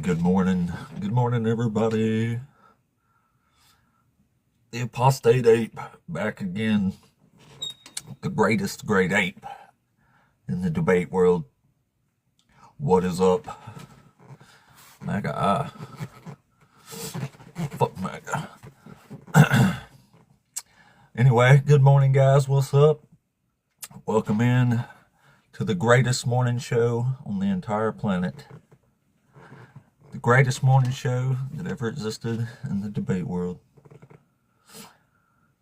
Good morning. Good morning, everybody. The apostate ape back again. The greatest great ape in the debate world. What is up? MAGA. Fuck MAGA. Anyway, good morning, guys. What's up? Welcome in to the greatest morning show on the entire planet. The greatest morning show that ever existed in the debate world.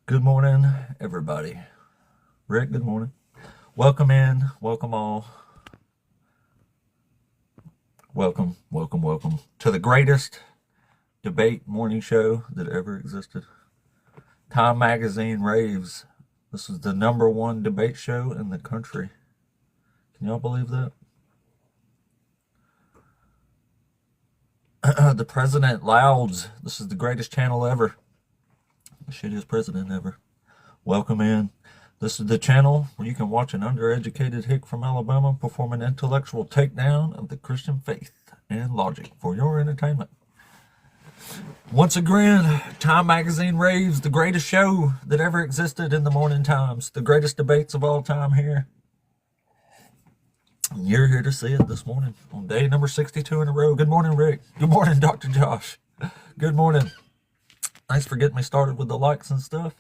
Good morning, everybody. Rick, good morning. Welcome in. Welcome all. Welcome to the greatest debate morning show that ever existed. Time Magazine raves. This is the #1 debate show in the country. Can y'all believe that? The president louds. This is the greatest channel ever. The shittiest president ever. Welcome in. This is the channel where you can watch an undereducated hick from Alabama perform an intellectual takedown of the Christian faith and logic for your entertainment. Once again, Time Magazine raves the greatest show that ever existed in the morning times. The greatest debates of all time here. And you're here to see it this morning on day number 62 in a row. Good morning, Rick. Good morning, Dr. Josh. Good morning. Thanks for getting me started with the likes and stuff.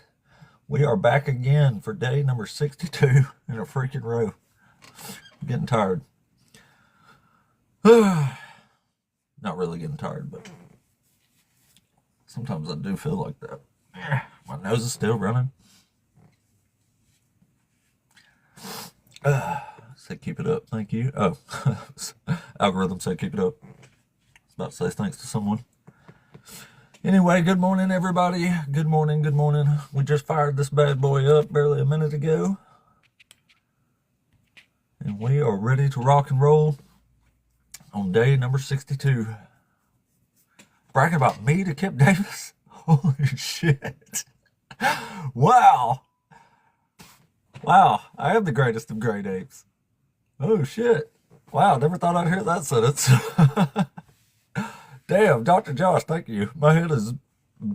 We are back again for day number 62 in a freaking row. I'm getting tired. Not really getting tired, but sometimes I do feel like that. My nose is still running. Say keep it up, thank you. Oh, algorithm said keep it up. I was about to say thanks to someone. Anyway, good morning, everybody. Good morning, good morning. We just fired this bad boy up barely a minute ago. And we are ready to rock and roll on day number 62. Bragging about me to Kip Davis? Holy shit. Wow. Wow, I am the greatest of great apes. Oh shit. Wow, never thought I'd hear that sentence. Damn, Dr. Josh, thank you. My head is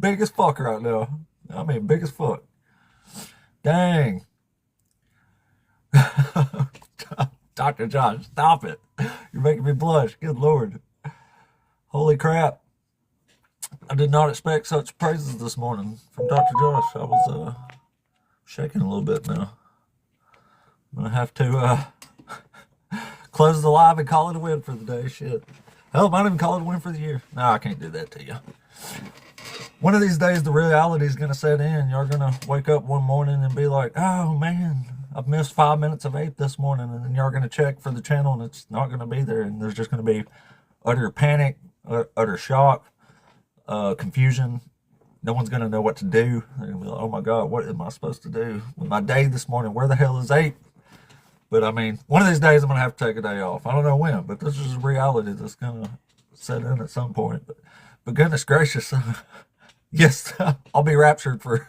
big as fuck right now. I mean, big as fuck. Dang. Dr. Josh, stop it. You're making me blush. Good Lord. Holy crap. I did not expect such praises this morning from Dr. Josh. I was shaking a little bit now. I'm going to have to close the live and call it a win for the day. Shit. Hell, I might even call it a win for the year. No, I can't do that to you. One of these days, the reality is going to set in. You're going to wake up one morning and be like, oh, man, I've missed 5 minutes of ape this morning. And then you're going to check for the channel, and it's not going to be there. And there's just going to be utter panic, utter shock, confusion. No one's going to know what to do. They're going to be like, oh, my God, what am I supposed to do with my day this morning? Where the hell is ape? But I mean, one of these days I'm going to have to take a day off. I don't know when, but this is a reality that's going to set in at some point. But goodness gracious, yes, I'll be raptured for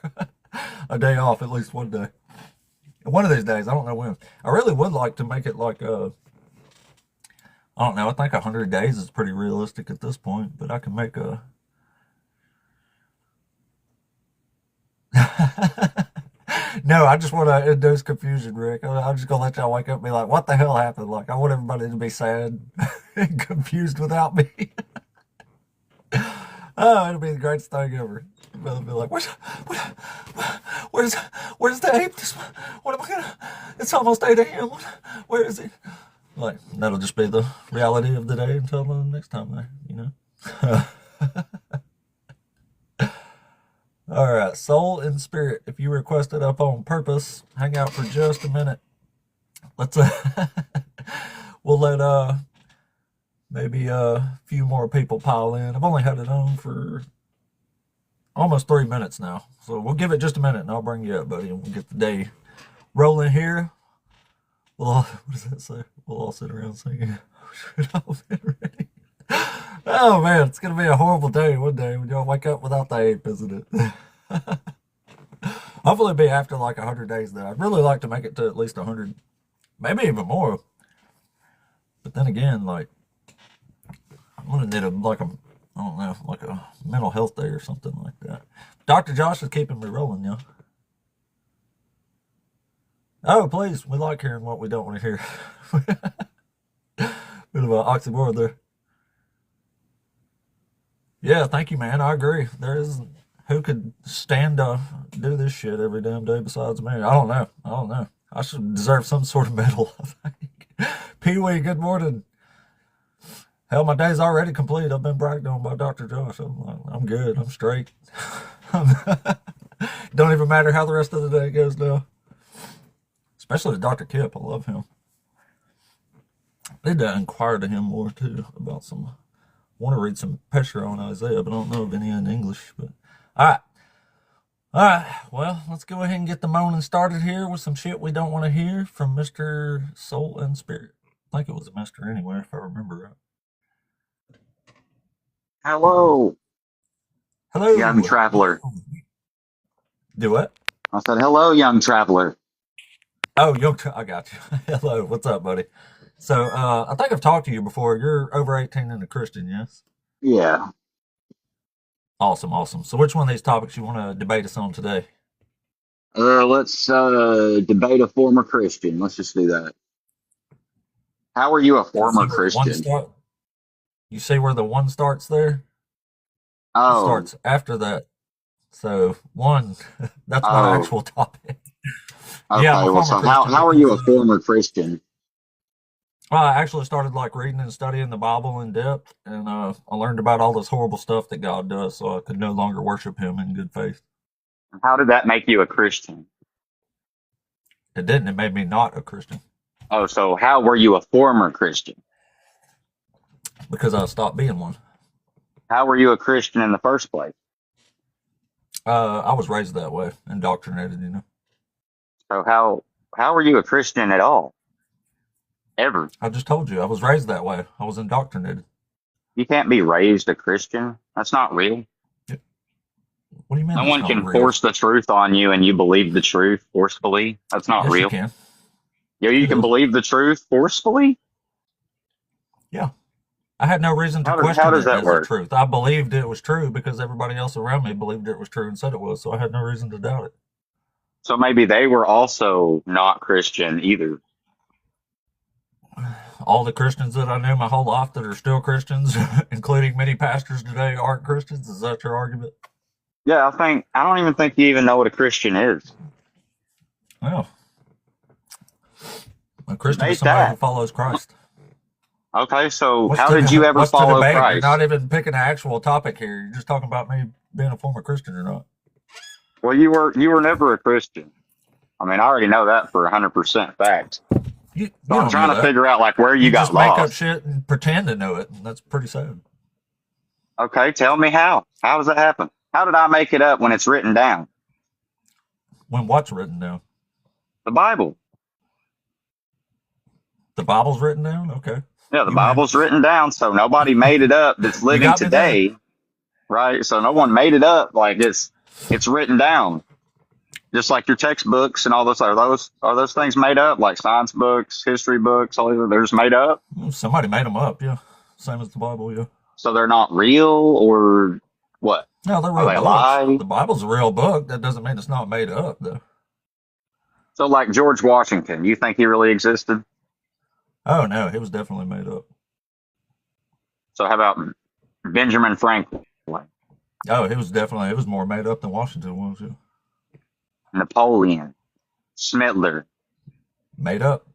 a day off, at least one day. One of these days, I don't know when. I really would like to make it like, I don't know, I think 100 days is pretty realistic at this point, but I can make a... No, I just want to induce confusion, Rick. I'm just going to let y'all wake up and be like, what the hell happened? Like, I want everybody to be sad and confused without me. Oh, it'll be the greatest thing ever. They'll be like, where's the ape? What am I going to... It's almost 8 a.m. Where is he? Like, that'll just be the reality of the day until the next time, you know? All right, soul and spirit. If you requested up on purpose, hang out for just a minute. Let's we'll let maybe a few more people pile in. I've only had it on for almost 3 minutes now, so we'll give it just a minute, and I'll bring you up, buddy, and we'll get the day rolling here. What does that say? We'll all sit around singing. Oh man, it's gonna be a horrible day one day when y'all wake up without the ape, isn't it? Hopefully it'll be after like 100 days though. I'd really like to make it to at least 100, maybe even more. But then again, like, I'm gonna need I don't know, like a mental health day or something like that. Dr. Josh is keeping me rolling, yeah. Oh, please, we like hearing what we don't want to hear. Bit of an oxymoron there. Yeah, thank you, man. I agree. There is who could stand to do this shit every damn day besides me. I don't know. I don't know. I should deserve some sort of medal, I think. Pee Wee, good morning. Hell, my day's already complete. I've been bragged on by Dr. Josh. I'm good. I'm straight. Don't even matter how the rest of the day goes now. Especially to Dr. Kip. I love him. I need to inquire to him more too about some. I want to read some Pesher on Isaiah, but I don't know of any in English. But all right. Well, let's go ahead and get the moaning started here with some shit we don't want to hear from Mr. Soul and Spirit. I think it was a Mr. anyway, if I remember right. Hello, Hello. young traveler. Do what? I said, hello, young traveler. Oh, I got you. Hello. What's up, buddy? So, I think I've talked to you before. You're over 18 and a Christian, yes? Yeah. Awesome. So which one of these topics you want to debate us on today? Let's debate a former Christian. Let's just do that. How are you a former Christian? You see where the one starts there? Oh. It starts after that. So, one, that's my actual topic. Okay, yeah, well, so how are you a former Christian? Well, I actually started like reading and studying the Bible in depth, and I learned about all this horrible stuff that God does, so I could no longer worship Him in good faith. How did that make you a Christian? It didn't. It made me not a Christian. Oh, so how were you a former Christian? Because I stopped being one. How were you a Christian in the first place? I was raised that way, indoctrinated, you know. So how were you a Christian at all? Ever? I just told you, I was raised that way. I was indoctrinated. You can't be raised a Christian. That's not real. What do you mean? No one can force the truth on you and you believe the truth forcefully. That's not real. You can. Yeah, you can believe the truth forcefully? Yeah. I had no reason to question it as the truth. I believed it was true because everybody else around me believed it was true and said it was, so I had no reason to doubt it. So maybe they were also not Christian either. All the Christians that I knew my whole life that are still Christians, including many pastors today, aren't Christians? Is that your argument? Yeah, I don't even think you even know what a Christian is. Well, a Christian is somebody who follows Christ. Okay, so how did you ever follow Christ? You're not even picking an actual topic here. You're just talking about me being a former Christian or not. Well, you were never a Christian. I mean, I already know that for 100% fact. So I'm trying to figure out like where you got lost. Make up shit and pretend to know it. And that's pretty sad. Okay, tell me how. How does that happen? How did I make it up when it's written down? When what's written down? The Bible. The Bible's written down? Okay. Yeah, the Bible's written down, so nobody made it up that's living today. Right? So no one made it up. Like it's written down. Just like your textbooks and all those are those things made up? Like science books, history books, all these they're just made up? Somebody made them up, yeah. Same as the Bible, yeah. So they're not real or what? No, they're real books. Lie? The Bible's a real book. That doesn't mean it's not made up, though. So like George Washington, you think he really existed? Oh, no, it was definitely made up. So how about Benjamin Franklin? Oh, it was more made up than Washington was, yeah. Napoleon, Smittler. Made up.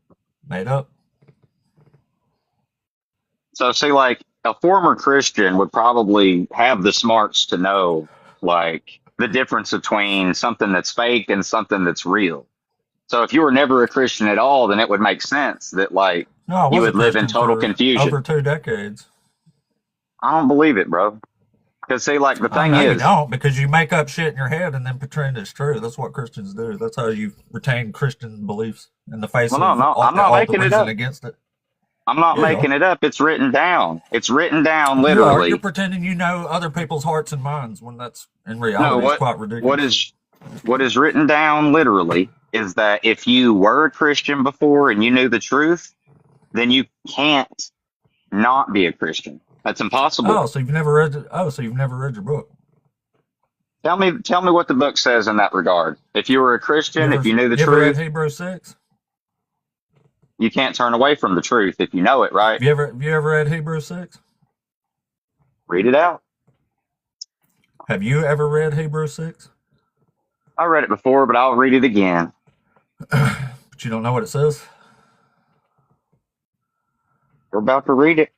So see, like a former Christian would probably have the smarts to know like the difference between something that's fake and something that's real. So if you were never a Christian at all, then it would make sense that like you would live in total confusion. Over 2 decades. I don't believe it, bro. Because see, like the thing is, you don't, because you make up shit in your head and then pretend it's true. That's what Christians do. That's how you retain Christian beliefs in the face of I'm not making it up against it. I'm not making it up. It's written down. It's written down literally. You're pretending you know other people's hearts and minds when that's in reality is quite ridiculous. What is written down literally is that if you were a Christian before and you knew the truth, then you can't not be a Christian. That's impossible. Oh, so you've never read it. Oh, so you've never read your book. Tell me what the book says in that regard. If you were a Christian, if you knew the You ever read truth, Hebrews 6? you can't turn away from the truth if you know it, right? Have you ever read Hebrews 6? Read it out. Have you ever read Hebrews 6? I read it before, but I'll read it again. But you don't know what it says? We're about to read it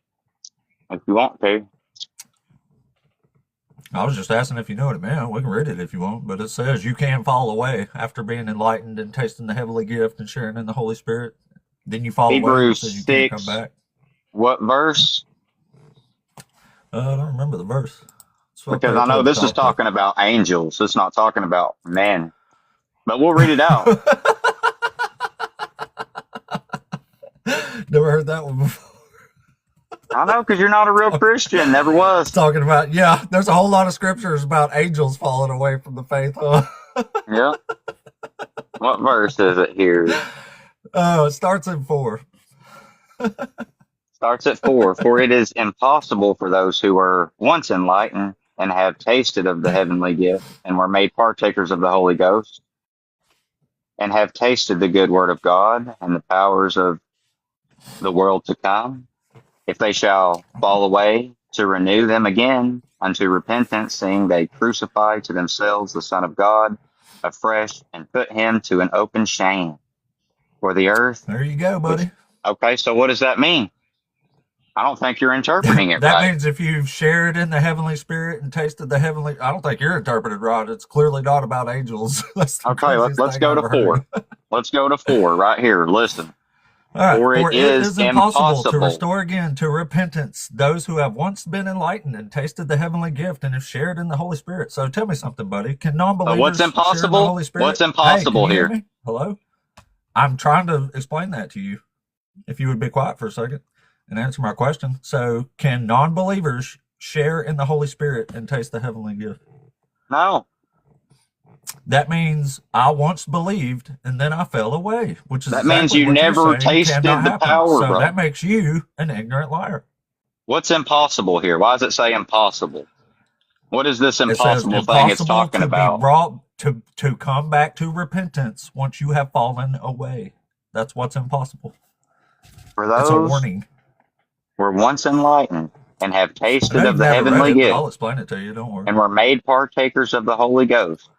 if you want to. I was just asking if you know what it meant. We can read it if you want, but it says you can't fall away after being enlightened and tasting the heavenly gift and sharing in the Holy Spirit. Then you fall away. Hebrews So you 6. can't come back. What verse? I don't remember the verse. Because I know this is talking about angels. It's not talking about men. But we'll read it out. Never heard that one before. I know, because you're not a real Christian. Never was. Talking about, yeah, there's a whole lot of scriptures about angels falling away from the faith, huh? Yeah. What verse is it here? Oh, it starts in 4. Starts at 4. For it is impossible for those who were once enlightened and have tasted of the heavenly gift and were made partakers of the Holy Ghost and have tasted the good word of God and the powers of the world to come, if they shall fall away, to renew them again unto repentance, seeing they crucify to themselves the Son of God afresh and put him to an open shame. For the earth. There you go, buddy. Okay, so what does that mean? I don't think you're interpreting it that right. means if you've shared in the heavenly spirit and tasted the heavenly, I don't think you're interpreted right. It's clearly not about angels. Okay, let's go to 4. Let's go to 4 right here. Listen. All right. For it is impossible to restore again to repentance those who have once been enlightened and tasted the heavenly gift and have shared in the Holy Spirit. So tell me something, buddy. Can non-believers what's impossible? share in the Holy Spirit? What's impossible here? Me? Hello? I'm trying to explain that to you. If you would be quiet for a second and answer my question. So can non-believers share in the Holy Spirit and taste the heavenly gift? No. That means I once believed and then I fell away, which is that means you never tasted the power, so bro. That makes you an ignorant liar. What's impossible here? Why does it say impossible? What is this impossible thing it's talking about? Be brought to come back to repentance once you have fallen away. That's what's impossible. For those it's a warning. Were once enlightened and have tasted of the heavenly gift. I'll explain it to you. Don't worry. And were made partakers of the Holy Ghost.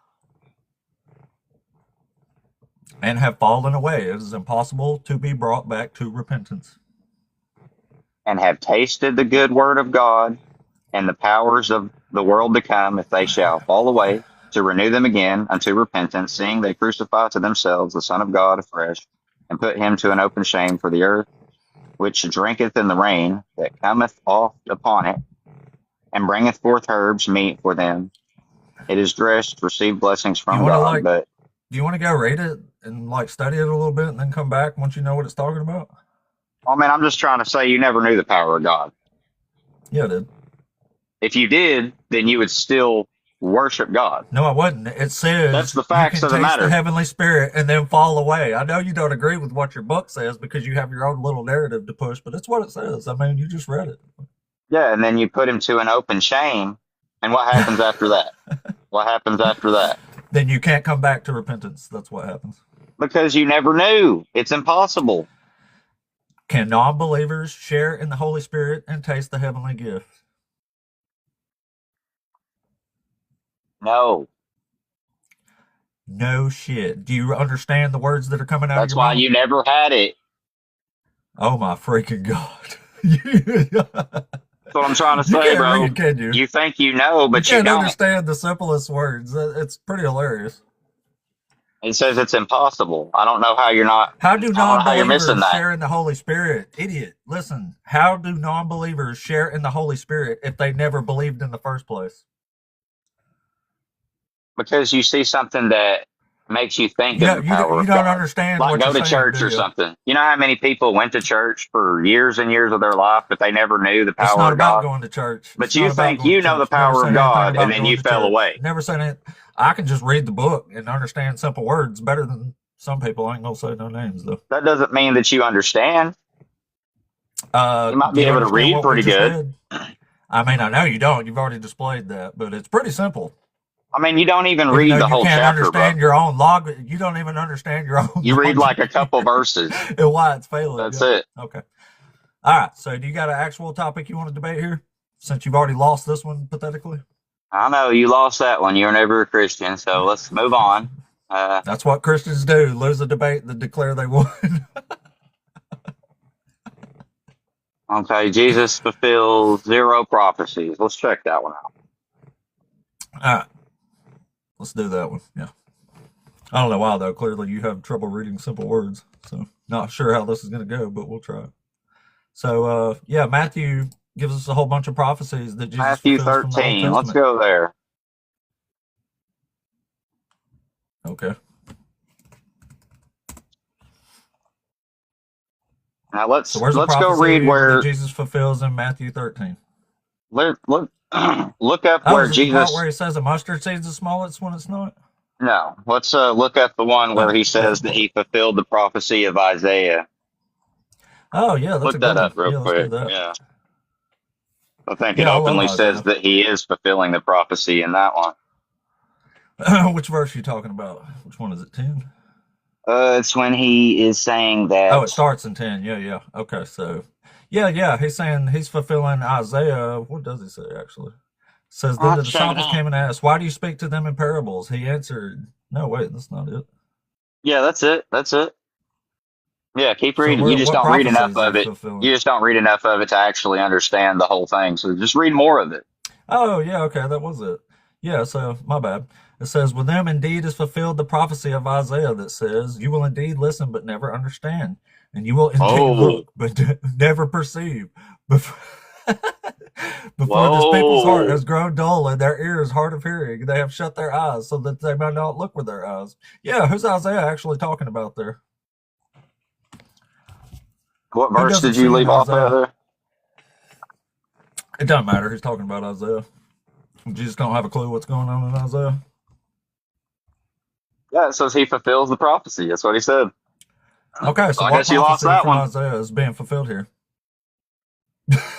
And have fallen away. It is impossible to be brought back to repentance. And have tasted the good word of God and the powers of the world to come, if they shall fall away, to renew them again unto repentance, seeing they crucify to themselves the Son of God afresh, and put him to an open shame. For the earth, which drinketh in the rain that cometh oft upon it, and bringeth forth herbs meet for them, it is dressed, receive blessings from God. But do you want to go read it and study it a little bit and then come back once you know what it's talking about? I mean, I'm just trying to say you never knew the power of God. Yeah, I did. If you did, then you would still worship God. No, I wouldn't. It says that's the facts of the matter. The heavenly spirit and then fall away. I know you don't agree with what your book says because you have your own little narrative to push, but it's what it says. I mean, you just read it. Yeah, and then you put him to an open shame. And what happens after that? What happens after that? Then you can't come back to repentance. That's what happens. Because you never knew. It's impossible. Can non-believers share in the Holy Spirit and taste the heavenly gift? No. No shit. Do you understand the words that are coming out That's of your mouth? That's why you never had it. Oh my freaking God. That's what I'm trying to say, bro. Read, can you? You think you know, but you don't understand the simplest words. It's pretty hilarious. It says it's impossible. I don't know how you're not. How do non-believers share in the Holy Spirit? Idiot. Listen, how do non-believers share in the Holy Spirit if they never believed in the first place? Because you see something that makes you think of the power of God. You don't understand like go to church or something. You know how many people went to church for years and years of their life, but they never knew the power of God? It's not about going to church. But you think you know the power of God, and then you fell away. Never said it. I can just read the book and understand simple words better than some people. I ain't gonna say no names though. That doesn't mean that you understand. You might be able to read pretty good. I mean, I know you don't. You've already displayed that, but it's pretty simple. I mean, you don't even Even read though the you whole can't chapter, bro. understand your own log, you don't even understand your own You read like a logic couple verses. and why it's failing. That's Yeah. it. Okay. All right. So, do you got an actual topic you want to debate here? Since you've already lost this one, pathetically. I know you lost that one. You're never a Christian, so let's move on. That's what Christians do: lose a debate and then declare they won. Okay, Jesus fulfills 0 prophecies. Let's check that one out. All right. Let's do that one. Yeah. I don't know why though. Clearly, you have trouble reading simple words, so not sure how this is going to go, but we'll try. So, yeah, Matthew gives us a whole bunch of prophecies that Jesus Matthew fulfills from the Old 13. Let's Testament. go there. Okay. Now let's So, where's the go prophecy read that where Jesus fulfills in Matthew 13? look up Oh, where is it the part Jesus. where he says a mustard seed's the smallest when it's not? No, let's look up the one where Oh, he says that he fulfilled the prophecy of Isaiah. oh yeah, that's a Look good that one. up real Yeah, let's do quick. that. Yeah, I think it Yeah, I love openly says Isaiah. that he is fulfilling the prophecy in that one. Which verse are you talking about? Which one is it? 10? It's when he is saying Oh, it that. starts in 10. Yeah, yeah. Okay, so yeah, he's saying he's fulfilling Isaiah. What does he say actually? It says then the Let's check it disciples out. came and asked, "Why do you speak to them in parables?" He answered, "No, wait, that's not it." Yeah, that's it. That's it. Yeah, keep So reading. You just what don't read prophecy enough is he of it. fulfilling? You just don't read enough of it to actually understand the whole thing. So just read more of it. Oh, yeah, okay, that was it. Yeah, so my bad. It says, "With them indeed is fulfilled the prophecy of Isaiah that says, You will indeed listen, but never understand, and you will indeed Oh, look, but never perceive. Before, before this people's heart whoa. has grown dull and their ears hard of hearing, they have shut their eyes so that they might not look with their eyes." Yeah, who's Isaiah actually talking about there? What Who verse doesn't did you see in leave off at Isaiah? there? It doesn't matter. He's talking about Isaiah. Jesus don't have a clue what's going on in Isaiah. Yeah, it says he fulfills the prophecy. That's what he said. Okay, so I what guess you lost prophecy that from one. Isaiah is being fulfilled here?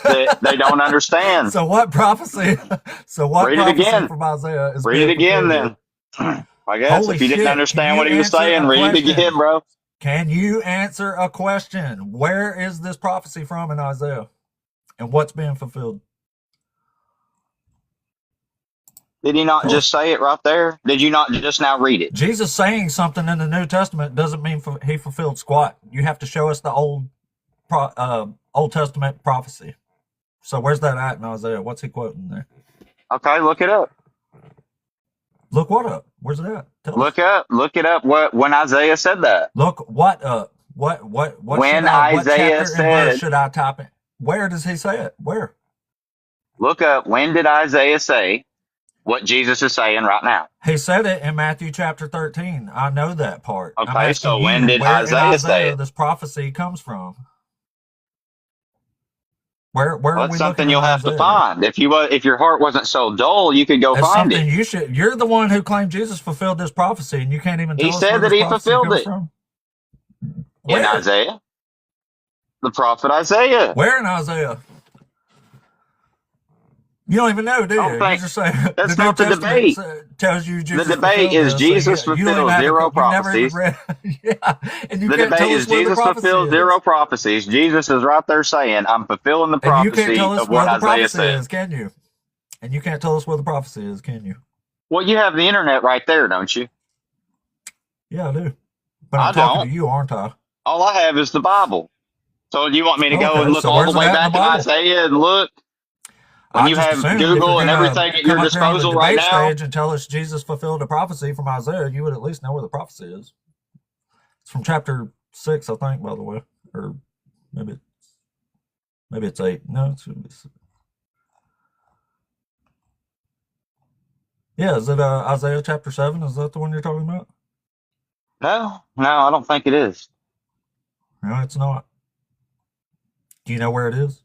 They don't understand. So what prophecy? So what Read it prophecy again. from Isaiah is Read it being again fulfilled here? then. I guess Holy if you didn't shit! Can understand you what he was answer saying, a read it again, question? bro. Can you answer a question? Where is this prophecy from in Isaiah, and what's being fulfilled? Did he not Cool. just say it right there? Did you not just now read it? Jesus saying something in the New Testament doesn't mean he fulfilled squat. You have to show us the Old Testament prophecy. So where's that at in Isaiah? What's he quoting there? Okay, look it up. Look what up? Where's it at? Tell us. Look it up. When Isaiah said that. Look what up? What When should I? What Isaiah chapter and verse said, should I type in? Where does he say it? Where? look up when did Isaiah say what Jesus is saying right now? He said it in Matthew chapter 13. I know that part. I'm Okay, asking so when you did where in Isaiah say Isaiah it? this prophecy comes from. Where Well, are that's we something looking you'll in have to Isaiah? find. If your heart wasn't so dull, you could go It's find something it. you should. You're the one who claimed Jesus fulfilled this prophecy, and you can't even He tell us where said that this he prophecy fulfilled comes it from. in Where? Isaiah, the prophet Isaiah. Where in Isaiah? You don't even know, do I don't you? You think just say the that's New not the Testament debate. tells you The Jesus debate fulfilled is this. So Jesus you don't even fulfilled have 0 you've never even prophecies. read. Yeah, and you The can't debate tell is us where the Jesus prophecy fulfilled 0 is. prophecies. Jesus is right there saying, I'm fulfilling the And you can't tell prophecy us of where what the Isaiah prophecy said. is, can you? And you can't tell us where the prophecy is, can you? Well, you have the internet right there, don't you? Yeah, I do. But I'm I talking to don't. you, aren't I? All I have is the Bible. So do you want me to go and Okay, look so all where's the it way at in the back in Bible? Isaiah and look when I you just have assumed if Google you're and everything gonna at your come up here on the disposal right debate now? stage and tell us Jesus fulfilled a prophecy from Isaiah, you would at least know where the prophecy is. It's from chapter 6, I think, by the way, or maybe it's 8. No, it's yeah. Is it Isaiah chapter 7? Is that the one you're talking about? No, I don't think it is. No, it's not. Do you know where it is?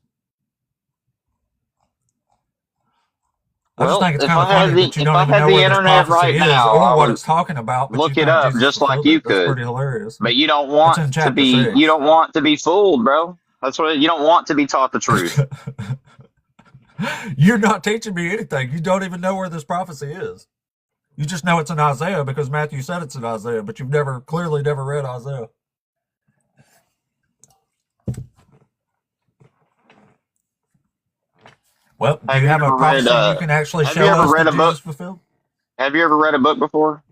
I just Well, think it's kind of funny that you if don't I even had know the where this internet prophecy right is now, I or what would it's talking about, but you look it think up Jesus just like fulfilled you it. That's could. pretty hilarious. But you don't It's want in to chapter be 6. fooled, bro. That's what you don't want to be taught the truth. You're not teaching me anything. You don't even know where this prophecy is. You just know it's in Isaiah because Matthew said it's in Isaiah, but you've clearly never read Isaiah. Well, do you have a prophecy you can actually show us that Jesus fulfilled? Have you ever read a book before?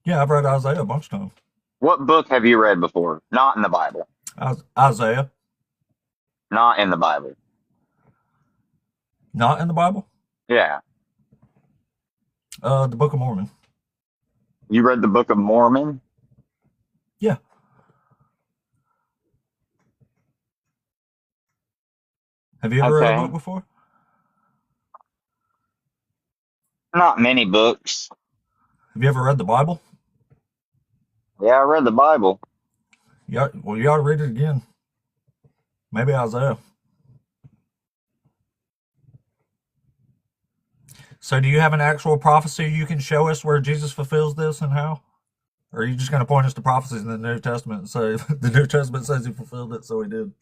Yeah, I've read Isaiah a bunch of times. What book have you read before? Not in the Bible. Isaiah. Not in the Bible. Not in the Bible? Yeah. The Book of Mormon. You read the Book of Mormon? Yeah. Have you ever read a book before? Not many books. Have you ever read the Bible? Yeah, I read the Bible. Yeah, well, you ought to read it again. Maybe Isaiah. So do you have an actual prophecy you can show us where Jesus fulfills this and how? Or are you just going to point us to prophecies in the New Testament and say the New Testament says he fulfilled it, so he did?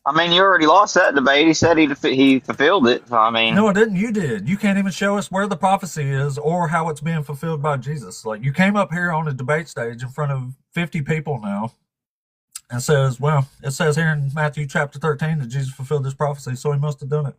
I mean, you already lost that debate. He said he fulfilled it. So, I mean, no, I didn't. You did. You can't even show us where the prophecy is or how it's being fulfilled by Jesus. Like, you came up here on a debate stage in front of 50 people now and says, well, it says here in Matthew chapter 13 that Jesus fulfilled this prophecy, so he must have done it.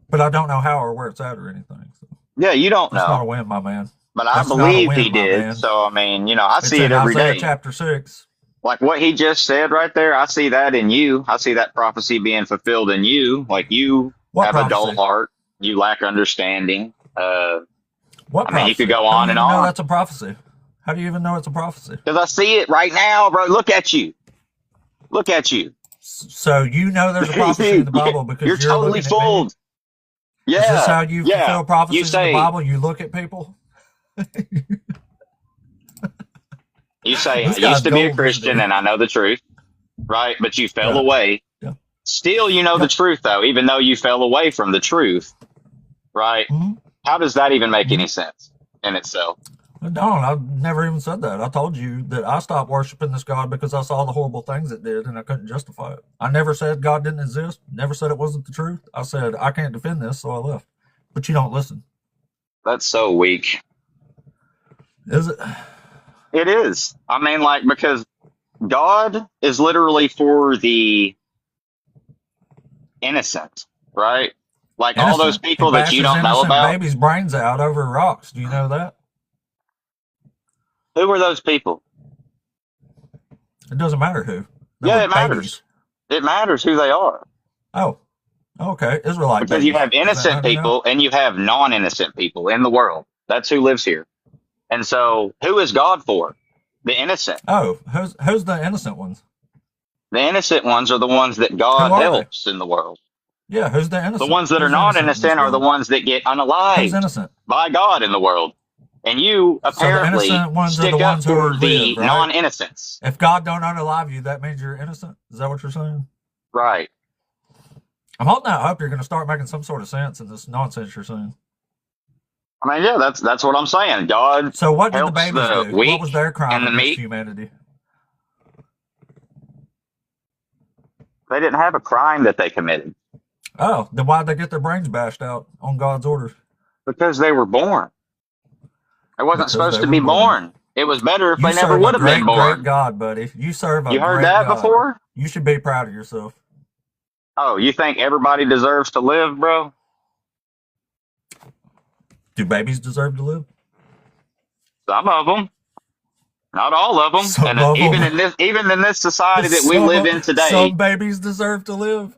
But I don't know how or where it's at or anything. So. Yeah, you don't know. That's not a win, my man. But I believe he did. So, I mean, I see it every day. Chapter 6. Like what he just said right there, I see that in you. I see that prophecy being fulfilled in you. Like you have a dull heart. You lack understanding. What I mean, you could go on and on. How do you know that's a prophecy? How do you even know it's a prophecy? Because I see it right now, bro. Look at you. Look at you. So you know there's a prophecy in the Bible because you're totally fooled. Yeah. Is this how you fulfill prophecies in the Bible? You look at people? You say, I used to be a Christian and I know the truth, right? But you fell away. Yeah. Still, you know the truth, though, even though you fell away from the truth, right? Mm-hmm. How does that even make any sense in itself? No, I've never even said that. I told you that I stopped worshiping this God because I saw the horrible things it did and I couldn't justify it. I never said God didn't exist, never said it wasn't the truth. I said, I can't defend this, so I left. But you don't listen. That's so weak. Is it? It is. I mean, like, because God is literally for the innocent, right? Like all those people that you don't know about. Baby's brains out over rocks. Do you know that? Who are those people? It doesn't matter who. Yeah, it matters. It matters who they are. Oh, okay. Israelite. Because you have innocent people and you have non-innocent people in the world. That's who lives here. And so, who is God for? The innocent. Oh, who's the innocent ones? The innocent ones are the ones that God helps in the world. Yeah, who's the innocent? The ones that are not innocent are the ones that get unalived by God in the world. And you apparently stick up for the non-innocents. If God don't unalive you, that means you're innocent? Is that what you're saying? Right. I'm holding out hope you're going to start making some sort of sense in this nonsense you're saying. I mean, yeah, that's what I'm saying. God. So what did the babies do? What was their crime against humanity? They didn't have a crime that they committed. Oh, then why'd they get their brains bashed out on God's orders? Because they were born. It wasn't supposed to be born. It was better if they never would have been born. Great God, buddy. You serve a You heard that before? You should be proud of yourself. Oh, you think everybody deserves to live, bro? Do babies deserve to live? Some of them. Not all of them. Some and of even in this society that we live in today. Some babies deserve to live.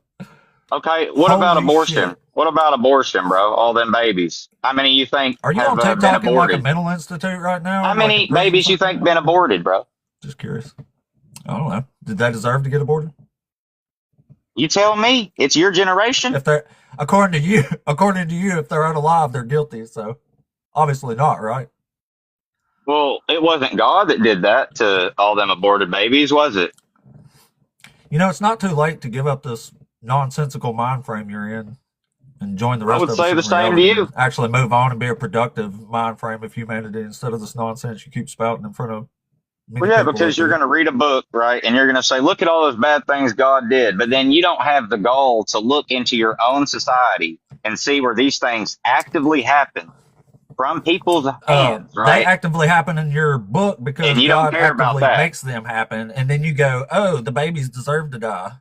Okay, what about abortion? Shit. What about abortion, bro? All them babies. How many you think are you on TikTok in like a mental institute right now? How many babies you think been aborted, bro? Just curious. I don't know. Did they deserve to get aborted? You tell me. It's your generation. If they're according to you, if they're unalive, they're guilty. So obviously not, right? Well, it wasn't God that did that to all them aborted babies, was it? You know, it's not too late to give up this nonsensical mind frame you're in and join the rest of us. I would say the same to you. Actually move on and be a productive mind frame of humanity instead of this nonsense you keep spouting in front of Many Well, yeah, people because out you're there. going to read a book, right? And you're going to say, look at all those bad things God did. But then you don't have the gall to look into your own society and see where these things actively happen from people's hands, They right? actively happen in your book because And you don't God care about actively that. makes them happen, and then you go, "Oh, the babies deserve to die."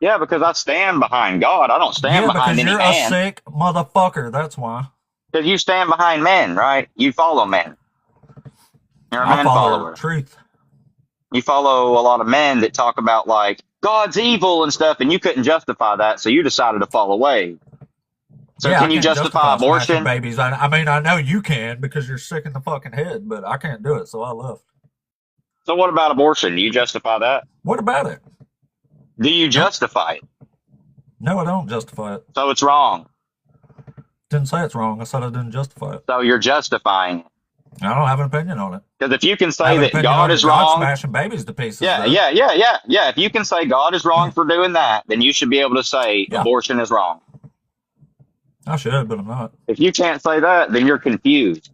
Yeah, because I stand behind God. I don't stand Yeah, behind because any you're a man. sick motherfucker. That's why. Because you stand behind men, right? You follow men. You're a I man follow follower. truth. You follow a lot of men that talk about like God's evil and stuff, and you couldn't justify that, so you decided to fall away. So Yeah, I can you can't justify justify smashing abortion? babies. I mean, I know you can because you're sick in the fucking head, but I can't do it, so I left. So what about abortion? Do you justify that? What about it? Do you Nope. justify it? No, I don't justify it. So it's wrong. Didn't say it's wrong. I said I didn't justify it. So you're justifying it. I don't have an opinion on it. Because if you can I say have an that opinion God on is God wrong, smashing babies to pieces, yeah, though. yeah, yeah, yeah, yeah. If you can say God is wrong for doing that, then you should be able to say Yeah, abortion is wrong. I should, but I'm not. If you can't say that, then you're confused.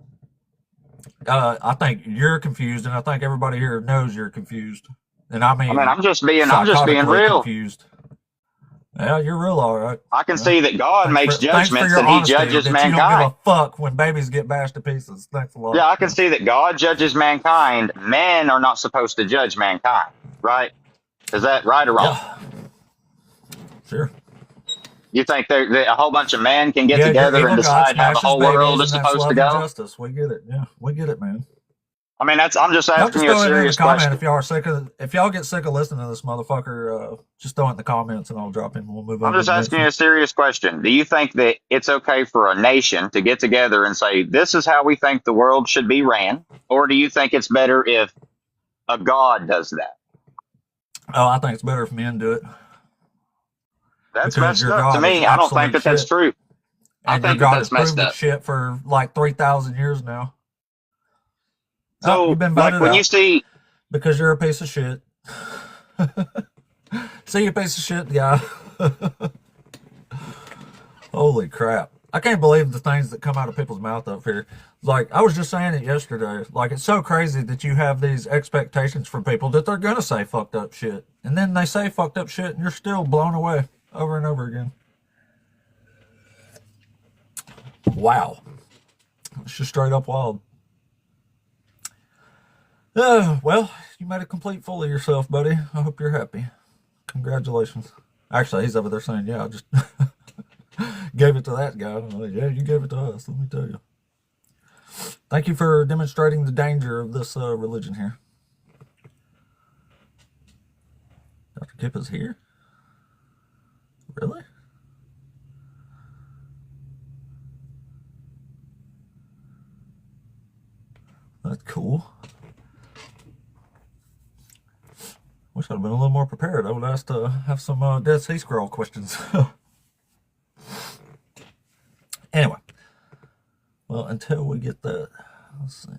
I think you're confused, and I think everybody here knows you're confused. And I I mean, mean, I'm just being psychotically real. confused. Yeah, you're real, all right. I can Well, see that God makes thanks for judgments your and he honesty judges that you don't give mankind. a fuck when babies get bashed to pieces. Thanks a lot. Yeah, I can see that God judges mankind. Men are not supposed to judge mankind, right? Is that right or wrong? Yeah, sure. You think that a whole bunch of men can get Yeah, your together and evil God decide how the smashes whole world babies, is and that's supposed to love and go? justice. We get it. Yeah, we get it, man. I mean, I'm just Y'all asking just you a throw it in the serious comment question. if y'all are sick of. If y'all get sick of listening to this motherfucker, just throw it in the comments, and I'll drop him. We'll move I'm on to just the next asking you one. a serious question. Do you think that it's okay for a nation to get together and say, this is how we think the world should be ran? Or do you think it's better if a God does that? Oh, I think it's better if men do it That's because messed your up to God is me. I don't think absolute that that's shit, true. I and your think that God that's has messed proved its up. shit for like 3,000 years now. Oh, you've So, been like, voted when you out see, because you're a piece of shit. See, you piece of shit guy. Holy crap. I can't believe the things that come out of people's mouth up here. Like, I was just saying it yesterday. Like, it's so crazy that you have these expectations from people that they're going to say fucked up shit. And then they say fucked up shit and you're still blown away over and over again. Wow. It's just straight up wild. Well, you made a complete fool of yourself, buddy. I hope you're happy. Congratulations. Actually, he's over there saying, yeah, I just gave it to that guy. I'm like, yeah, you gave it to us. Let me tell you. Thank you for demonstrating the danger of this religion here. Dr. Kip is here? Really? That's cool. Wish I'd been a little more prepared. I would ask to have some Dead Sea Scroll questions. Anyway. Well, until we get that, let's see.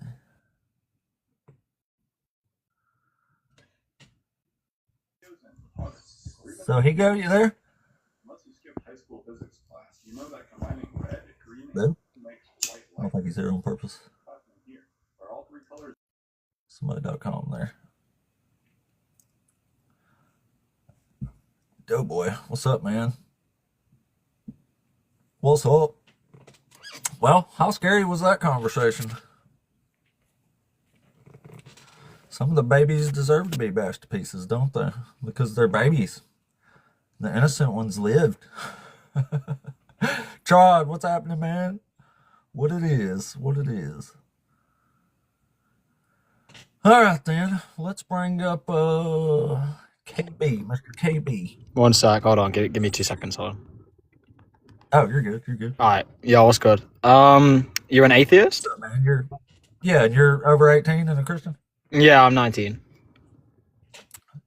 So, Higo, you there? No? I don't think he's here on purpose. Somebody.com there. Doughboy, what's up, man? What's up? Well, how scary was that conversation? Some of the babies deserve to be bashed to pieces, don't they? Because they're babies. The innocent ones lived. Trod, what's happening, man? What it is. All right, then. Let's bring up KB, Mr. KB. 1 sec, hold on, give me 2 seconds, hold on. Oh, you're good. Alright, yeah, what's good? You're an atheist? What's up, man? You're over 18 and a Christian? Yeah, I'm 19.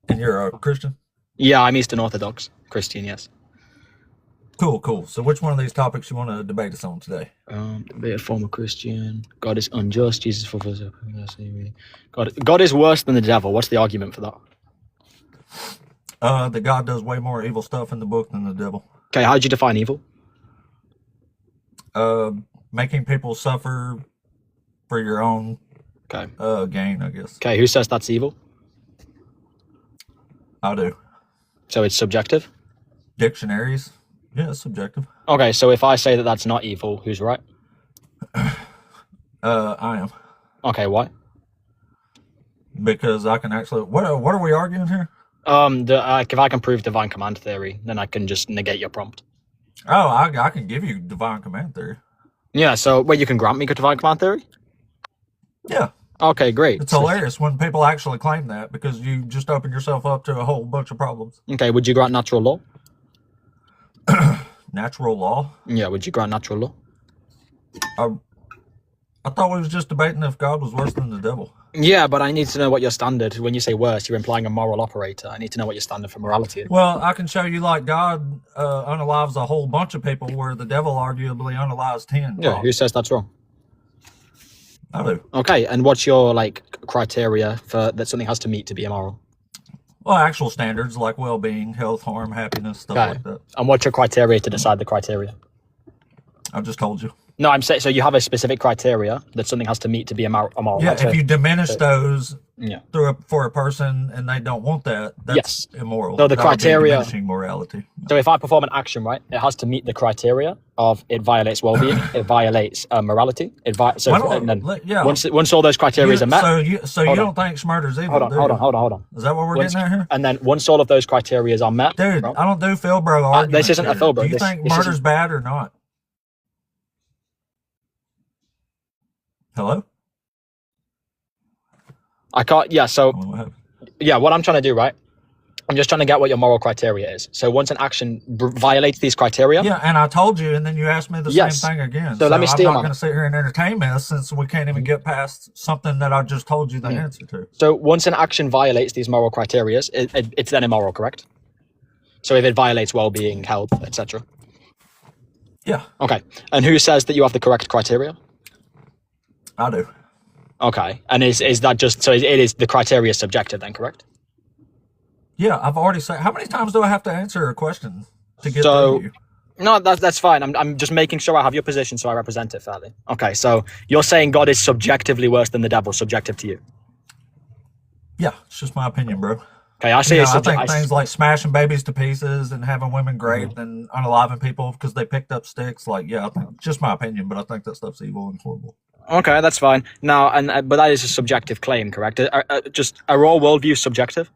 And you're a Christian? Yeah, I'm Eastern Orthodox Christian, yes. Cool. So which one of these topics you want to debate us on today? Be a former Christian. God is unjust. Jesus fulfills God is worse than the devil. What's the argument for that? That God does way more evil stuff in the book than the devil. Okay, how do you define evil? Making people suffer for your own Okay. gain, I guess. Okay, who says that's evil? I do. So it's subjective? Dictionaries. Yeah, it's subjective. Okay, so if I say that that's not evil, who's right? I am. Okay, why? Because I can actually. What are we arguing here? If I can prove divine command theory, then I can just negate your prompt. Oh, I can give you divine command theory. Yeah, so wait, you can grant me divine command theory? Yeah. Okay, great. It's hilarious when people actually claim that because you just open yourself up to a whole bunch of problems. Okay, would you grant natural law? Natural law? Yeah, would you grant natural law? I thought we was just debating if God was worse than the devil. Yeah, but I need to know what your standard. When you say worse, you're implying a moral operator. I need to know what your standard for morality is. Well, I can show you like God unalives a whole bunch of people where the devil arguably unalives 10. Yeah, who says that's wrong? I do. Okay, and what's your criteria for that something has to meet to be immoral? Well, actual standards like well-being, health, harm, happiness, stuff like that. And what's your criteria to decide the criteria? I just told you. No, I'm saying so you have a specific criteria that something has to meet to be immoral. Yeah, if you diminish those Yeah. for a person and they don't want that, that's immoral. So the That would be criteria- diminishing morality. So if I perform an action, right, it has to meet the criteria of it violates well-being, it violates morality. Yeah. Once all those criteria are met. So you Hold don't think Schmurder's evil? Hold on. Is that what we're Once- getting at here? And then once all of those criteria are met, Dude, bro, I don't do Philbro arguments. this isn't a here. Philbro. Do you This think isn't- murder's bad or not? Hello? I can't. Yeah. So What happened? yeah, what I'm trying to do, right? I'm just trying to get what your moral criteria is. So once an action violates these criteria, Yeah, and I told you, and then you asked me the Yes. same thing again. So let me steal I'm not on going to sit here and entertain this since we can't even get past something that I just told you the answer to. so once an action violates these moral criteria, it's then immoral, correct? So if it violates well-being, health, etc. Yeah, Okay. And who says that you have the correct criteria? I do. Okay. And is that just so? It is the criteria subjective then, correct? Yeah, I've already said. How many times do I have to answer a question to get So- to you? No, that's fine. I'm just making sure I have your position so I represent it fairly. Okay. So you're saying God is subjectively worse than the devil, subjective to you. Yeah, it's just my opinion, bro. Okay. I see. You know, it's I think subject- things like smashing babies to pieces and having women raped and unaliving people because they picked up sticks. Like, yeah, I think just my opinion, but I think that stuff's evil and horrible. Okay, that's fine. Now, but that is a subjective claim, correct? Are all worldviews subjective?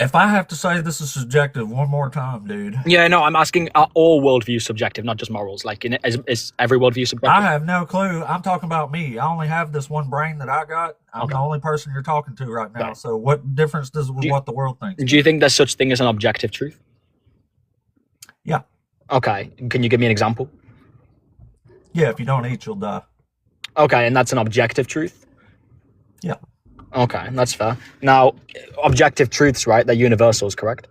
If I have to say this is subjective one more time, dude, Yeah, no, I'm asking, are all worldviews subjective, not just morals? Like, is every worldview subjective? I have no clue. I'm talking about me. I only have this one brain that I got. I'm the only person you're talking to right now. Okay. So what difference does it with what the world thinks? Do you think there's such thing as an objective truth? Yeah. Okay, can you give me an example? Yeah, if you don't eat, you'll die. Okay, and that's an objective truth? Yeah. Okay, that's fair. Now, objective truths, right? They're universals, correct?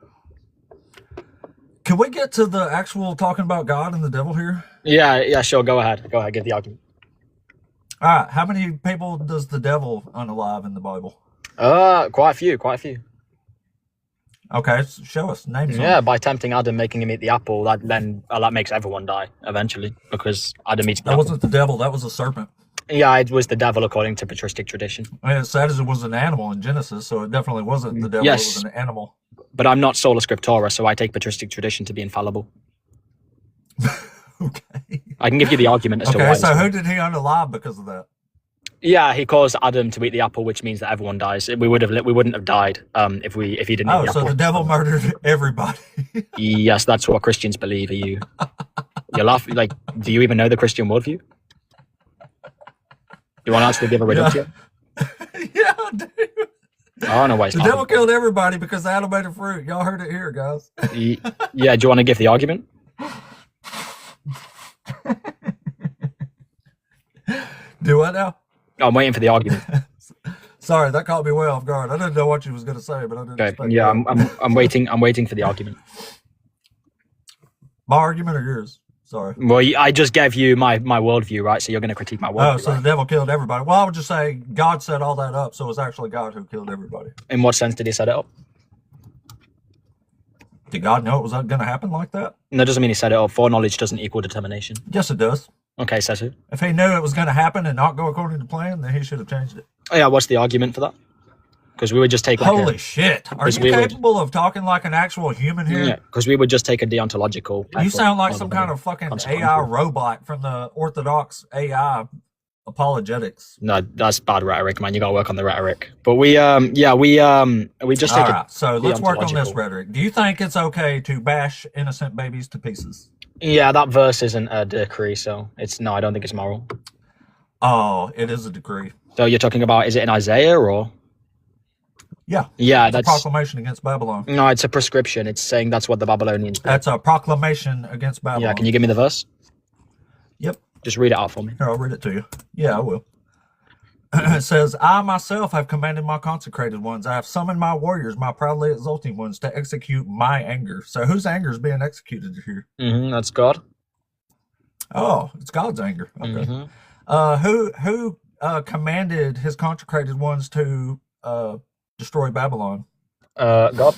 Can we get to the actual talking about God and the devil here? Yeah, sure. Go ahead, give the argument. All right. How many people does the devil unalive in the Bible? Quite a few. Okay, show us. Name some. Yeah, by tempting Adam, making him eat the apple, that makes everyone die eventually because Adam eats the That apple. wasn't the devil. That was a serpent. Yeah, it was the devil according to patristic tradition. I mean, as sad as it was an animal in Genesis, so it definitely wasn't the devil. Yes. It was an animal. But I'm not sola scriptura, so I take patristic tradition to be infallible. Okay. I can give you the argument as to why. Okay, so who did he unalive because of that? Yeah, he caused Adam to eat the apple, which means that everyone dies. We wouldn't have died if he didn't eat Oh, the so apple. the devil murdered everybody. Yes, that's what Christians believe. You're laughing. Like, do you even know the Christian worldview? You want to actually give a reduction? Yeah, dude. Oh no, wait. The devil killed everybody because Adam ate a fruit. Y'all heard it here, guys. Yeah, do you want to give the argument? Do what now? Oh, I'm waiting for the argument. Sorry, that caught me way off guard. I didn't know what you was going to say, but I didn't Okay. expect Yeah, that. I'm waiting. I'm waiting for the argument. My argument or yours? Sorry. Well, I just gave you my worldview, right? So you're going to critique my worldview. Oh, so right? the devil killed everybody. Well, I would just say God set all that up, so it's actually God who killed everybody. In what sense did he set it up? Did God know it was going to happen like that? And that doesn't mean he set it up. Foreknowledge doesn't equal determination. Yes, it does. Okay, says who? If he knew it was going to happen and not go according to plan, then he should have changed it. Oh, yeah, what's the argument for that? Because we would just take like Holy shit. Are you capable of talking like an actual human here? Yeah, because we would just take a deontological. You sound like some kind of fucking AI robot from the Orthodox AI apologetics. No, that's bad rhetoric, man. You gotta work on the rhetoric. But we just take. All right, so let's work on this rhetoric. Do you think it's okay to bash innocent babies to pieces? Yeah, that verse isn't a decree, so it's no. I don't think it's moral. Oh, it is a decree. So you're talking about, is it in Isaiah or? Yeah. Yeah, that's a proclamation against Babylon. No, it's a prescription. It's saying that's what the Babylonians did. That's a proclamation against Babylon. Yeah, can you give me the verse? Yep. Just read it out for me. Here, I'll read it to you. Yeah, I will. It says, I myself have commanded my consecrated ones. I have summoned my warriors, my proudly exulting ones, to execute my anger. So whose anger is being executed here? That's God. Oh, it's God's anger. Okay. Who commanded his consecrated ones to destroy Babylon? God.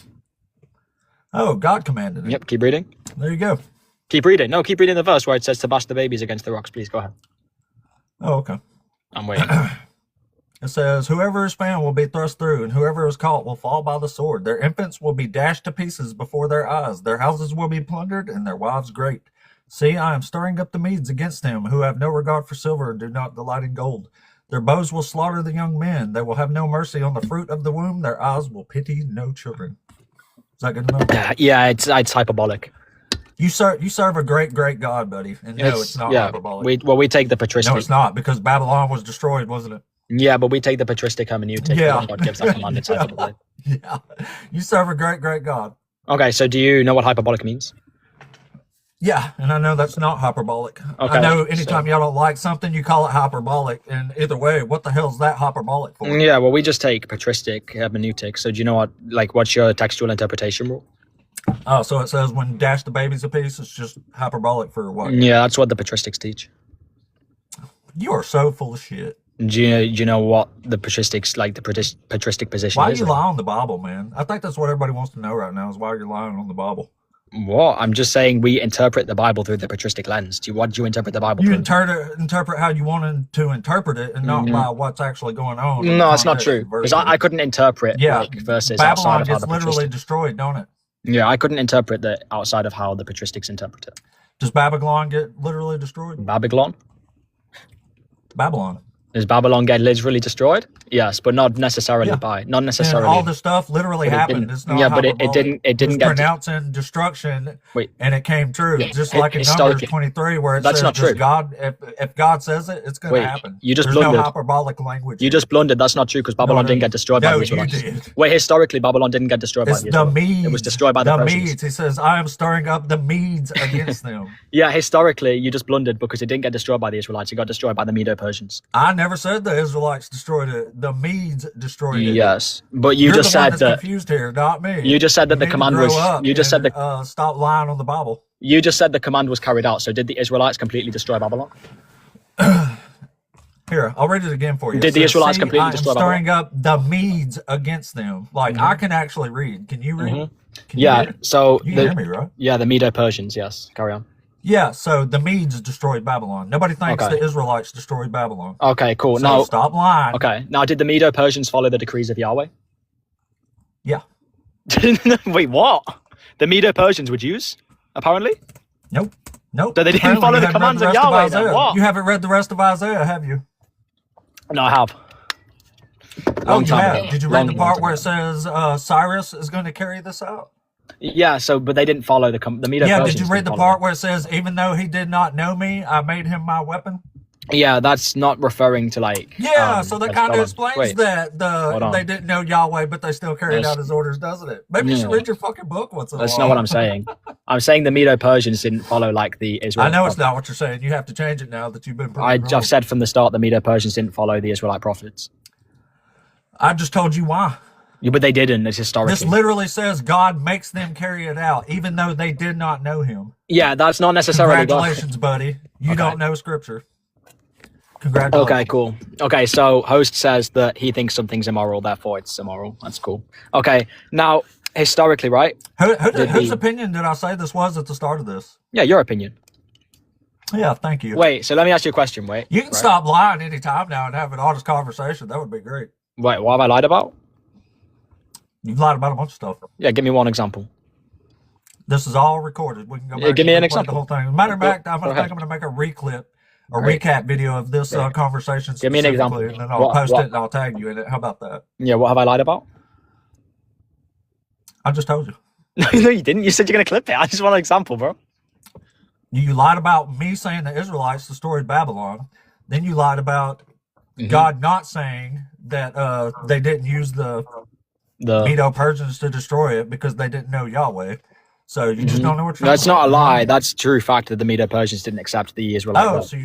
Oh, God commanded it. Yep, keep reading. There you go. Keep reading. No, keep reading the verse where it says to bash the babies against the rocks. Please go ahead. Oh, okay. I'm waiting. It says, whoever is found will be thrust through, and whoever is caught will fall by the sword. Their infants will be dashed to pieces before their eyes. Their houses will be plundered, and their wives great. See, I am stirring up the Medes against them, who have no regard for silver and do not delight in gold. Their bows will slaughter the young men. They will have no mercy on the fruit of the womb. Their eyes will pity no children. Is that good enough? Yeah, it's hyperbolic. You serve a great, great God, buddy. And no, it's not hyperbolic. We take the patristic. No, it's not, because Babylon was destroyed, wasn't it? Yeah, but we take the patristic hermeneutic. Yeah. God gives that command. It's hyperbolic. Yeah. You serve a great, great God. Okay, so do you know what hyperbolic means? Yeah, and I know that's not hyperbolic. Okay, I know anytime y'all don't like something, you call it hyperbolic. And either way, what the hell is that hyperbolic for? Yeah, well, we just take patristic hermeneutic. So do you know what's your textual interpretation rule? Oh, so it says when dash the babies a piece, it's just hyperbolic for what? Yeah, that's what the patristics teach. You are so full of shit. Do you know what the patristics, like the patristic position why is? Why you lie on the Bible, man? I think that's what everybody wants to know right now is why you're lying on the Bible. What? I'm just saying we interpret the Bible through the patristic lens. What do you interpret the Bible through? You interpret how you wanted to interpret it and not by what's actually going on. No, it's not true. Because I couldn't interpret verses Babylon outside of how gets literally destroyed, don't it? Yeah, I couldn't interpret that outside of how the patristics interpret it. Does Babylon get literally destroyed? Babylon? Babylon. Does Babylon get literally destroyed? Yes, but not necessarily not necessarily. And all this stuff literally happened. It's not but it didn't get pronouncing destruction. Wait, and it came true. Just like in Numbers 23, where it that's says, not true. God, if God says it, it's going to happen. There's no hyperbolic language. You just blundered. That's not true because Babylon didn't get destroyed by the Israelites. You did. Wait, historically, Babylon didn't get destroyed by the Israelites. Medes. It was destroyed by the Persians. Medes. He says, I am stirring up the Medes against them. Yeah, historically, you just blundered because it didn't get destroyed by the Israelites. It got destroyed by the Medo-Persians. I never said the Israelites destroyed it. The Medes destroyed it. Yes, but you just said that. Confused here, not me. You just said that the command was. You just said that. Stop lying on the Bible. You just said the command was carried out. So did the Israelites completely destroy Babylon? Here, I'll read it again for you. Did the Israelites completely destroy Babylon? Stirring up the Medes against them. Like I can actually read. Can you read? Can you hear? So you hear me, right? Yeah, the Medo-Persians. Yes, carry on. Yeah, so the Medes destroyed Babylon. Nobody thinks the Israelites destroyed Babylon. Okay, cool. So now stop lying. Okay, now did the Medo-Persians follow the decrees of Yahweh? Yeah. Wait, what? The Medo-Persians were Jews, apparently? Nope. So they didn't follow the commands of Yahweh. Then what? You haven't read the rest of Isaiah, have you? No, I have. You have. Did you read the part where it says Cyrus is going to carry this out? Yeah, but they didn't follow the Medo-Persians. Yeah, did you read the part where it says, even though he did not know me, I made him my weapon? Yeah, that's not referring to Yeah, so that kind of explains that they didn't know Yahweh, but they still carried out his orders, doesn't it? Maybe you should read your fucking book once in a while. That's not what I'm saying. I'm saying the Medo-Persians didn't follow the Israelite. I know it's not what you're saying. You have to change it now that you've been proven wrong. I've said from the start the Medo-Persians didn't follow the Israelite prophets. I just told you why. Yeah, but they didn't. It's historically. This literally says God makes them carry it out, even though they did not know him. Yeah, that's not necessarily. Congratulations, buddy. You don't know Scripture. Congratulations. Okay, cool. Okay, so host says that he thinks something's immoral, therefore it's immoral. That's cool. Okay, now historically, right? Whose opinion did I say this was at the start of this? Yeah, your opinion. Yeah, thank you. Wait, so let me ask you a question. Wait. You can right? stop lying anytime now and have an honest conversation. That would be great. Wait, what have I lied about? You've lied about a bunch of stuff. Yeah, give me one example. This is all recorded. We can go Yeah, back give me and an replay the example. whole thing. Matter of fact, I'm Go going ahead. to make a Great. recap video of this Great. conversation Give me an example. specifically, and then I'll post What? it and I'll tag you in it. How about that? Yeah, what have I lied about? I just told you. No, you didn't. You said you're gonna clip it. I just want an example, bro. You lied about me saying the Israelites destroyed Babylon. Then you lied about Mhm. God not saying that they didn't use the The Medo-Persians to destroy it because they didn't know Yahweh. So you just don't know what you're That's talking not a about. lie. That's a true fact that the Medo-Persians didn't accept the Israelite Oh, God. so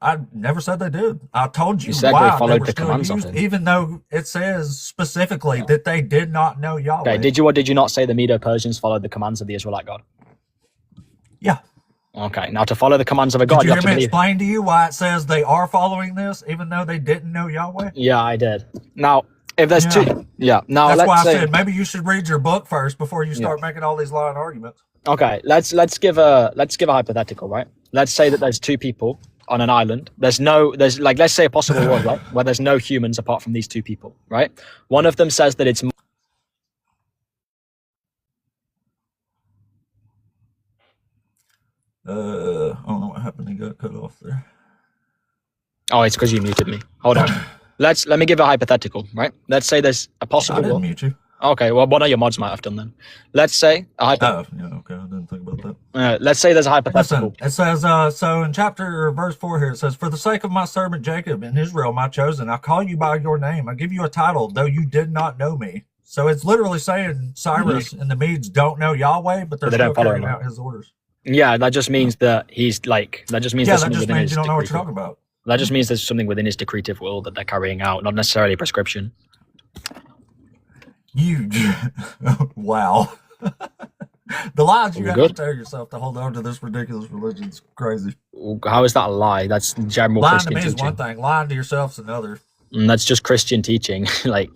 I never said they did. I told you, You said they why followed were the still commands of used, him. even though it says specifically that they did not know Yahweh. Okay, did you or did you not say the Medo-Persians followed the commands of the Israelite God? Yeah. Okay, now to follow the commands of a Did God, you you hear have to me believe. explain to you why it says they are following this, even though they didn't know Yahweh? Yeah, I did. Now, if there's Yeah. two, yeah. Now That's why let's I say, said maybe you should read your book first before you start making all these lying arguments. okay, let's give a hypothetical, right? Let's say that there's two people on an island. There's like, let's say a possible world, right, where there's no humans apart from these two people, right? One of them says that it's I don't know what happened. He got cut off there. oh, it's because you muted me. Hold on. Let me give a hypothetical, right? Let's say there's a I possible didn't world. mute you. Okay, well, one of your mods might have done then. Let's say a Oh, yeah, okay. I didn't think about that. let's say there's a hypothetical. Listen, it says, so in verse 4 here, it says, for the sake of my servant Jacob and Israel, my chosen, I call you by your name. I give you a title, though you did not know me. So it's literally saying Cyrus and the Medes don't know Yahweh, but they're But they still don't follow carrying him. out his orders. Yeah, that just means that he's like, that just means Yeah, there's that something just within means his you don't know what you're decretive. talking about. That just means there's something within his decretive will that they're carrying out, not necessarily prescription. You, wow. The lies you We have good? to tell yourself to hold on to this ridiculous religion is crazy. How is that a lie? That's general Lying to Christian me is teaching. one thing. Lying to yourself is another. And that's just Christian teaching. Like,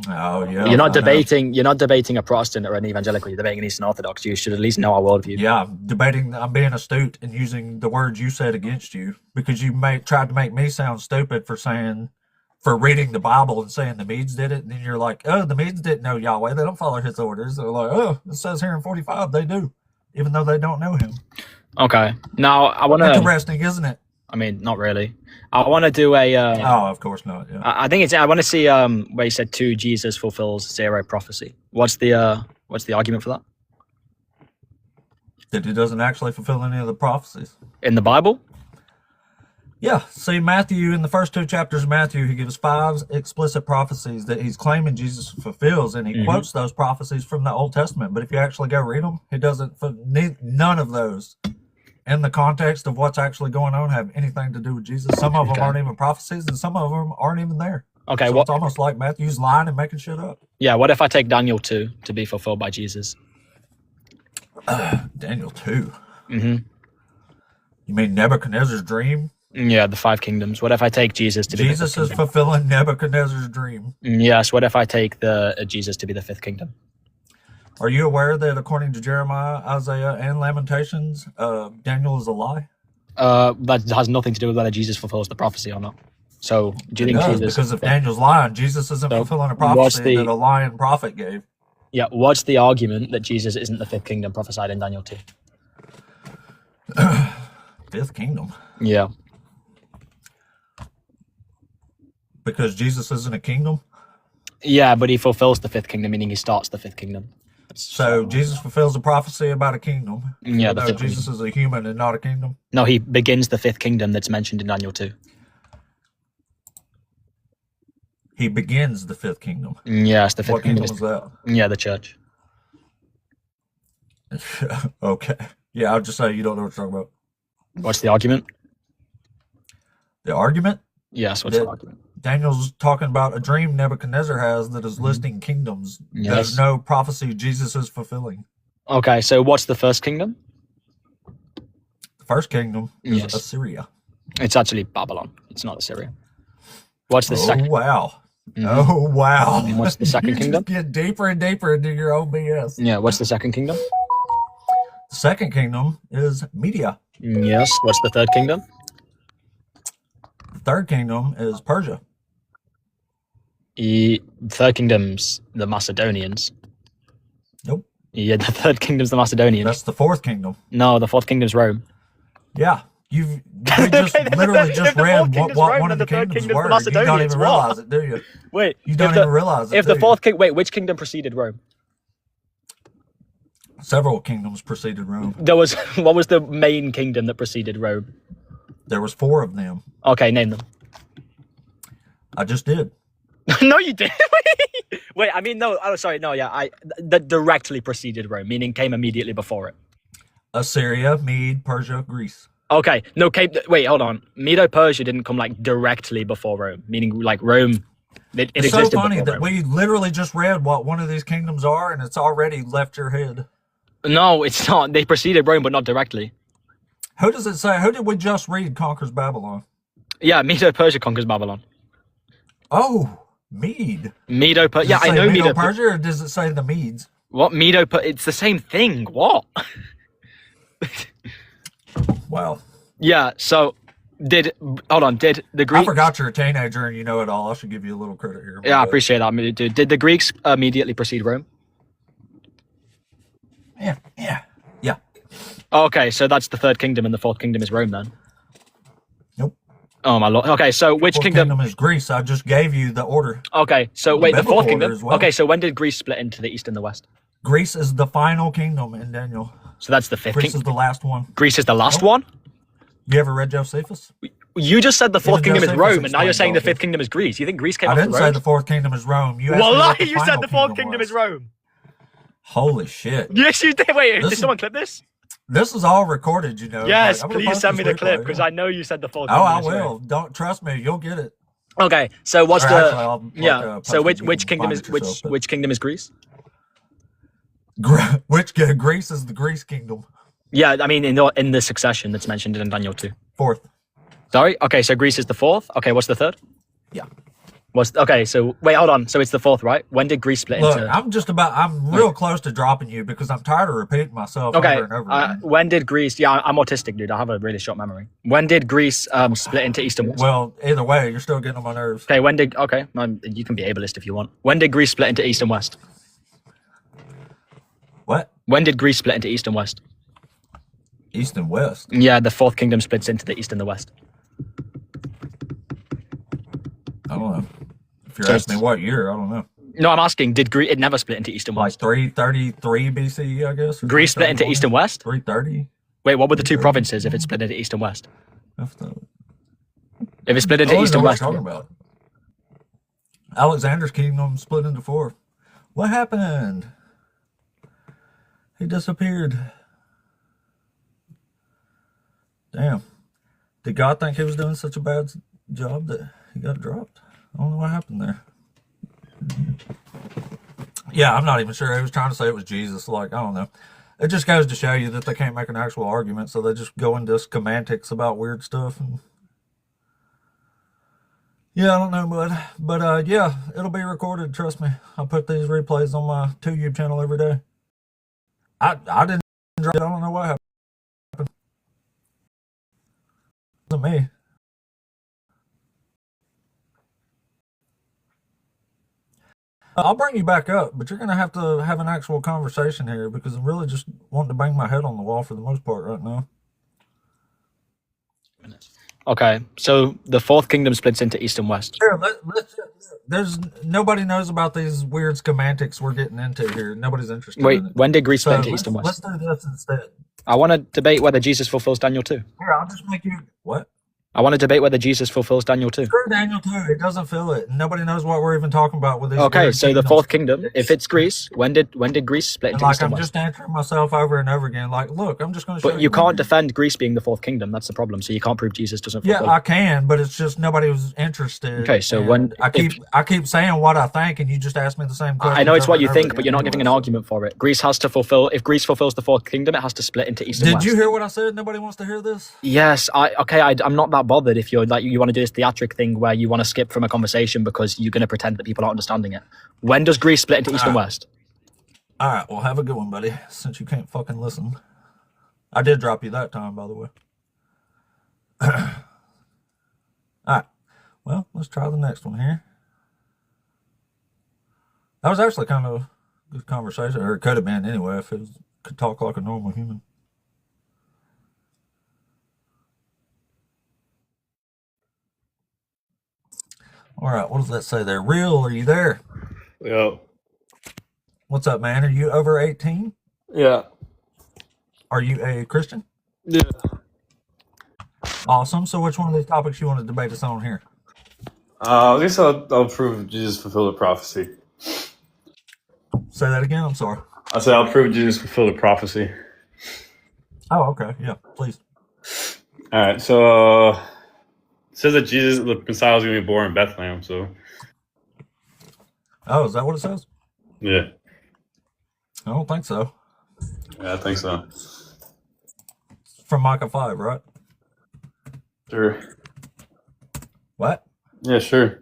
Oh, yeah. you're not I know. debating a Protestant or an evangelical. You're debating an Eastern Orthodox. You should at least know our worldview. Yeah, I'm being astute and using the words you said against you because you tried to make me sound stupid for reading the Bible and saying the Medes did it, and then you're like, oh, the Medes didn't know Yahweh, they don't follow his orders. They're like, oh, it says here in 45 they do, even though they don't know him. Okay. Now I want to. Interesting, isn't it? I mean, not really. I want to do a. Oh, of course not. Yeah. I think it's. I want to see where he said 2 Jesus fulfills 0 prophecy. What's the argument for that That he doesn't actually fulfill any of the prophecies. in the Bible? Yeah, see, Matthew, in the first 2 chapters of Matthew, he gives 5 explicit prophecies that he's claiming Jesus fulfills, and he quotes those prophecies from the Old Testament. But if you actually go read them, he doesn't. None of those, in the context of what's actually going on, have anything to do with Jesus. Some of them aren't even prophecies, and some of them aren't even there. Okay. So it's almost like Matthew's lying and making shit up. Yeah. What if I take Daniel 2 to be fulfilled by Jesus? Daniel 2. Mm-hmm. You mean Nebuchadnezzar's dream? Yeah, the 5 kingdoms. What if I take Jesus to be Jesus the is 5th kingdom? fulfilling Nebuchadnezzar's dream. Yes. What if I take the Jesus to be the 5th kingdom? Are you aware that according to Jeremiah, Isaiah, and Lamentations, Daniel is a lie? That has nothing to do with whether Jesus fulfills the prophecy or not. So, do you think It does, Jesus? because if Daniel's lying, Jesus isn't So, fulfilling a what's prophecy the- that a lying prophet gave. Yeah. What's the argument that Jesus isn't the 5th kingdom prophesied in Daniel 2? 5th kingdom. Yeah. Because Jesus isn't a kingdom. Yeah, but he fulfills the 5th kingdom, meaning he starts the 5th kingdom. So Jesus fulfills a prophecy about a kingdom. Yeah, the No, 5th Jesus is a human and not a kingdom. No, he begins the 5th kingdom that's mentioned in Daniel 2. He begins the 5th kingdom. Yes, the 5th What kingdom kingdom. is that? Yeah, the church. Okay. Yeah, I'll just say you don't know what you're talking about. What's the argument? The argument? Yes, what's the That- argument? Daniel's talking about a dream Nebuchadnezzar has that is listing kingdoms. Yes. There's no prophecy Jesus is fulfilling. Okay, so what's the first kingdom? The first kingdom is Yes. Assyria. It's actually Babylon. It's not Assyria. What's the Oh, second? wow. Mhm. Oh, wow. And what's the second You kingdom? just get deeper and deeper into your own BS. Yeah, what's the second kingdom? The second kingdom is Media. Yes. What's the third kingdom? The third kingdom is Persia. Third kingdom's the Macedonians. Nope. Yeah, the third kingdom's the Macedonians. That's the fourth kingdom. No, the fourth kingdom's Rome. Yeah. We just literally just read what one of the third kingdoms kingdom's were. the You don't Macedonians. even What? realize it, do you? Wait, You don't even realize it. If the fourth king, wait, which kingdom preceded Rome? Several kingdoms preceded Rome. There was what was the main kingdom that preceded Rome? There was 4 of them. Okay, name them. I just did. No, you didn't. Wait, I mean, no. Oh, sorry, no. Yeah, that directly preceded Rome, meaning came immediately before it. Assyria, Mede, Persia, Greece. Okay, no. Wait, hold on. Medo-Persia didn't come like directly before Rome, meaning like Rome. It It's existed so funny before that Rome. we literally just read what one of these kingdoms are, and it's already left your head. No, it's not. They preceded Rome, but not directly. Who does it say? Who did we just read conquers Babylon? Yeah, Medo-Persia conquers Babylon. Oh, Mede. Medo-Persia. Does Yeah, it I say know Medo-Persia, Medo-Persia. or does it say the Medes? What Medo-Persia? It's the same thing. What? Wow. Yeah. So did the I Greeks? forgot you're a teenager and you know it all. I should give you a little credit here. Yeah, I appreciate that. I mean, did the Greeks immediately precede Rome? Yeah. Okay, so that's the third kingdom, and the fourth kingdom is Rome then. Nope. Oh my lord. Okay, so which Fourth kingdom? is Greece. I just gave you the order. Okay, so wait, the biblical fourth order kingdom. as well. Okay, so when did Greece split into the east and the west? Greece is the final kingdom in Daniel. So that's the fifth Greece kingdom. is the last one. Greece is the last Nope. one. You ever read Josephus? You just said the fourth Even kingdom is Josephus Rome, and now you're explains saying the all fifth this. kingdom is Greece. You think Greece came I after didn't Rome? say the fourth kingdom is Rome. You asked me Well, what the you said final the fourth kingdom kingdom was. is Rome. Holy shit. Yes, you did. Wait, This did is- someone clip this? This is all recorded, you know. Yes, Like, I'm gonna please post send me this the clip replay, because yeah. I know you said the fourth Oh, kingdom I is will. Rome. Don't trust me. You'll get it. Okay, so what's Or the actually, I'll, yeah? So post it. You which can kingdom find is it yourself, but- which kingdom is Greece? Greece is the Greece kingdom. Yeah, I mean in the succession that's mentioned in Daniel 2. Fourth. Sorry. Okay, so Greece is the fourth. Okay, what's the third? Yeah. So wait, hold on. So it's the fourth, right? When did Greece split Look, into? I'm real close to dropping you because I'm tired of repeating myself Okay. over and over again. When did Greece? Yeah, I'm autistic, dude. I have a really short memory. When did Greece split into east and west? Well, either way, you're still getting on my nerves. Okay. You can be ableist if you want. When did Greece split into east and west? What? When did Greece split into east and west? East and west. Yeah, the fourth kingdom splits into the east and the west. I don't know. If you're So asking me what year, I don't know. No, I'm asking. Did Greece? It never split into east and Like west. 333 BCE, I guess. or Greece split into 331? east and west. 330. Wait, what were the two provinces if it split into east and west? That's the- If it split I into don't east know and what west. you're talking about. Alexander's kingdom split into 4. What happened? He disappeared. Damn. Did God think he was doing such a bad job that he got dropped? I don't know what happened there. Yeah, I'm not even sure. He was trying to say it was Jesus. Like, I don't know. It just goes to show you that they can't make an actual argument, so they just go into semantics about weird stuff. And yeah, I don't know, bud. But yeah, it'll be recorded. Trust me. I put these replays on my YouTube channel every day. I didn't drop it. I don't know what happened. It wasn't me. I'll bring you back up, but you're going to have an actual conversation here because I'm really just wanting to bang my head on the wall for the most part right now. Okay, so the fourth kingdom splits into east and west. Here, there's nobody knows about these weird schematics we're getting into here. Nobody's interested Wait, in it. when did Greece So split into east and let's west? do this instead. I want to debate whether Jesus fulfills Daniel 2. Here, I'll just make you what? I want to debate whether Jesus fulfills Daniel 2. Screw Daniel 2. It doesn't feel it. Nobody knows what we're even talking about with these. Okay, weird so the kingdoms. fourth kingdom, if it's Greece, when did Greece split And into like east and I'm west? just answering myself over and over again. Like, look, I'm just going to show But you right can't here. defend Greece being the fourth kingdom. That's the problem. So you can't prove Jesus doesn't Yeah, fulfill. I can, but it's just nobody was interested. Okay, so And when- I keep saying what I think, and you just ask me the same question. I know it's over what and you over think, again but you're not giving an anyway. argument for it. Greece has to fulfill. If Greece fulfills the fourth kingdom, it has to split into east and Did west. you hear what I said? Nobody wants to hear this. Yes, I'm not that bothered if you're like you want to do this theatric thing where you want to skip from a conversation because you're going to pretend that people aren't understanding it. When does Greece split into east and west? All right, well, have a good one, buddy. Since you can't fucking listen. I did drop you that time, by the way. All right. Well, let's try the next one here. That was actually kind of a good conversation, or it could have been anyway if it could talk like a normal human. All right, what does that say there? Real, are you there? Yeah. What's up, man? Are you over 18? Yeah. Are you a Christian? Yeah. Awesome. So which one of these topics you want to debate us on here? I guess I'll prove Jesus fulfilled the prophecy. Say that again. I'm sorry. I said I'll prove Jesus fulfilled the prophecy. Oh, okay. Yeah, please. All right. So it says that Jesus, the Messiah, was going to be born in Bethlehem. So Oh, is that what it says? yeah, I don't think so. yeah, I think so. From Micah 5, right? Sure. What? Yeah, sure.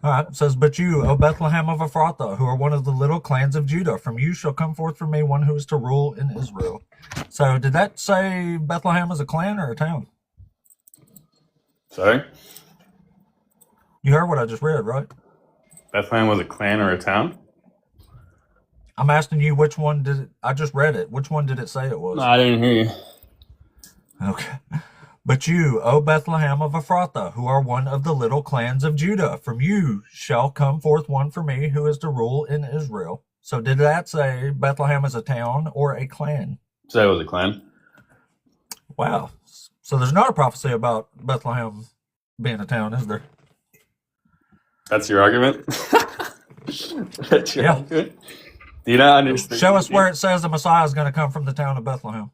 All right. It says, but you, O Bethlehem of Ephrathah, who are one of the little clans of Judah, from you shall come forth for me one who is to rule in Israel. So did that say Bethlehem is a clan or a town? Sorry. You heard what I just read, right? Bethlehem was a clan or a town? I'm asking you which one did it, I just read it. Which one did it say it was? No, I didn't hear you. Okay. But you, O Bethlehem of Ephrathah, who are one of the little clans of Judah, from you shall come forth one for me who is to rule in Israel. So did that say Bethlehem is a town or a clan? Say it was a clan. Wow. So there's not a prophecy about Bethlehem being a town, is there? That's your argument? That's your Yeah. argument? Do you not understand? Show us where it says the Messiah is going to come from the town of Bethlehem.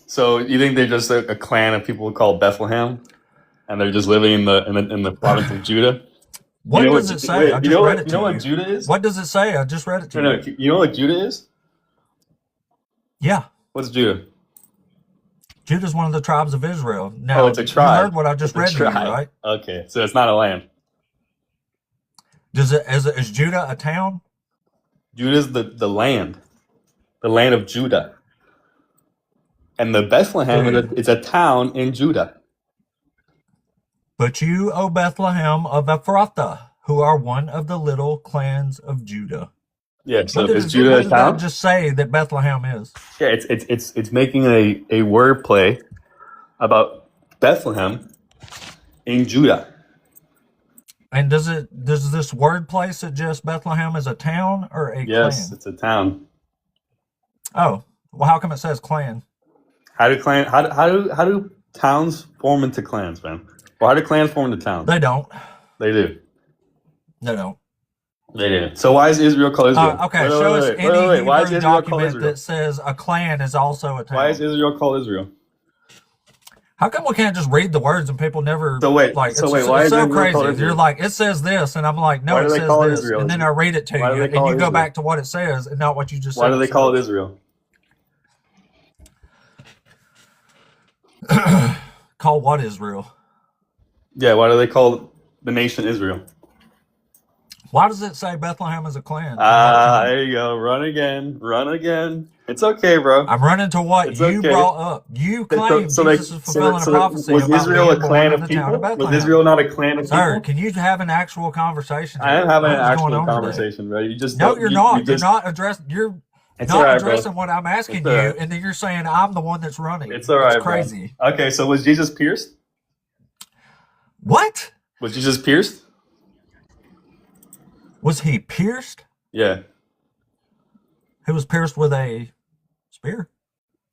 So you think they're just a clan of people called Bethlehem, and they're just living in the province of Judah? What You know does what- it say? wait, I you just know read what, it you to know you. what Judah is? What does it say? I just read it to No, you. no, you know what Judah is? Yeah. What's Judah? Judah's one of the tribes of Israel. Now, Oh, it's a tribe. You heard what I just read It's a to you, tribe. right? Okay, so it's not a land. Is Judah a town? Judah's the land of Judah, and the Bethlehem is a town in Judah. But you, O Bethlehem of Ephrathah, who are one of the little clans of Judah. Yeah, so What is did Judah a that town? just say that Bethlehem is? Yeah, it's making a word play about Bethlehem in Judah. And does this wordplay suggest Bethlehem is a town or a Yes, clan? it's a town. Oh, well, how come it says clan? How do towns form into clans, man? Well, how do clans form into towns? They don't. They do. They don't. They do. So why is Israel called Israel? Okay, Wait, show wait, us wait, any wait, wait. Why is Hebrew Israel called document Israel? that says a clan is also a town. Why is Israel called Israel? How come we can't just read the words and people never So wait, like so it's, wait, why it's is so Israel crazy. called Israel? You're like, it says this, and I'm like, no, Why it do they says call it this. Israel? And then I read it to Why do you, they and call you it go Israel? back to what it says and not what you just said. Why do they call it Israel? Call what Israel? Yeah, why do they call the nation Israel? Why does it say Bethlehem is a clan? There you go. Run again. Run again. It's okay, bro. I'm running to what It's you okay. brought up. You claim Jesus is fulfilling a prophecy was about Israel being a born clan in of the people? town of Bethlehem. Was Israel not a clan of Sir, people? can you have an actual conversation? I am here? having an What is going actual on today? conversation, bro. You just No, don't- you're you- not. you just- You're not addressing. You're It's not all right, bro. addressing what I'm asking It's you, all right. and then you're saying I'm the one that's running. It's all right, It's crazy. bro. Okay, so was Jesus pierced? What? Was Jesus pierced? Was he pierced? Yeah. He was pierced with a spear.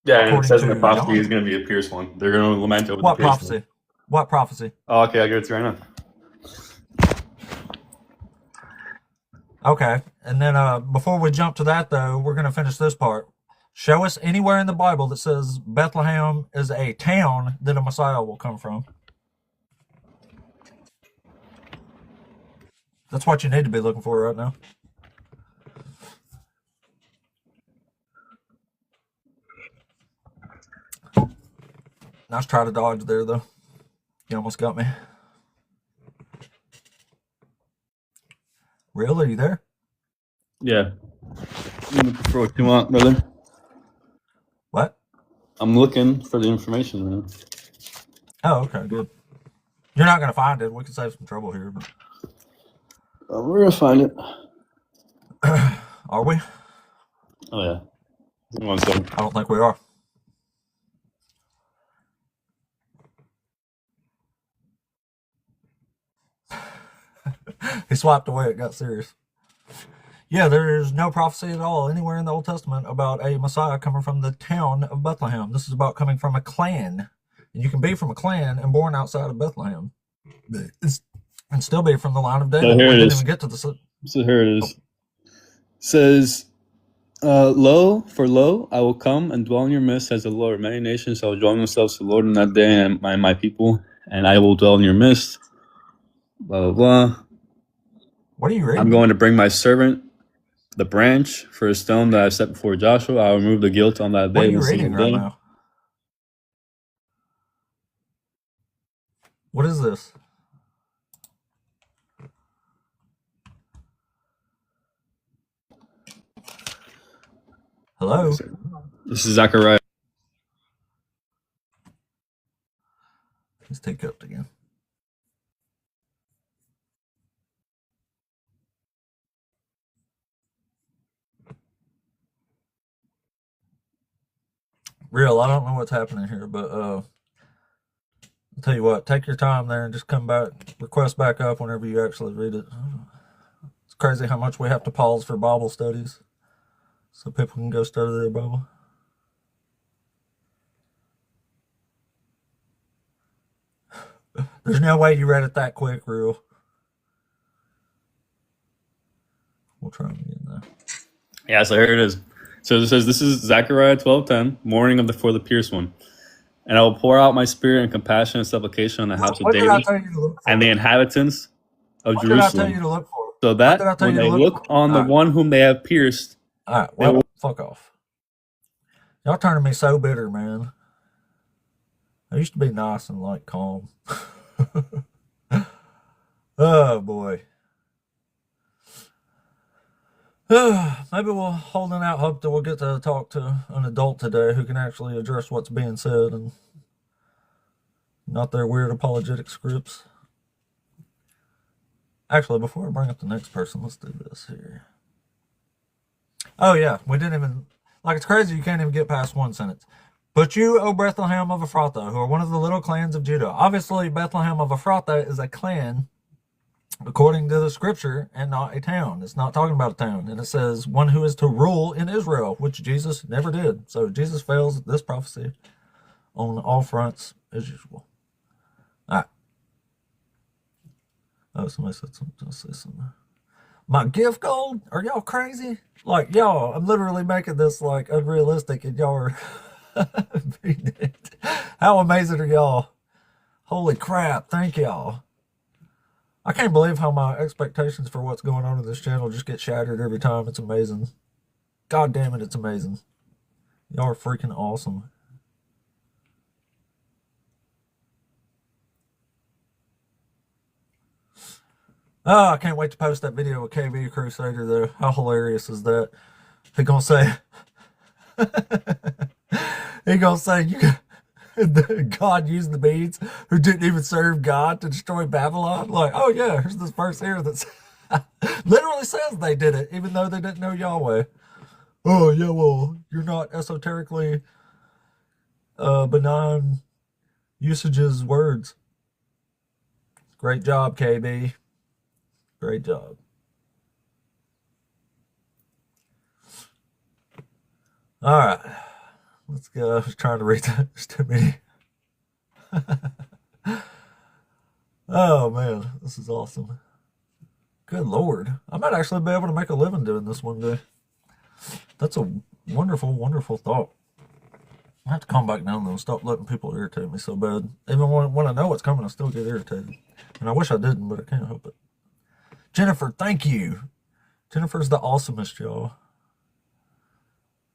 Yeah, and it According says in to the prophecy John. he's going to be a pierced one. They're going to lament over What the pierced prophecy? What prophecy? one. Oh, okay, I'll give it to you right now. Okay. And then before we jump to that, though, we're going to finish this part. Show us anywhere in the Bible that says Bethlehem is a town that a Messiah will come from. That's what you need to be looking for right now. Nice try to dodge there, though. You almost got me. Real? Are you there? Yeah. For what you want, brother. What? I'm looking for the information, man. Oh, okay, good. You're not gonna find it. We can save some trouble here, but We're gonna find it. are we? Oh yeah. 1 second. I don't think we are. He swiped away. It got serious. Yeah, there's no prophecy at all anywhere in the Old Testament about a Messiah coming from the town of Bethlehem. This is about coming from a clan. And you can be from a clan and born outside of Bethlehem. And still be from the line of David. So here We it didn't is. even get to the... So here it is. Says, lo, I will come and dwell in your midst, says the Lord. Many nations shall join themselves to the Lord in that day, and my people, and I will dwell in your midst. Blah, blah, blah. What are you reading? I'm going to bring my servant, the branch, for a stone that I set before Joshua. I will remove the guilt on that What are day. you and the reading single right day. now? What is this? Hello? This is Zechariah. He's teacupped again. Real, I don't know what's happening here, but I'll tell you what, take your time there and just come back, request back up whenever you actually read it. It's crazy how much we have to pause for Bible studies so people can go study their Bible. There's no way you read it that quick, Real. We'll try them again now. Yeah, so here it is. So it says, this is Zechariah 12:10, morning of for the pierced one. And I will pour out my spirit and compassion and supplication on the house of What did I David tell you to look for? and the inhabitants of What did I tell Jerusalem. you to look for? So What did I that tell when you to they look look for? on the Alright. one whom they have pierced, Alright, well, fuck off. Y'all turning me so bitter, man. I used to be nice and, like, calm. Oh, boy. Maybe we'll holding out hope that we'll get to talk to an adult today who can actually address what's being said and not their weird apologetic scripts. Actually, before I bring up the next person, let's do this here. Oh, yeah, we didn't even... Like, it's crazy you can't even get past one sentence. But you, O Bethlehem of Ephrathah, who are one of the little clans of Judah. Obviously, Bethlehem of Ephrathah is a clan, according to the scripture, and not a town. It's not talking about a town. And it says one who is to rule in Israel, which Jesus never did. So Jesus fails this prophecy on all fronts as usual. All right. Oh, somebody said something. I'll say something. My gift gold? Are y'all crazy? Like, y'all, I'm literally making this, like, unrealistic, and y'all are beating it. How amazing are y'all? Holy crap, thank y'all. I can't believe how my expectations for what's going on in this channel just get shattered every time. It's amazing. God damn it, it's amazing. Y'all are freaking awesome. Oh, I can't wait to post that video with KB Crusader though. How hilarious is that? He gonna say God used the beads who didn't even serve God to destroy Babylon. Like, oh yeah, here's this verse here that's literally says they did it, even though they didn't know Yahweh. Oh yeah, well, you're not esoterically benign usages words. Great job, KB. Great job. All right. Let's go. I was trying to read that. There's too many. Oh, man. This is awesome. Good Lord. I might actually be able to make a living doing this one day. That's a wonderful, wonderful thought. I have to calm back down, though, and stop letting people irritate me so bad. Even when I know what's coming, I still get irritated. And I wish I didn't, but I can't help it. Jennifer, thank you. Jennifer's the awesomest, y'all.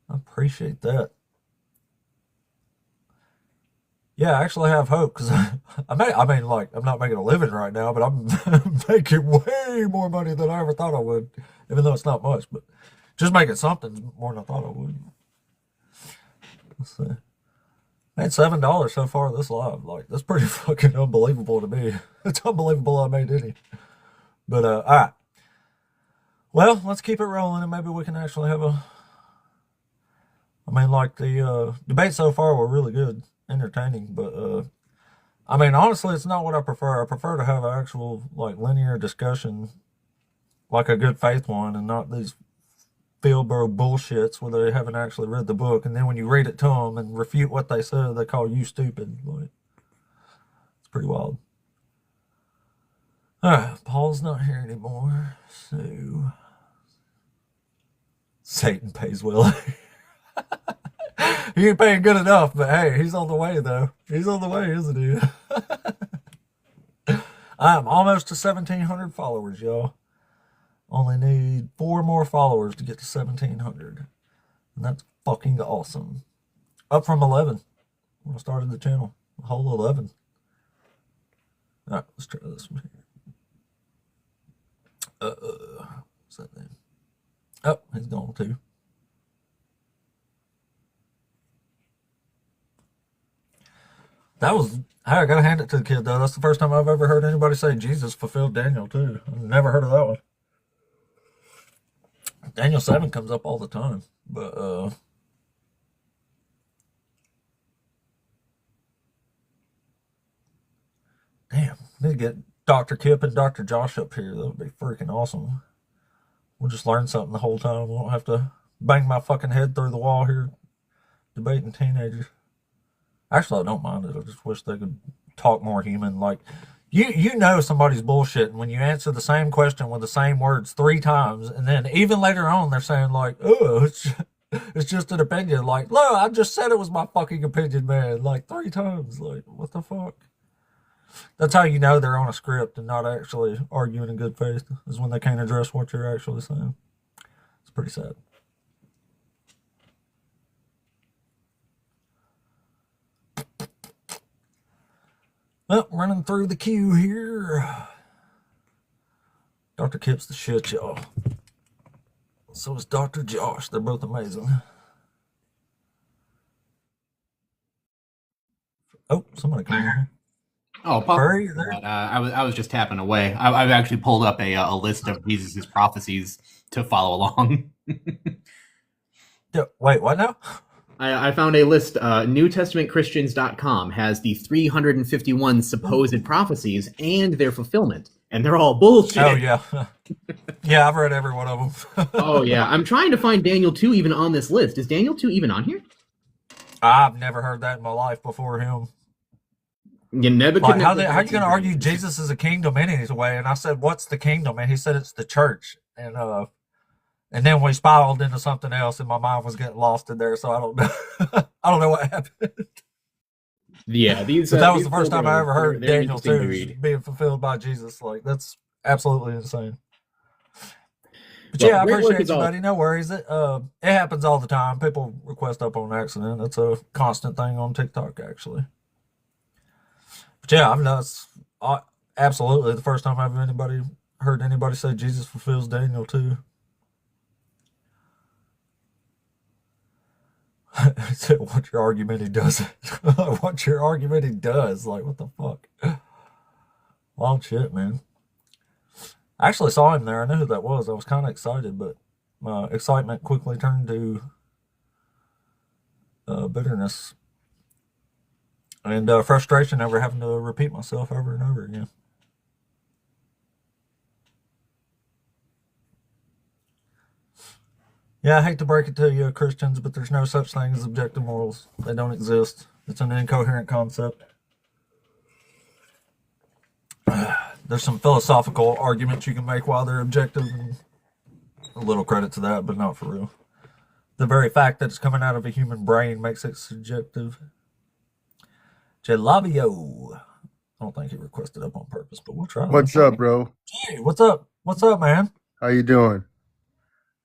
I appreciate that. Yeah, I actually have hope because I'm not making a living right now, but I'm making way more money than I ever thought I would, even though it's not much, but just making something more than I thought I would. Let's see. Made $7 so far this live. Like, that's pretty fucking unbelievable to me. It's unbelievable I made any. But all right. Well, let's keep it rolling, and maybe we can actually have a. I mean, like the debates so far were really good, entertaining, but I mean, honestly, it's not what I prefer. I prefer to have an actual like linear discussion, like a good faith one, and not these Fieldboro bullshits where they haven't actually read the book, and then when you read it to them and refute what they said, they call you stupid. Like, it's pretty wild. All right, Paul's not here anymore, so Satan pays well. He ain't paying good enough, but hey, he's on the way though. He's on the way, isn't he? I'm almost to 1,700 followers, y'all. Only need 4 more followers to get to 1,700. And that's fucking awesome. Up from 11 when I started the channel. A whole 11. Alright, let's try this one here. What's that name? Oh, he's gone too. That was, hey, I gotta hand it to the kid though. That's the first time I've ever heard anybody say Jesus fulfilled Daniel too. I've never heard of that one. Daniel 7 comes up all the time, but damn, I need to get Dr. Kip and Dr. Josh up here. That would be freaking awesome. We'll just learn something the whole time. We won't have to bang my fucking head through the wall here debating teenagers. Actually, I don't mind it. I just wish they could talk more human. Like, you know somebody's bullshitting when you answer the same question with the same words 3 times, and then even later on they're saying like, oh, it's just an opinion. Like, look, I just said it was my fucking opinion, man. Like 3 times. Like, what the fuck? That's how you know they're on a script and not actually arguing in good faith, is when they can't address what you're actually saying. It's pretty sad. Well, running through the queue here. Dr. Kip's the shit, y'all. So is Dr. Josh. They're both amazing. Oh, somebody came in here. Oh, Barry, you there? I was just tapping away. I've actually pulled up a list of Jesus' prophecies to follow along. Yeah, wait, what now? I found a list. NewTestamentChristians.com has the 351 supposed prophecies and their fulfillment, and they're all bullshit. Oh, yeah. Yeah, I've read every one of them. Oh, yeah. I'm trying to find Daniel 2 even on this list. Is Daniel 2 even on here? I've never heard that in my life before him. Yeah, Like, how are you going to argue Jesus is a kingdom anyway? And I said, what's the kingdom? And he said, it's the church. And then we spiraled into something else, and my mind was getting lost in there. So I don't know. I don't know what happened. Yeah, these. But that was these the first time I ever heard they're Daniel interesting to 2 read. being fulfilled by Jesus. Like, that's absolutely insane. But Well, yeah, I great work appreciate is you, all- buddy. No worries. It happens all the time. People request up on accident. That's a constant thing on TikTok, actually. But yeah, I've noticed absolutely the first time I've heard anybody say Jesus fulfills Daniel 2. So what's your argument? He doesn't. What's your argument? He does. Like, what the fuck? Wild shit, man. I actually saw him there. I knew who that was. I was kind of excited, but my excitement quickly turned to bitterness and frustration over having to repeat myself over and over again. Yeah, I hate to break it to you, Christians, but there's no such thing as objective morals. They don't exist. It's an incoherent concept. There's some philosophical arguments you can make while they're objective, and a little credit to that, but not for real. The very fact that it's coming out of a human brain makes it subjective. Jelabio. I don't think he requested up on purpose, but we'll try. What's up, bro? Hey, what's up? What's up, man? How you doing?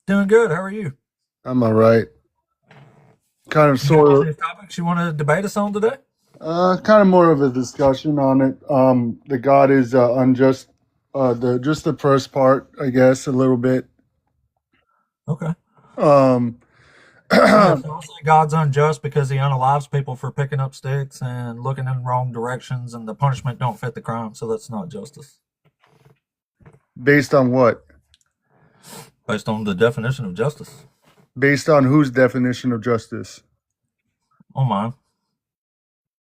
Doing good. How are you? I'm all right. Kind of You got sort any topics you want to debate us on today? of, kind of more of a discussion on it. The God is unjust. Just the first part, I guess, a little bit. Okay. Um, Yeah, so I'll say God's unjust because he unalives people for picking up sticks and looking in wrong directions, and the punishment don't fit the crime, so that's not justice. Based on what? Based on the definition of justice. Based on whose definition of justice? On mine.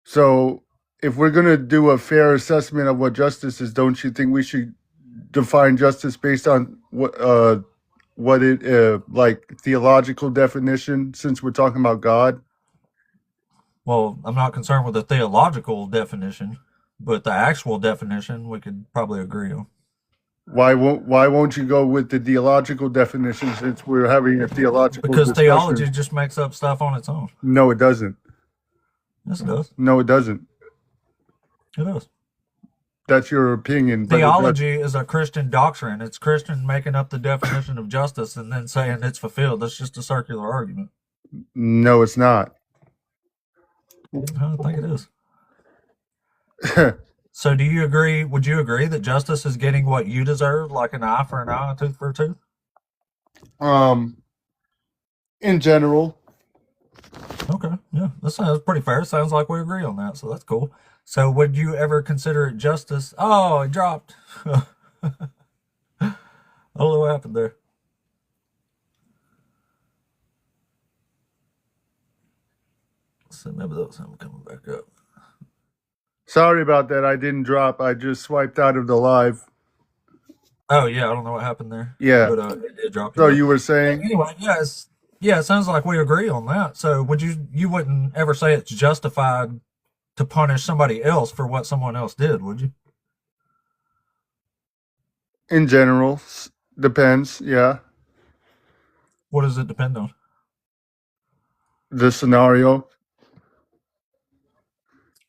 So, if we're going to do a fair assessment of what justice is, don't you think we should define justice based on what it like theological definition, since we're talking about God? Well, I'm not concerned with the theological definition, but the actual definition we could probably agree on. Why won't you go with the theological definition, since we're having a theological Because discussion? theology just makes up stuff on its own. No, it doesn't. Yes, it does. No, it doesn't. It does. That's your opinion. but it Theology is a Christian doctrine. It's Christian making up the definition of justice and then saying it's fulfilled. That's just a circular argument. no, it's not. I don't think it is. So do you agree, would you agree that justice is getting what you deserve, like an eye for an eye, a tooth for a tooth? In general, Okay, yeah, that sounds pretty fair. Sounds like we agree on that, so that's cool. So would you ever consider it justice? Oh, it dropped. I don't know what happened there. So maybe that was him coming back up. sorry about that. I didn't drop. I just swiped out of the live. Oh yeah, I don't know what happened there. Yeah. But it did drop. So you were saying? Anyway, yeah, it sounds like we agree on that. So would you wouldn't ever say it's justified to punish somebody else for what someone else did, would you? In general, depends. Yeah, What does it depend on? the scenario.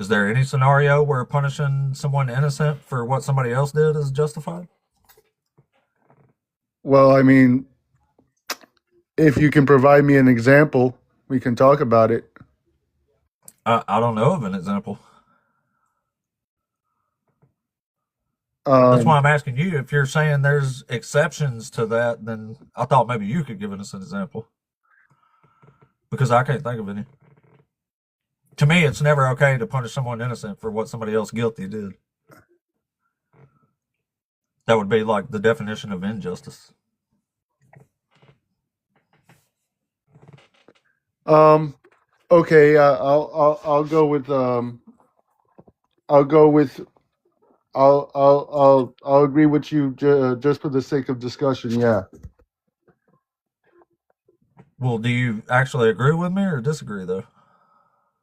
Is there any scenario where punishing someone innocent for what somebody else did is justified? Well, I mean, if you can provide me an example, we can talk about it. I don't know of an example. That's why I'm asking you. If you're saying there's exceptions to that, then I thought maybe you could give us an example. Because I can't think of any. To me, it's never okay to punish someone innocent for what somebody else guilty did. That would be like the definition of injustice. Okay. I'll go with I'll agree with you just for the sake of discussion. Yeah. Well, do you actually agree with me or disagree, though?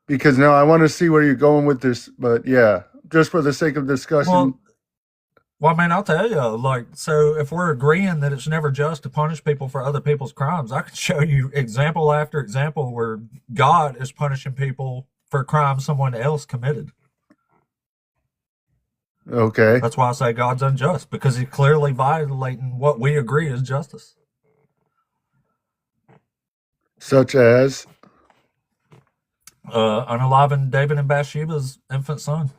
Because now I want to see where you're going with this, but yeah, just for the sake of discussion. Well, I mean, I'll tell you, like, so if we're agreeing that it's never just to punish people for other people's crimes, I can show you example after example where God is punishing people for crimes someone else committed. Okay. That's why I say God's unjust, because he's clearly violating what we agree is justice. Such as? Unaliving David and Bathsheba's infant son.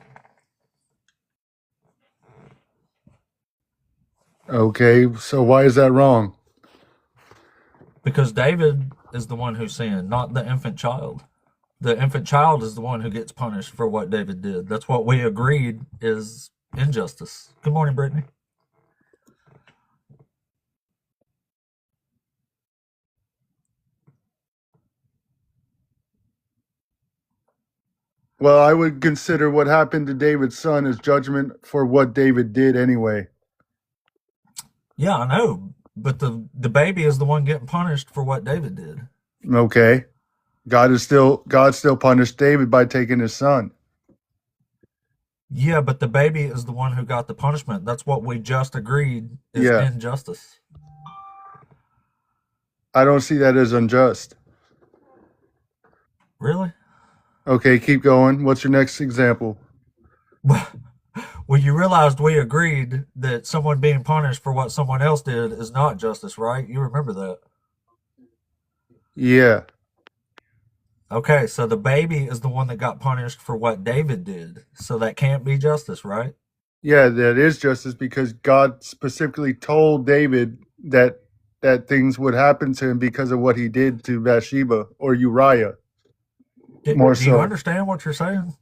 Okay, so why is that wrong? Because David is the one who sinned, not the infant child. The infant child is the one who gets punished for what David did. That's what we agreed is injustice. Good morning, Brittany. Well, I would consider what happened to David's son as judgment for what David did anyway. Yeah, I know, but the baby is the one getting punished for what David did. Okay. God still punished David by taking his son. Yeah, but the baby is the one who got the punishment. That's what we just agreed is Yeah. injustice. I don't see that as unjust. Really? Okay, keep going. What's your next example? Well, you realized we agreed that someone being punished for what someone else did is not justice, right? You remember that. Yeah. Okay, so the baby is the one that got punished for what David did. So that can't be justice, right? Yeah, that is justice because God specifically told David that that things would happen to him because of what he did to Bathsheba or Uriah. More Do you so. understand what you're saying?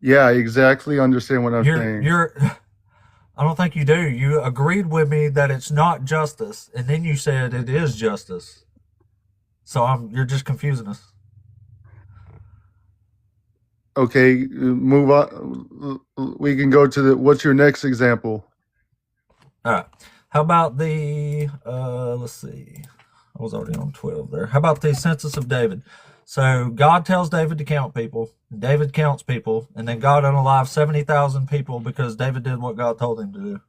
Yeah, I exactly understand what I'm saying. I don't think you do. You agreed with me that it's not justice, and then you said it is justice. So you're just confusing us. Okay, move on. We can go to what's your next example? All right. How about let's see. I was already on 12 there. How about the census of David? So God tells David to count people. David counts people, and then God unalives 70,000 people because David did what God told him to do.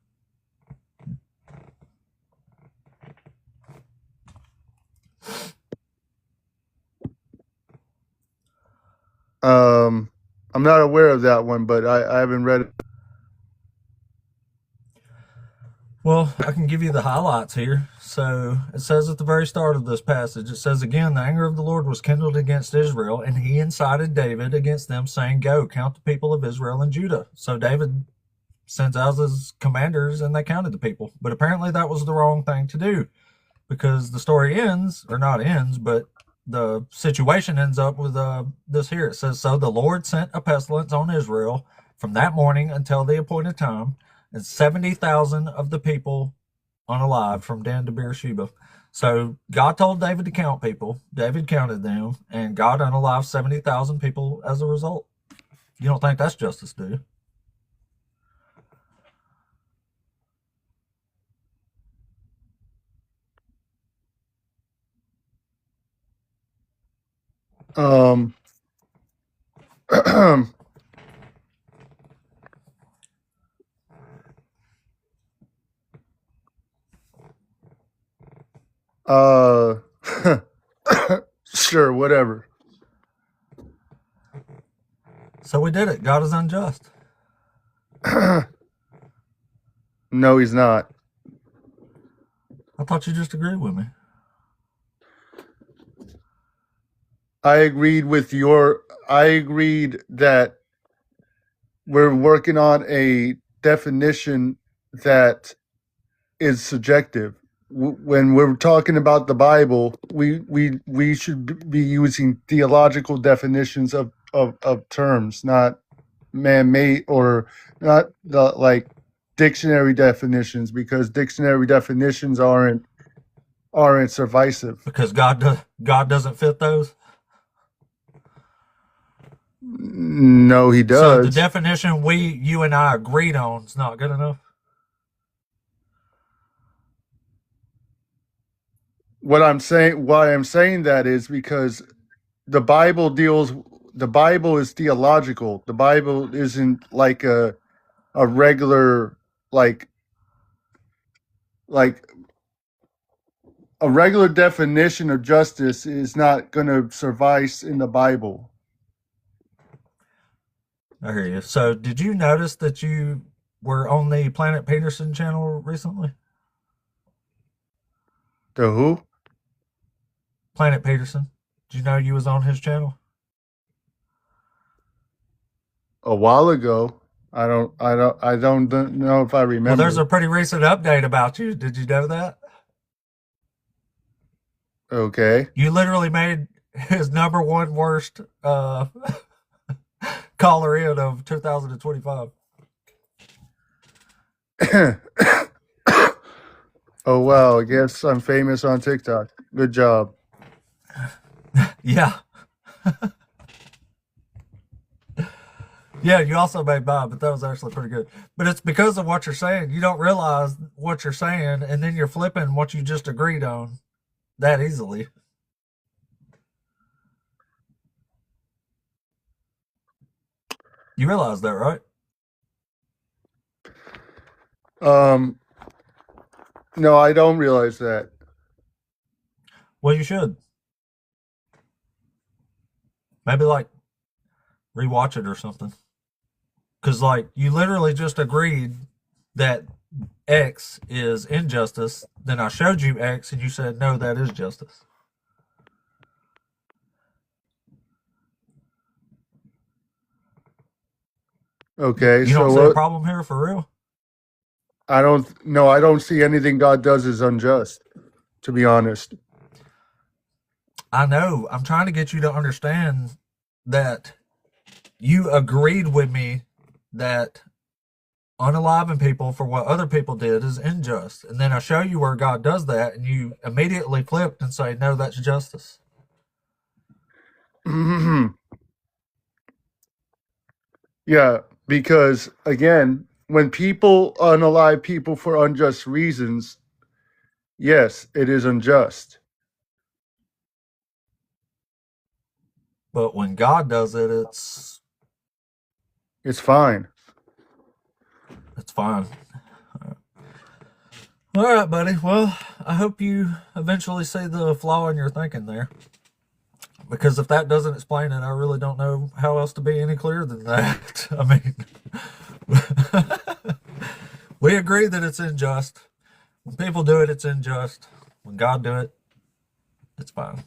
I'm not aware of that one, but I haven't read it. Well, I can give you the highlights here. So it says at the very start of this passage, it says, again, the anger of the Lord was kindled against Israel, and he incited David against them, saying, go, count the people of Israel and Judah. So David sends out his commanders, and they counted the people. But apparently that was the wrong thing to do, because the story ends, or not ends, but the situation ends up with this here. It says, so the Lord sent a pestilence on Israel from that morning until the appointed time, and 70,000 of the people unalived from Dan to Beersheba. So God told David to count people. David counted them, and God unalived 70,000 people as a result. You don't think that's justice, do you? Sure, whatever. So we did it. God is unjust. No, he's not. I thought you just agreed with me. I agreed that we're working on a definition that is subjective. When we're talking about the Bible, we should be using theological definitions of terms, not man-made or not like dictionary definitions, because dictionary definitions aren't survisive. Because God doesn't fit those. No, he does. So the definition you and I agreed on is not good enough. Why I'm saying that is because the Bible is theological. The Bible isn't like a regular like a regular definition of justice is not going to suffice in the Bible. I hear you. So did you notice that you were on the Planet Peterson channel recently? The who? Planet Peterson. Did you know you was on his channel? A while ago. I don't know if I remember. Well, there's a pretty recent update about you. Did you know that? Okay. You literally made his number one worst caller in of 2025. Oh wow, I guess I'm famous on TikTok. Good job. Yeah. Yeah, you also made mine, but that was actually pretty good. But it's because of what you're saying. You don't realize what you're saying, and then you're flipping what you just agreed on that easily. You realize that, right? No, I don't realize that. Well, you should. Maybe like rewatch it or something. Because like you literally just agreed that X is injustice. Then I showed you X and you said, no, that is justice. Okay, You don't so see a what? problem here for real? I don't see anything God does is unjust, to be honest. I know. I'm trying to get you to understand that you agreed with me that unaliving people for what other people did is unjust. And then I show you where God does that, and you immediately flipped and say, no, that's justice. Yeah, because again, when people unalive people for unjust reasons, yes, it is unjust. But when God does it, It's fine. it's fine. All right, buddy. Well, I hope you eventually see the flaw in your thinking there. Because if that doesn't explain it, I really don't know how else to be any clearer than that. I mean, we agree that it's unjust. When people do it, it's unjust. When God do it, it's fine.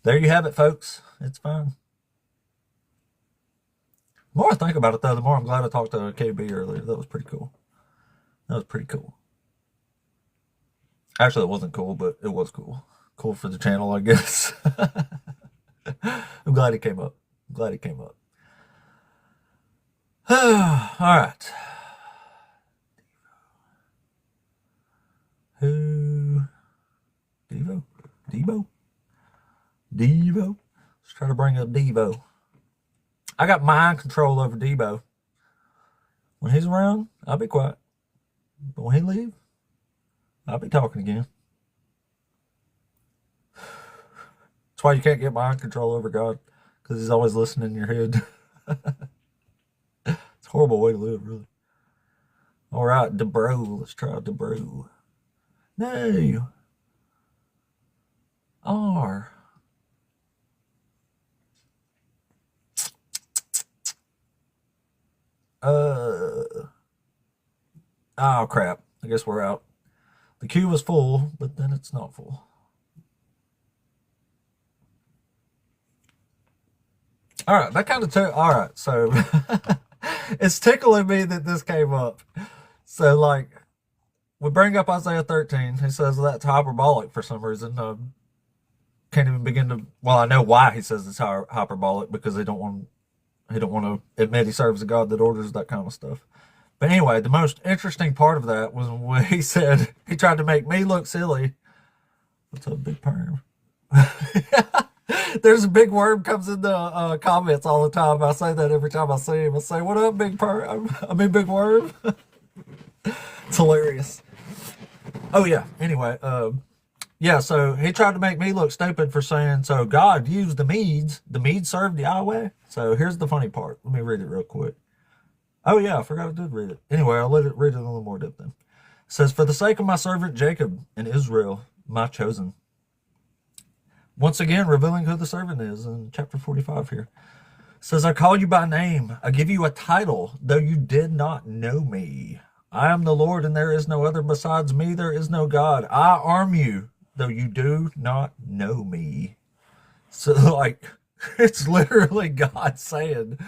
There you have it, folks. It's fine. The more I think about it, though, the more I'm glad I talked to KB earlier. That was pretty cool. That was pretty cool. Actually, it wasn't cool, but it was cool. Cool for the channel, I guess. I'm glad it came up. I'm glad it came up. All right. Who? Devo? Devo? Devo? Let's try to bring up Devo. I got mind control over Devo. When he's around, I'll be quiet. But when he leaves, I'll be talking again. That's why you can't get mind control over God, because he's always listening in your head. It's a horrible way to live, really. All right, DeBro. Let's try DeBro. No. R. Oh, crap. I guess we're out. The queue was full, but then it's not full. All right, that kind of all right, so it's tickling me that this came up. So, like, we bring up Isaiah 13. He says that's hyperbolic for some reason. Can't even begin to. Well, I know why he says it's hyperbolic, because he don't want to admit he serves a God that orders that kind of stuff. But anyway, the most interesting part of that was when he said he tried to make me look silly. What's up, Big Perm? There's a big worm comes in the comments all the time. I say that every time I see him. I say, "What up, Big Perm?" I mean, Big Worm. It's hilarious. Oh yeah. Anyway, yeah. So he tried to make me look stupid for saying so. God used the Medes. The Medes served Yahweh. So here's the funny part. Let me read it real quick. Oh yeah, I forgot I did read it. Anyway, I'll read it a little more depth then. It says, "For the sake of my servant Jacob and Israel, my chosen." Once again, revealing who the servant is in chapter 45 here. It says, "I call you by name. I give you a title, though you did not know me. I am the Lord, and there is no other besides me. There is no God. I arm you, though you do not know me." So, like, it's literally God saying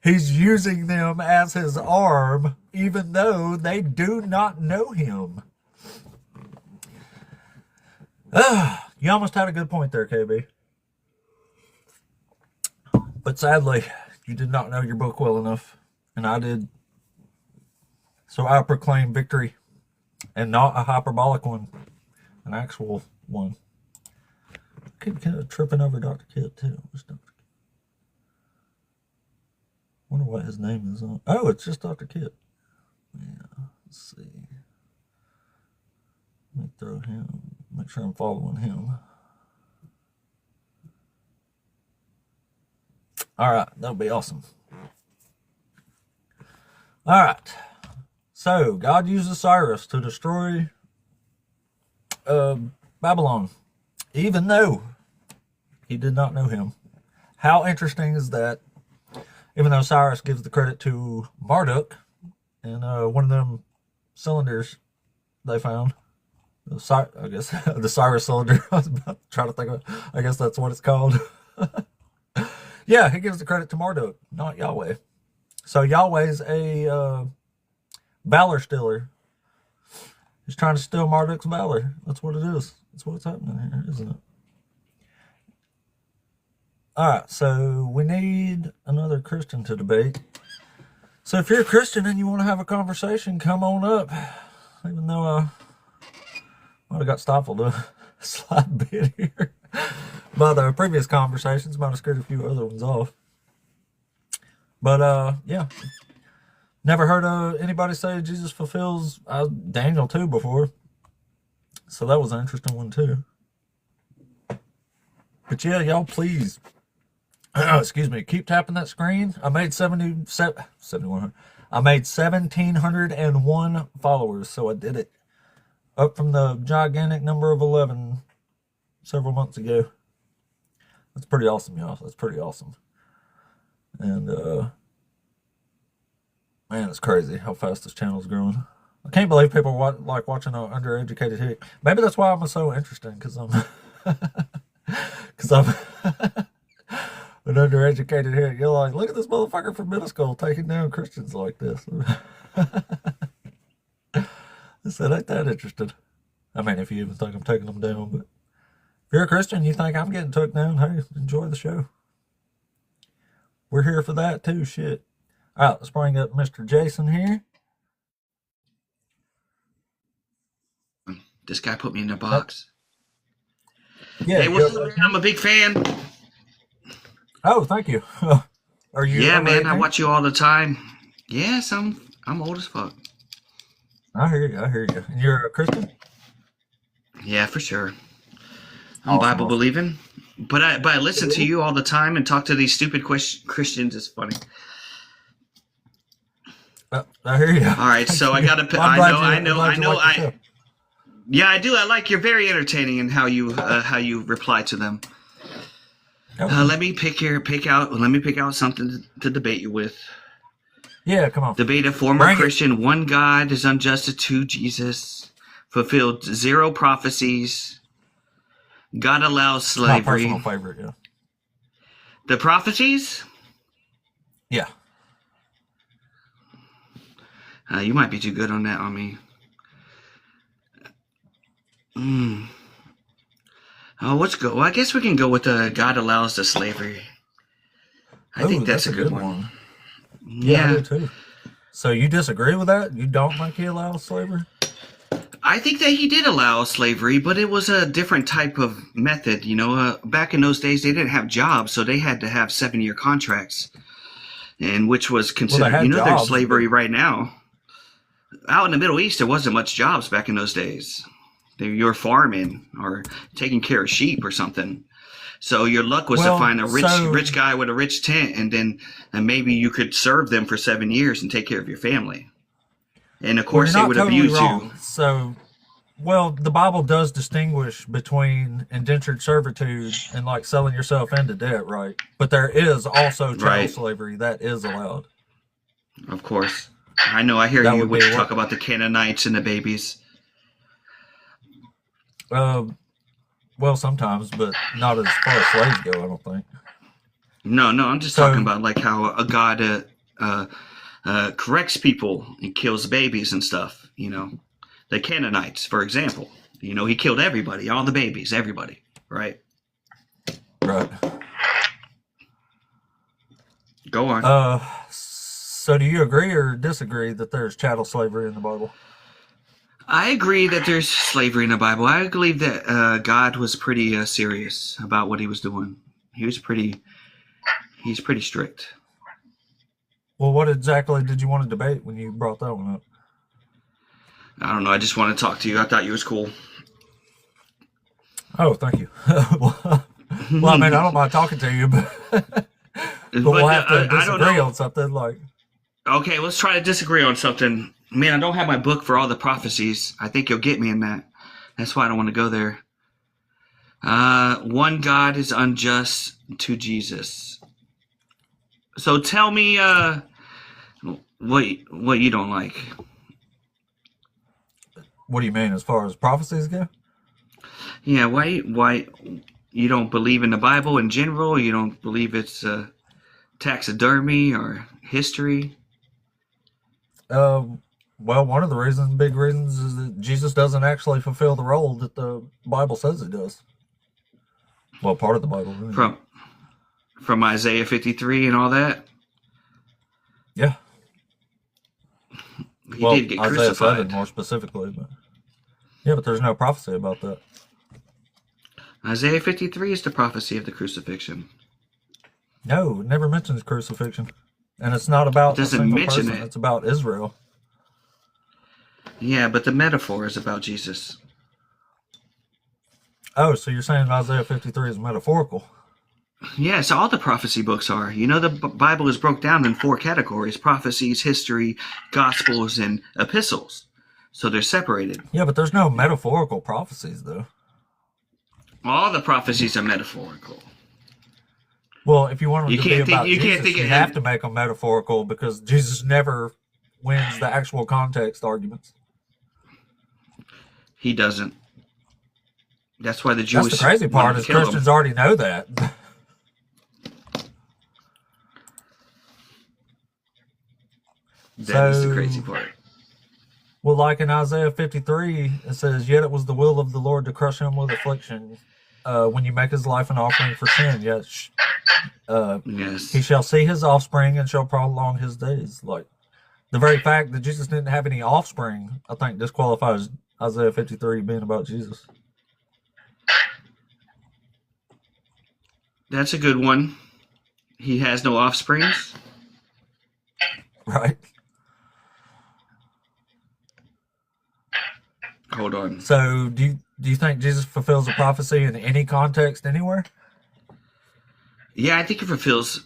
he's using them as his arm, even though they do not know him. You almost had a good point there, KB. But sadly, you did not know your book well enough, and I did. So I proclaim victory, and not a hyperbolic one, an actual one. I keep kind of tripping over Dr. Kit, too. What's Dr. Kit? Wonder what his name is on. Oh, it's just Dr. Kit. Yeah, let's see. Let me throw him. Make sure I'm following him. All right, that'll be awesome. All right. So, God uses Cyrus to destroy Babylon, even though he did not know him. How interesting is that? Even though Cyrus gives the credit to Marduk and one of them cylinders they found. I guess the Cyrus cylinder. I was about to try to think of it. I guess that's what it's called. Yeah, he gives the credit to Marduk, not Yahweh. So Yahweh's a Valor stealer. He's trying to steal Marduk's valor. That's what it is. That's what's happening here, isn't it? All right, so we need another Christian to debate. So if you're a Christian and you want to have a conversation, come on up. Even though I might have got stifled a slight bit here by the previous conversations, might have scared a few other ones off. But yeah, never heard of anybody say Jesus fulfills Daniel 2 before, so that was an interesting one too. But yeah, y'all please, excuse me, keep tapping that screen. I made 7,100. I made 1,701 followers, so I did it. Up from the gigantic number of 11 several months ago. That's pretty awesome, y'all. That's pretty awesome. And man, it's crazy how fast this channel's growing. I can't believe people like watching an undereducated hick. Maybe that's why I'm so interesting, because I'm an undereducated hick. You're like, look at this motherfucker from middle school taking down Christians like this. I said, ain't that interesting? I mean, if you even think I'm taking them down, but if you're a Christian, you think I'm getting took down, hey, enjoy the show. We're here for that too, shit. All right, let's bring up Mr. Jason here. This guy put me in a box. Yeah, Hey, what's up, man? I'm a big fan. oh, thank you. Are you? Yeah, man, I here? watch you all the time. Yes, I'm old as fuck. I hear you. I hear you. And you're a Christian? Yeah, for sure. I'm Awesome, Bible awesome. believing, but I listen to you all the time and talk to these stupid Christians. It's funny. I hear you. All right, so I gotta. Well, I'm glad you I like the show. Yeah, I do. I like you're very entertaining in how you reply to them. Okay. Let me pick out something to debate you with. Yeah, come on. Debate a former Bring it. Christian. One God is unjust to Jesus. Fulfilled 0 prophecies. God allows My slavery. personal favorite, yeah. The prophecies? Yeah. You might be too good on that on me. Oh, let's go. Well, I guess we can go with the God allows the slavery. I think that's a good one. Yeah, I do too. So you disagree with that? You don't think he allows slavery? I think that he did allow slavery, but it was a different type of method. You know, back in those days, they didn't have jobs, so they had to have 7-year contracts, and which was considered. had There's jobs, slavery right now. Out in the Middle East, there wasn't much jobs back in those days. You were farming or taking care of sheep or something. So your luck was to find a rich guy with a rich tent, and maybe you could serve them for 7 years and take care of your family. And of course, they would abuse you. So, well, the Bible does distinguish between indentured servitude and like selling yourself into debt, right? But there is also chattel slavery that is allowed. Of course. I know. I hear That you would be talk about the Canaanites and the babies. Well, sometimes, but not as far as slaves go, I don't think. No, I'm just talking about like how a God corrects people and kills babies and stuff. You know, the Canaanites, for example. You know, he killed everybody, all the babies, everybody, right? Right. Go on. So do you agree or disagree that there's chattel slavery in the Bible? I agree that there's slavery in the Bible. I believe that God was pretty serious about what he was doing. He's pretty strict. Well, what exactly did you want to debate when you brought that one up? I don't know. I just want to talk to you. I thought you was cool. Oh, thank you. Well, I mean, I don't mind talking to you, but we'll have to disagree on something like. Okay, let's try to disagree on something. Man, I don't have my book for all the prophecies. I think you'll get me in that. That's why I don't want to go there. One God is unjust to Jesus. So tell me what you don't like. What do you mean as far as prophecies go? Yeah, why you don't believe in the Bible in general? You don't believe it's taxidermy or history? Well, one of the big reasons, is that Jesus doesn't actually fulfill the role that the Bible says he does. Well, part of the Bible. Anyway. From Isaiah 53 and all that. Yeah. He did get Isaiah crucified. 7 more specifically, but yeah, but there's no prophecy about that. Isaiah 53 is the prophecy of the crucifixion. No, it never mentions crucifixion, and it's not about a single person. It's about Israel. Yeah, but the metaphor is about Jesus. Oh, so you're saying Isaiah 53 is metaphorical? Yes, all the prophecy books are. You know, the Bible is broke down in 4 categories: prophecies, history, gospels, and epistles. So they're separated. Yeah, but there's no metaphorical prophecies, though. All the prophecies are metaphorical. Well, if you want them to be about Jesus, you have to make them metaphorical, because Jesus never wins the actual context arguments. He doesn't. That's why the Jewish. That's the crazy part, is Christians already know that. That is the crazy part. Well, like in Isaiah 53, it says, "Yet it was the will of the Lord to crush him with affliction, when you make his life an offering for sin. Yes, yes, he shall see his offspring and shall prolong his days." Like, the very fact that Jesus didn't have any offspring, I think, disqualifies Isaiah 53 being about Jesus. That's a good one. He has no offsprings. Right. Hold on. So, do you think Jesus fulfills a prophecy in any context anywhere? Yeah, I think it fulfills.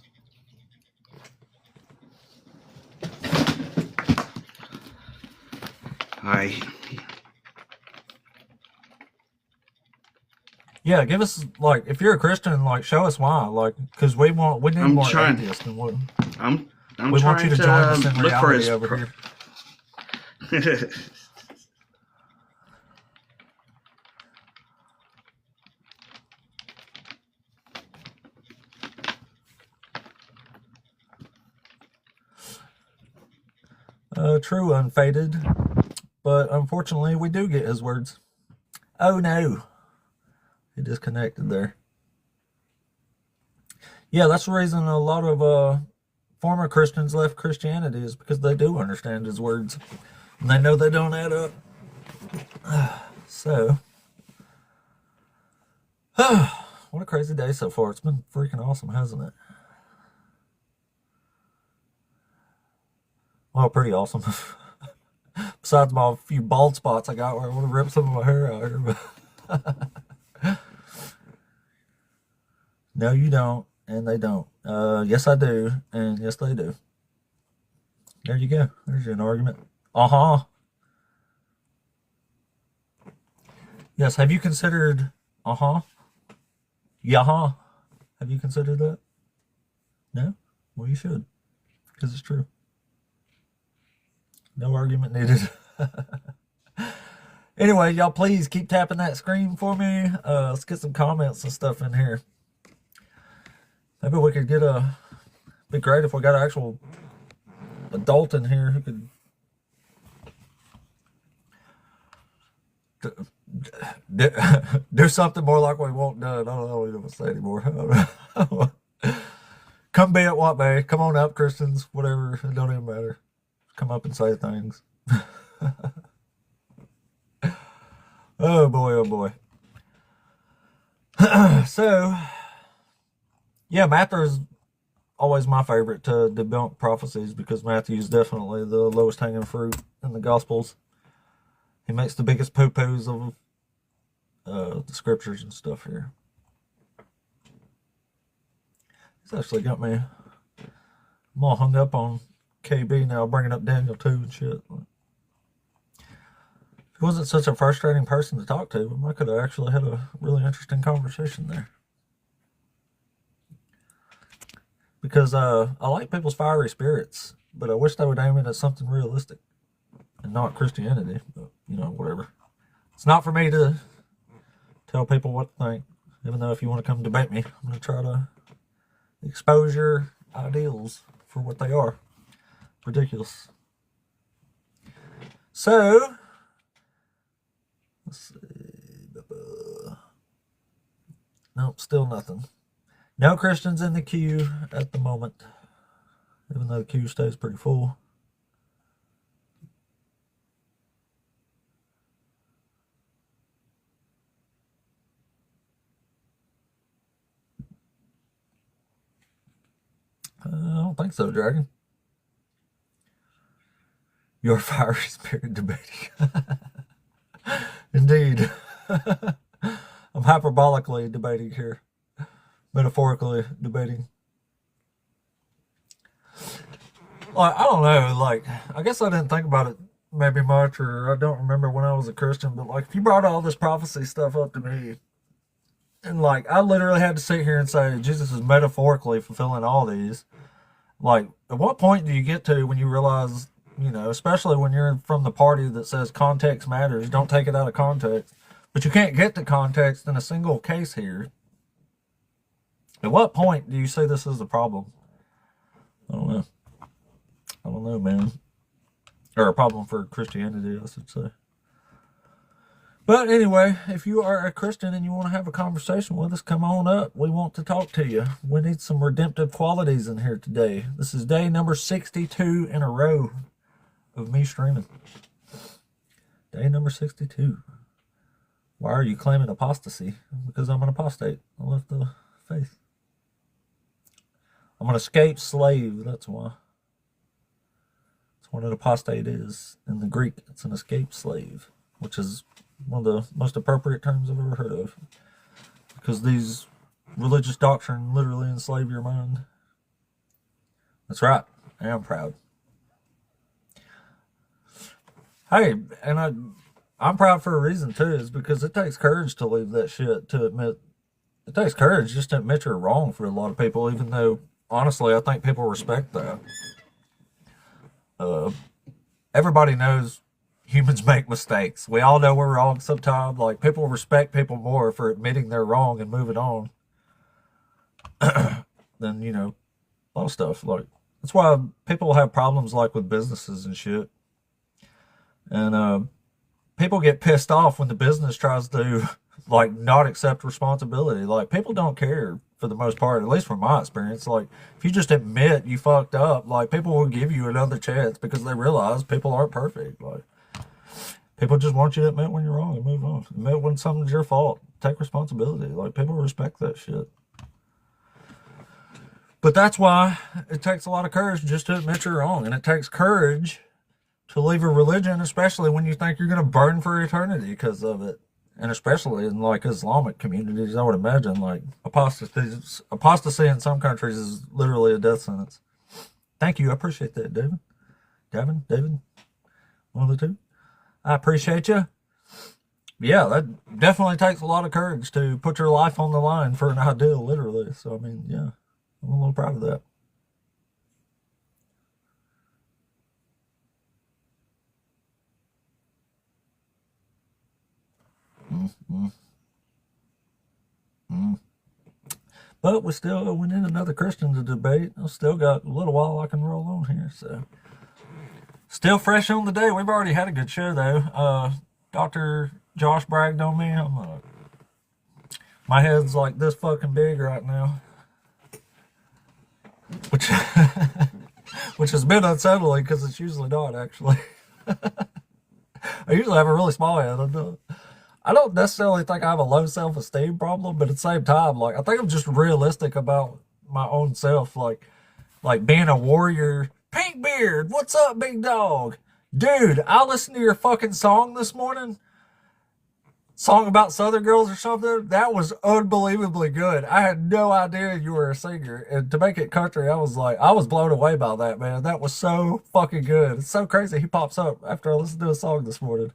Yeah, give us, like, if you're a Christian, like, show us why, like, because we need more atheists than what. We want you to join us in reality over here. True, unfaded, but unfortunately we do get his words. Oh no, he disconnected there. Yeah, that's the reason a lot of former Christians left Christianity, is because they do understand his words, and they know they don't add up. So, what a crazy day so far. It's been freaking awesome, hasn't it? Well, pretty awesome. Besides my few bald spots I got where I want to rip some of my hair out here. No, you don't, and they don't. Yes, I do, and yes, they do. There you go. There's an argument. Uh-huh. Yes, have you considered uh-huh? Yeah-huh. Have you considered that? No? Well, you should, because it's true. No argument needed. Anyway, y'all please keep tapping that screen for me. Let's get some comments and stuff in here. Maybe we could get be great if we got an actual adult in here who could do something more like we won't done. I don't know what to say anymore. Come be at what may. Come on up, Christians. Whatever. It don't even matter. Come up and say things. Oh boy, oh boy. So, yeah, Matthew's always my favorite to debunk prophecies, because Matthew's definitely the lowest hanging fruit in the Gospels. He makes the biggest poo-poos of the scriptures and stuff here. He's actually got me. I'm all hung up on KB now, bringing up Daniel 2 and shit. If he wasn't such a frustrating person to talk to, I could have actually had a really interesting conversation there. Because I like people's fiery spirits, but I wish they would aim it at something realistic and not Christianity. But, you know, whatever. It's not for me to tell people what to think, even though if you want to come debate me, I'm going to try to expose your ideals for what they are. Ridiculous. So, let's see. Nope, still nothing. No Christians in the queue at the moment, even though the queue stays pretty full. I don't think so, Dragon. Your fiery spirit debating. Indeed. I'm hyperbolically debating here. Metaphorically debating. Like, I don't know, like, I guess I didn't think about it maybe much, or I don't remember when I was a Christian, but like, if you brought all this prophecy stuff up to me, and like, I literally had to sit here and say, Jesus is metaphorically fulfilling all these. Like, at what point do you get to when you realize, you know, especially when you're from the party that says context matters, don't take it out of context, but you can't get to context in a single case here. At what point do you say this is the problem? I don't know. I don't know, man. Or a problem for Christianity, I should say. But anyway, if you are a Christian and you want to have a conversation with us, come on up. We want to talk to you. We need some redemptive qualities in here today. This is day number 62 in a row of me streaming. Day number 62. Why are you claiming apostasy? Because I'm an apostate. I left the faith. I'm an escaped slave, that's why. That's what an apostate is. In the Greek, it's an escaped slave, which is one of the most appropriate terms I've ever heard of. Because these religious doctrine literally enslave your mind. That's right. I am proud. Hey, and I'm proud for a reason too, is because it takes courage to leave that shit, to admit. It takes courage just to admit you're wrong for a lot of people, even though, honestly, I think people respect that. Everybody knows humans make mistakes. We all know we're wrong sometimes. Like, people respect people more for admitting they're wrong and moving on than, you know, a lot of stuff. Like, that's why people have problems, like, with businesses and shit. And people get pissed off when the business tries to, like, not accept responsibility. Like, people don't care for the most part, at least from my experience. Like, if you just admit you fucked up, like, people will give you another chance because they realize people aren't perfect. Like, people just want you to admit when you're wrong and move on. Admit when something's your fault. Take responsibility. Like, people respect that shit. But that's why it takes a lot of courage just to admit you're wrong. And it takes courage to leave a religion, especially when you think you're going to burn for eternity because of it. And especially in, like, Islamic communities, I would imagine, like, apostasy in some countries is literally a death sentence. Thank you. I appreciate that, David. David, one of the two. I appreciate you. Yeah, that definitely takes a lot of courage to put your life on the line for an ideal, literally. So, I mean, yeah, I'm a little proud of that. But we need another Christian to debate. I've still got a little while I can roll on here, so. Still fresh on the day. We've already had a good show, though. Dr. Josh bragged on me. My head's like this fucking big right now. Which has been unsettling, because it's usually not, actually. I usually have a really small head. I don't necessarily think I have a low self-esteem problem, but at the same time, like, I think I'm just realistic about my own self. Like being a warrior. Pink Beard, what's up, big dog? Dude, I listened to your fucking song this morning. Song about Southern girls or something. That was unbelievably good. I had no idea you were a singer. And to make it country, I was blown away by that, man. That was so fucking good. It's so crazy he pops up after I listened to a song this morning.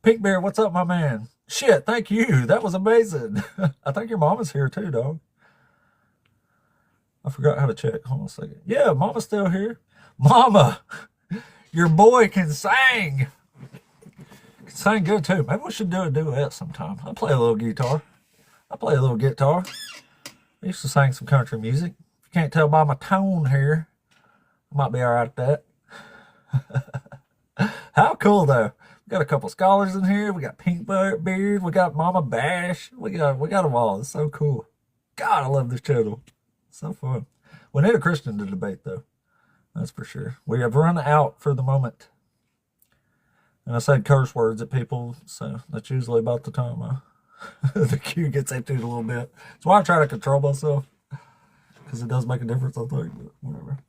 Pink Beard, what's up, my man? Shit, thank you. That was amazing. I think your mama's here too, dog. I forgot how to check. Hold on a second. Yeah, mama's still here. Mama, your boy can sing. Can sing good too. Maybe we should do a duet sometime. I play a little guitar. I used to sing some country music. If you can't tell by my tone here, I might be all right at that. How cool though. Got a couple scholars in here. We got Pink Beard. We got Mama Bash. We got them all. It's so cool. God, I love this channel. So fun. We need a Christian to debate, though. That's for sure. We have run out for the moment. And I said curse words at people, so that's usually about the time the queue gets emptied a little bit. That's why I try to control myself, because it does make a difference, I think, but whatever.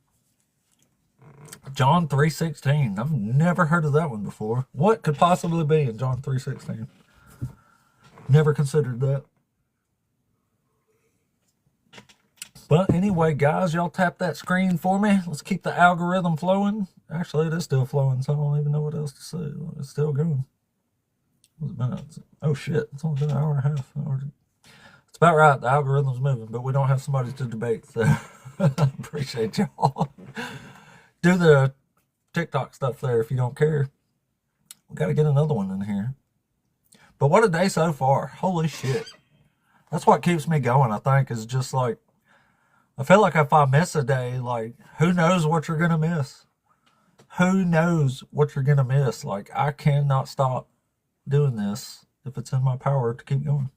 John 3:16. I've never heard of that one before. What could possibly be in John 3:16? Never considered that. But anyway, guys, y'all tap that screen for me. Let's keep the algorithm flowing. Actually, it is still flowing, so I don't even know what else to say. It's still going. Oh, shit. It's only been an hour and a half. It's about right. The algorithm's moving, but we don't have somebody to debate, so I appreciate y'all. Do the TikTok stuff there if you don't care. We got to get another one in here. But what a day so far. Holy shit. That's what keeps me going, I think, is just like, I feel like if I miss a day, like, who knows what you're going to miss? Who knows what you're going to miss? Like, I cannot stop doing this if it's in my power to keep going.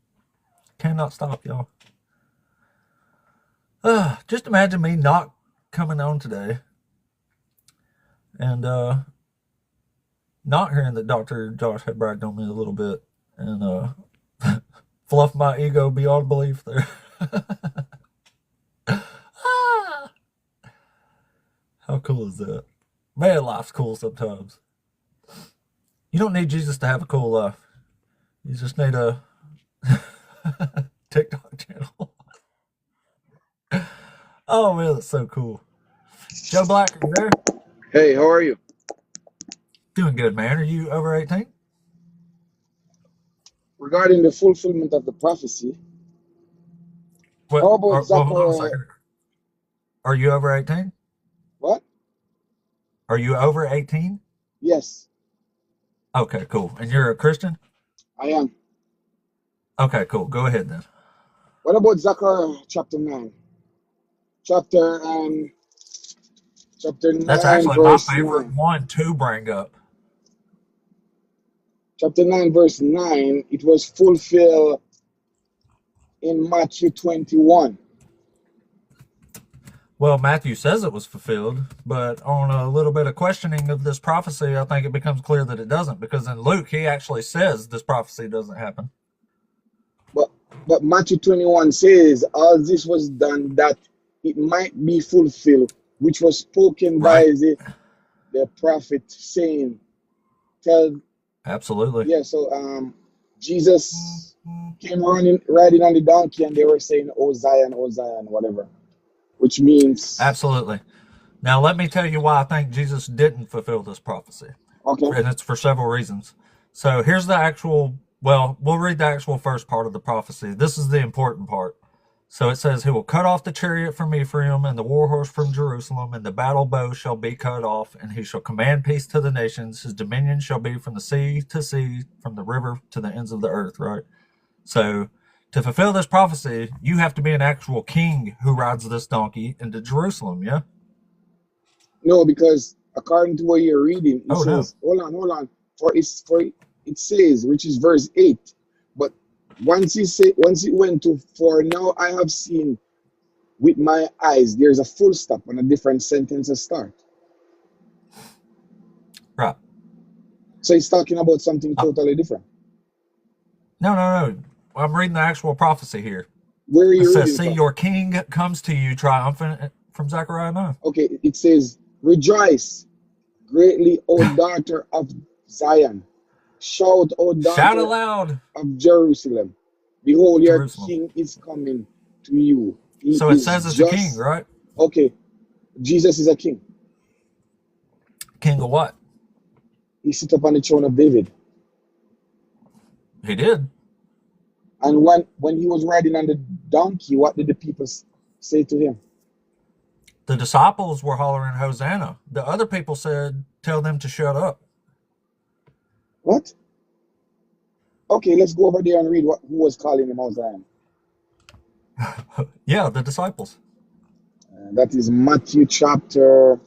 Cannot stop, y'all. Just imagine me not coming on today and not hearing that Dr. Josh had bragged on me a little bit and fluff my ego beyond belief there. How cool is that? Man, life's cool sometimes. You don't need Jesus to have a cool life. You just need a TikTok channel. Oh man, that's so cool. Joe Black, are you there? Hey, how are you? Doing good, man. Are you over 18? Regarding the fulfillment of the prophecy, What, how about hold on a Zechariah? second. Are you over 18? What? Are you over 18? Yes, Okay, cool. And you're a Christian? I am. Okay, cool. Go ahead then. What about Zechariah chapter 9? Chapter That's 9 actually my verse favorite 9. one to bring up. Chapter 9 verse 9, it was fulfilled in Matthew 21. Well, Matthew says it was fulfilled, but on a little bit of questioning of this prophecy, I think it becomes clear that it doesn't, because in Luke, he actually says this prophecy doesn't happen. But Matthew 21 says, all this was done that it might be fulfilled, which was spoken by Right. the prophet saying, tell, Absolutely. yeah, so Jesus came riding on the donkey and they were saying, oh Zion, whatever, which means, Absolutely. Now, let me tell you why I think Jesus didn't fulfill this prophecy. okay, And it's for several reasons. So here's the actual, well, we'll read the actual first part of the prophecy. This is the important part. So it says, he will cut off the chariot from Ephraim and the war horse from Jerusalem, and the battle bow shall be cut off, and he shall command peace to the nations. His dominion shall be from the sea to sea, from the river to the ends of the earth, right? So to fulfill this prophecy, you have to be an actual king who rides this donkey into Jerusalem, yeah? no, because according to what you're reading, it Oh, no. says, hold on, for it says, which is verse 8, but once it went to, for now I have seen with my eyes, there's a full stop and a different sentence to start. Right. So it's talking about something Uh, totally different. No. I'm reading the actual prophecy here. Where are It you says, reading see, from? your king comes to you triumphant, from Zechariah 9. Okay, it says, rejoice greatly, O daughter of Zion. Shout, O Shout daughter aloud, of Jerusalem. Behold, your Jerusalem. king is coming to you. He So it is says it's a king, just, right? okay, Jesus is a king. King of what? He sits upon the throne of David. He did. And when he was riding on the donkey, what did the people say to him? The disciples were hollering Hosanna. The other people said, tell them to shut up. What? Okay, let's go over there and read who was calling him out Zion. Yeah, the disciples. That is Matthew chapter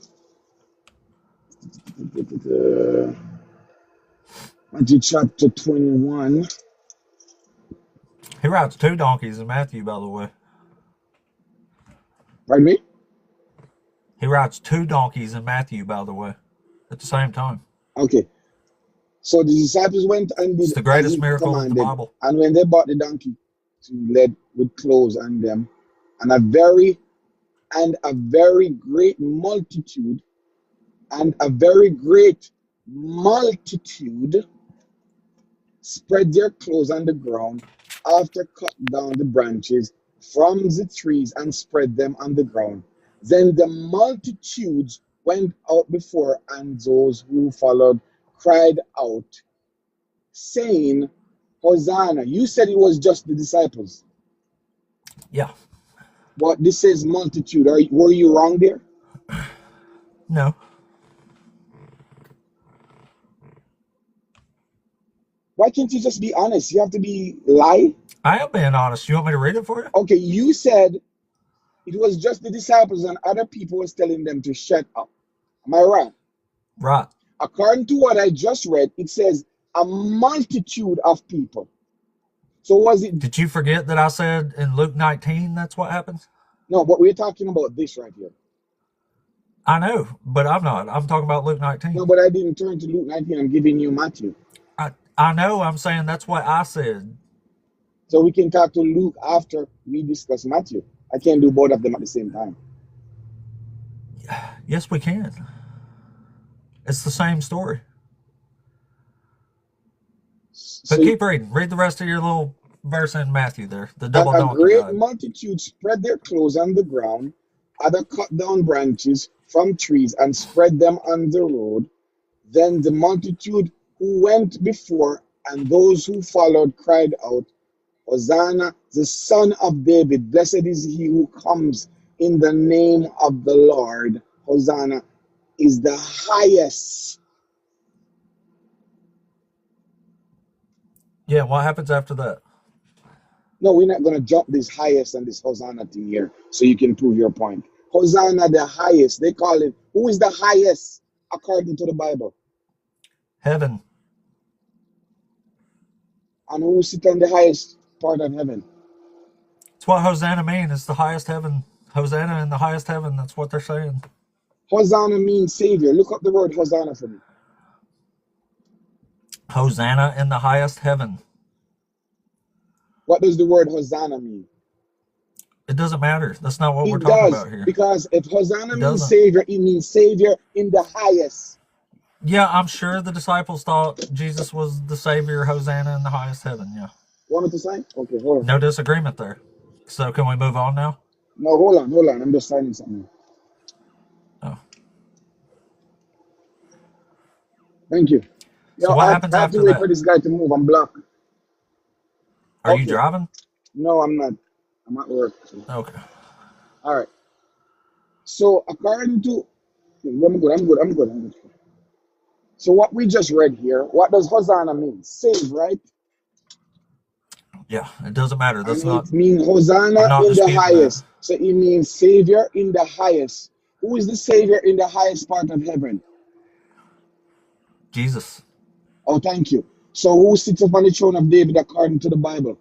Matthew chapter 21. He rides 2 donkeys in Matthew, by the way. Pardon me? He rides 2 donkeys in Matthew, by the way, at the same time. Okay. So the disciples went and It's did the as greatest he miracle of the commanded. Bible. And when they brought the donkey, he led with clothes on them, and a very great multitude, spread their clothes on the ground after cut down the branches from the trees and spread them on the ground. Then the multitudes went out before, and those who followed cried out, saying, Hosanna. You said it was just the disciples, Yeah. but this says multitude. Were you wrong there? No. Why can't you just be honest? You have to lie. I am being honest. You want me to read it for you? Okay, you said it was just the disciples and other people was telling them to shut up. Am I right? Right. According to what I just read, it says a multitude of people. So was it? Did you forget that I said in Luke 19 that's what happens? No, but we're talking about this right here. I know, but I'm not. I'm talking about Luke 19. No, but I didn't turn to Luke 19. I'm giving you Matthew. I know. I'm saying that's what I said. So we can talk to Luke after we discuss Matthew. I can't do both of them at the same time. Yes, we can. It's the same story. But So keep reading. Read the rest of your little verse in Matthew there. The double a donkey great ride. multitude spread their clothes on the ground. Other cut down branches from trees and spread them on the road. Then the multitude who went before and those who followed cried out, Hosanna, the Son of David. Blessed is he who comes in the name of the Lord. Hosanna is the highest. Yeah, what happens after that? No, we're not going to jump this highest and this Hosanna thing here so you can prove your point. Hosanna, the highest. They call it, who is the highest according to the Bible? Heaven. And who sits on the highest part of heaven? That's what Hosanna means. It's the highest heaven. Hosanna in the highest heaven. That's what they're saying. Hosanna means Savior. Look up the word Hosanna for me. Hosanna in the highest heaven. What does the word Hosanna mean? It doesn't matter. That's not what we're It talking does, about here. because if Hosanna It means doesn't. Savior, it means Savior in the highest. Yeah, I'm sure the disciples thought Jesus was the Savior, Hosanna in the highest heaven. Yeah. Want me to sign? Okay, hold on. No disagreement there. So can we move on now? No, hold on. I'm just signing something. Oh. Thank you. So Yo, what I happens have after to wait that? for this guy to move. I'm blocked. Are you Okay. driving? No, I'm not. I'm at work. So. Okay. All right. So according to, I'm good. So what we just read here, what does Hosanna mean? Save, right? Yeah, it doesn't matter. That's And not. it means I'm Hosanna not in the disputing that. highest. So it means Savior in the highest. Who is the Savior in the highest part of heaven? Jesus. Oh, thank you. So who sits upon the throne of David according to the Bible?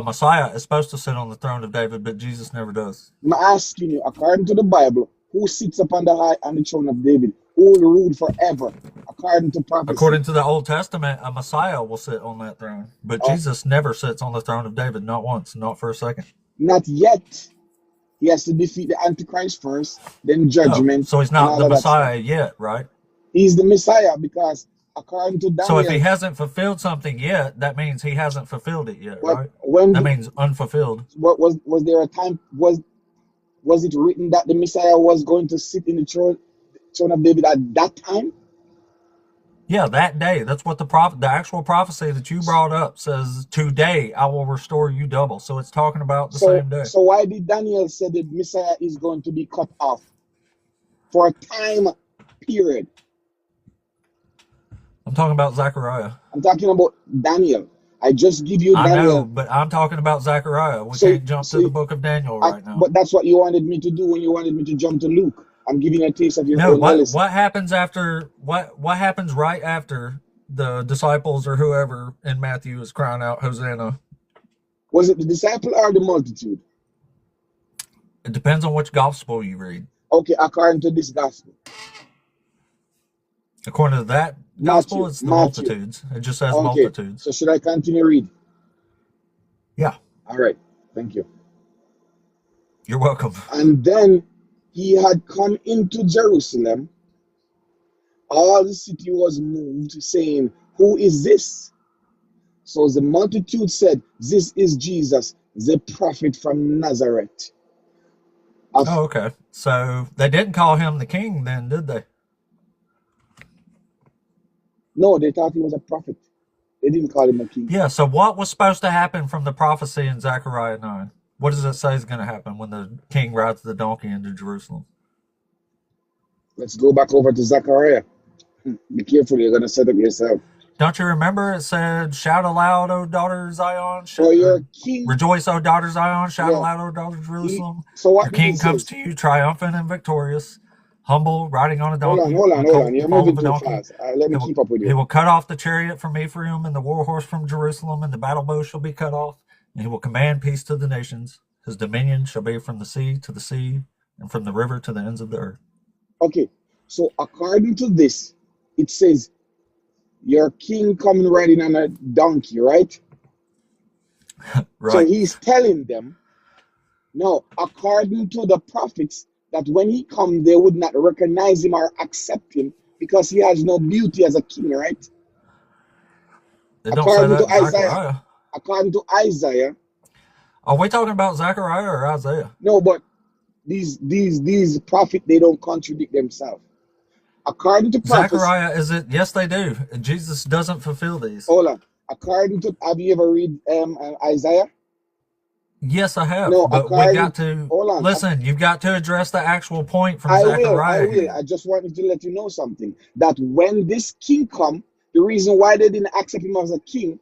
Messiah is supposed to sit on the throne of David, but Jesus never does. I'm asking you, according to the Bible, who sits upon the throne of David? Who will rule forever, according to prophecy? According to the Old Testament, a Messiah will sit on that throne, but Oh, Jesus never sits on the throne of David, not once, not for a second. not yet. He has to defeat the Antichrist first, then Oh, judgment, so he's and not all the of that stuff. Messiah yet, right? He's the Messiah because according to So if he Daniel, hasn't fulfilled something yet, that means he hasn't fulfilled it yet, what right? when That means unfulfilled. what was there a time was it written that the Messiah was going to sit in the throne of David at that time? Yeah, that day. That's what the actual prophecy that you brought up says. Today I will restore you double. So it's talking about the So same day. so why did Daniel say the Messiah is going to be cut off for a time period? I'm talking about Zechariah. I'm talking about Daniel. I just give you I know, Daniel. but I'm talking about Zechariah. We So can't jump to so the book of Daniel right now. but that's what you wanted me to do when you wanted me to jump to Luke. I'm giving you a taste of your No, own medicine. what happens after what happens right after the disciples or whoever in Matthew is crying out Hosanna? Was it the disciple or the multitude? It depends on which gospel you read. Okay, according to this gospel. According to that gospel, it's the Matthew. multitudes. It just says Okay, multitudes. so should I continue read? Yeah, All right, thank you. you're welcome. And then he had come into Jerusalem. All the city was moved, saying, "Who is this?" So the multitude said, "This is Jesus, the prophet from Nazareth." Oh, okay. So they didn't call him the king then, did they? No, they thought he was a prophet. They didn't call him a king. Yeah, so what was supposed to happen from the prophecy in Zechariah 9? What does it say is going to happen when the king rides the donkey into Jerusalem? Let's go back over to Zechariah. Be careful, you're going to set up yourself. Don't you remember it said, "Shout aloud, O daughter Zion. For your king. Rejoice, O daughter Zion. Shout Yeah. aloud, O daughter Jerusalem. So what Your did king he comes say? to you triumphant and victorious, humble, riding on a donkey. Hold on. You're the foal moving of a too donkey. fast. Let me He keep up with He you. will cut off the chariot from Ephraim and the war horse from Jerusalem, and the battle bow shall be cut off, and he will command peace to the nations. His dominion shall be from the sea to the sea, and from the river to the ends of the earth." Okay, so according to this, it says, your king coming riding on a donkey, right? So Right. he's telling them, no, according to the prophets, that when he come, they would not recognize him or accept him because he has no beauty as a king, right? They don't say According that to in Isaiah. Zechariah. According to Isaiah, Are we talking about Zechariah or Isaiah? no, but these prophets, they don't contradict themselves. According to prophets, Zechariah is it? Yes, they do. Jesus doesn't fulfill these. hold on. According to, have you ever read Isaiah? Yes, I have. No, But we according, got to hold on. listen. You've got to address the actual point from I Zechariah. will. here. I just wanted to let you know something. That when this king come, the reason why they didn't accept him as a king,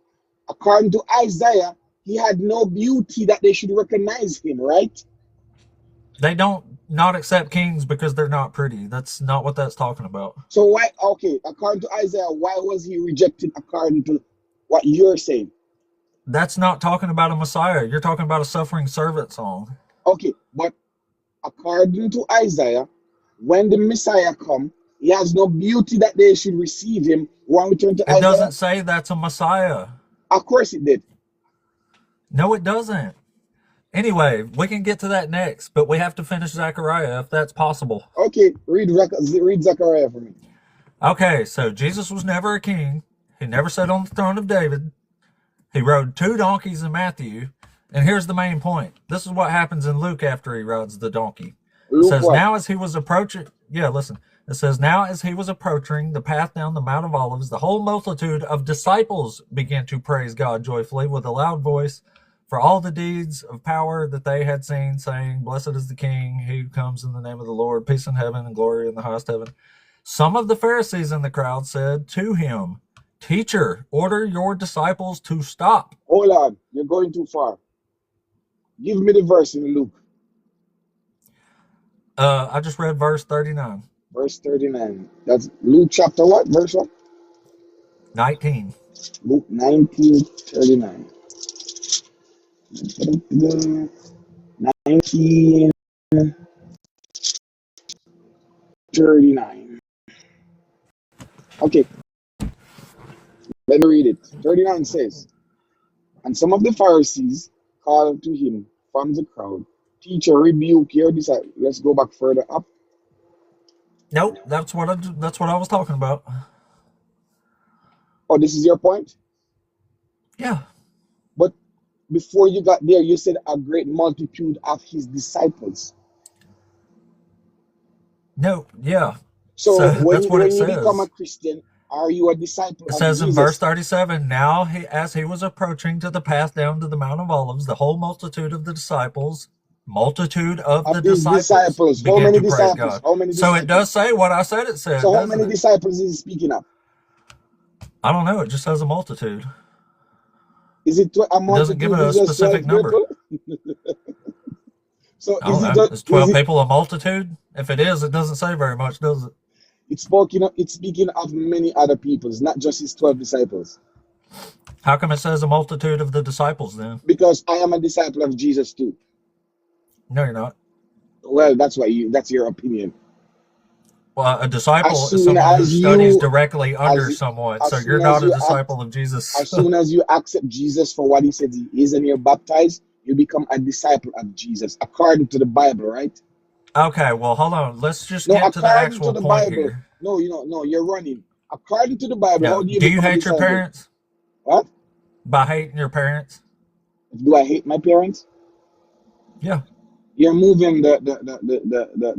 according to Isaiah, he had no beauty that they should recognize him, right? They don't not accept kings because they're not pretty. That's not what that's talking about. So why, okay, according to Isaiah, why was he rejected according to what you're saying? That's not talking about a Messiah. You're talking about a suffering servant song. Okay, but according to Isaiah, when the Messiah come, he has no beauty that they should receive him. When we turn to It Isaiah, doesn't say that's a Messiah. of course it did. No, it doesn't. Anyway, we can get to that next, but we have to finish Zechariah if that's possible. Okay, read Zechariah for me. Okay, so Jesus was never a king. He never sat on the throne of David. He rode 2 donkeys in Matthew. And here's the main point. This is what happens in Luke after he rides the donkey. It Luke says, what? now as he was approaching, It says, now as he was approaching the path down the Mount of Olives, the whole multitude of disciples began to praise God joyfully with a loud voice for all the deeds of power that they had seen, saying, "Blessed is the King who comes in the name of the Lord, peace in heaven and glory in the highest heaven." Some of the Pharisees in the crowd said to him, "Teacher, order your disciples to stop." Hold on, you're going too far. Give me the verse in Luke. I just read verse 39. Verse 39. That's Luke chapter what? Verse what? 19. Luke 19:39. 19:39. Okay, let me read it. 39 says, and some of the Pharisees called to him from the crowd, "Teacher, rebuke your disciples." Let's go back further up. Nope, that's what I was talking about. Oh, this is your point? Yeah. But before you got there, you said a great multitude of his disciples. No, yeah. So that's what when it you become a says. Christian, are you a disciple It of says in Jesus? verse 37, now as he was approaching to the path down to the Mount of Olives, the whole multitude of the disciples, Of his disciples. How began many to praise disciples? God. How many So it disciples? does say what I said it said, So how doesn't many it? disciples is he speaking of? I don't know. It just says a multitude. Is it a It doesn't give multitude? it a Is just specific 12 number. people? So I don't is it know. just, Is is 12 it? people a multitude? If it is, it doesn't say very much, does it? It's speaking of many other peoples, not just his 12 disciples. How come it says a multitude of the disciples then? Because I am a disciple of Jesus too. No, you're not. Well, that's your opinion. Well, a As disciple is soon someone who as studies you directly under as someone. as So you're soon as not a you act disciple of Jesus. as soon as you accept Jesus for what he said he is and you're baptized, you become a disciple of Jesus according to the Bible, right? Okay, well, hold on. Let's just No, get to the according to actual the point Bible. here. No, no, you're running. According to the Bible, how No. do you Do you become a hate your disciple? parents? What? By hating your parents? Do I hate my parents? Yeah. You're moving the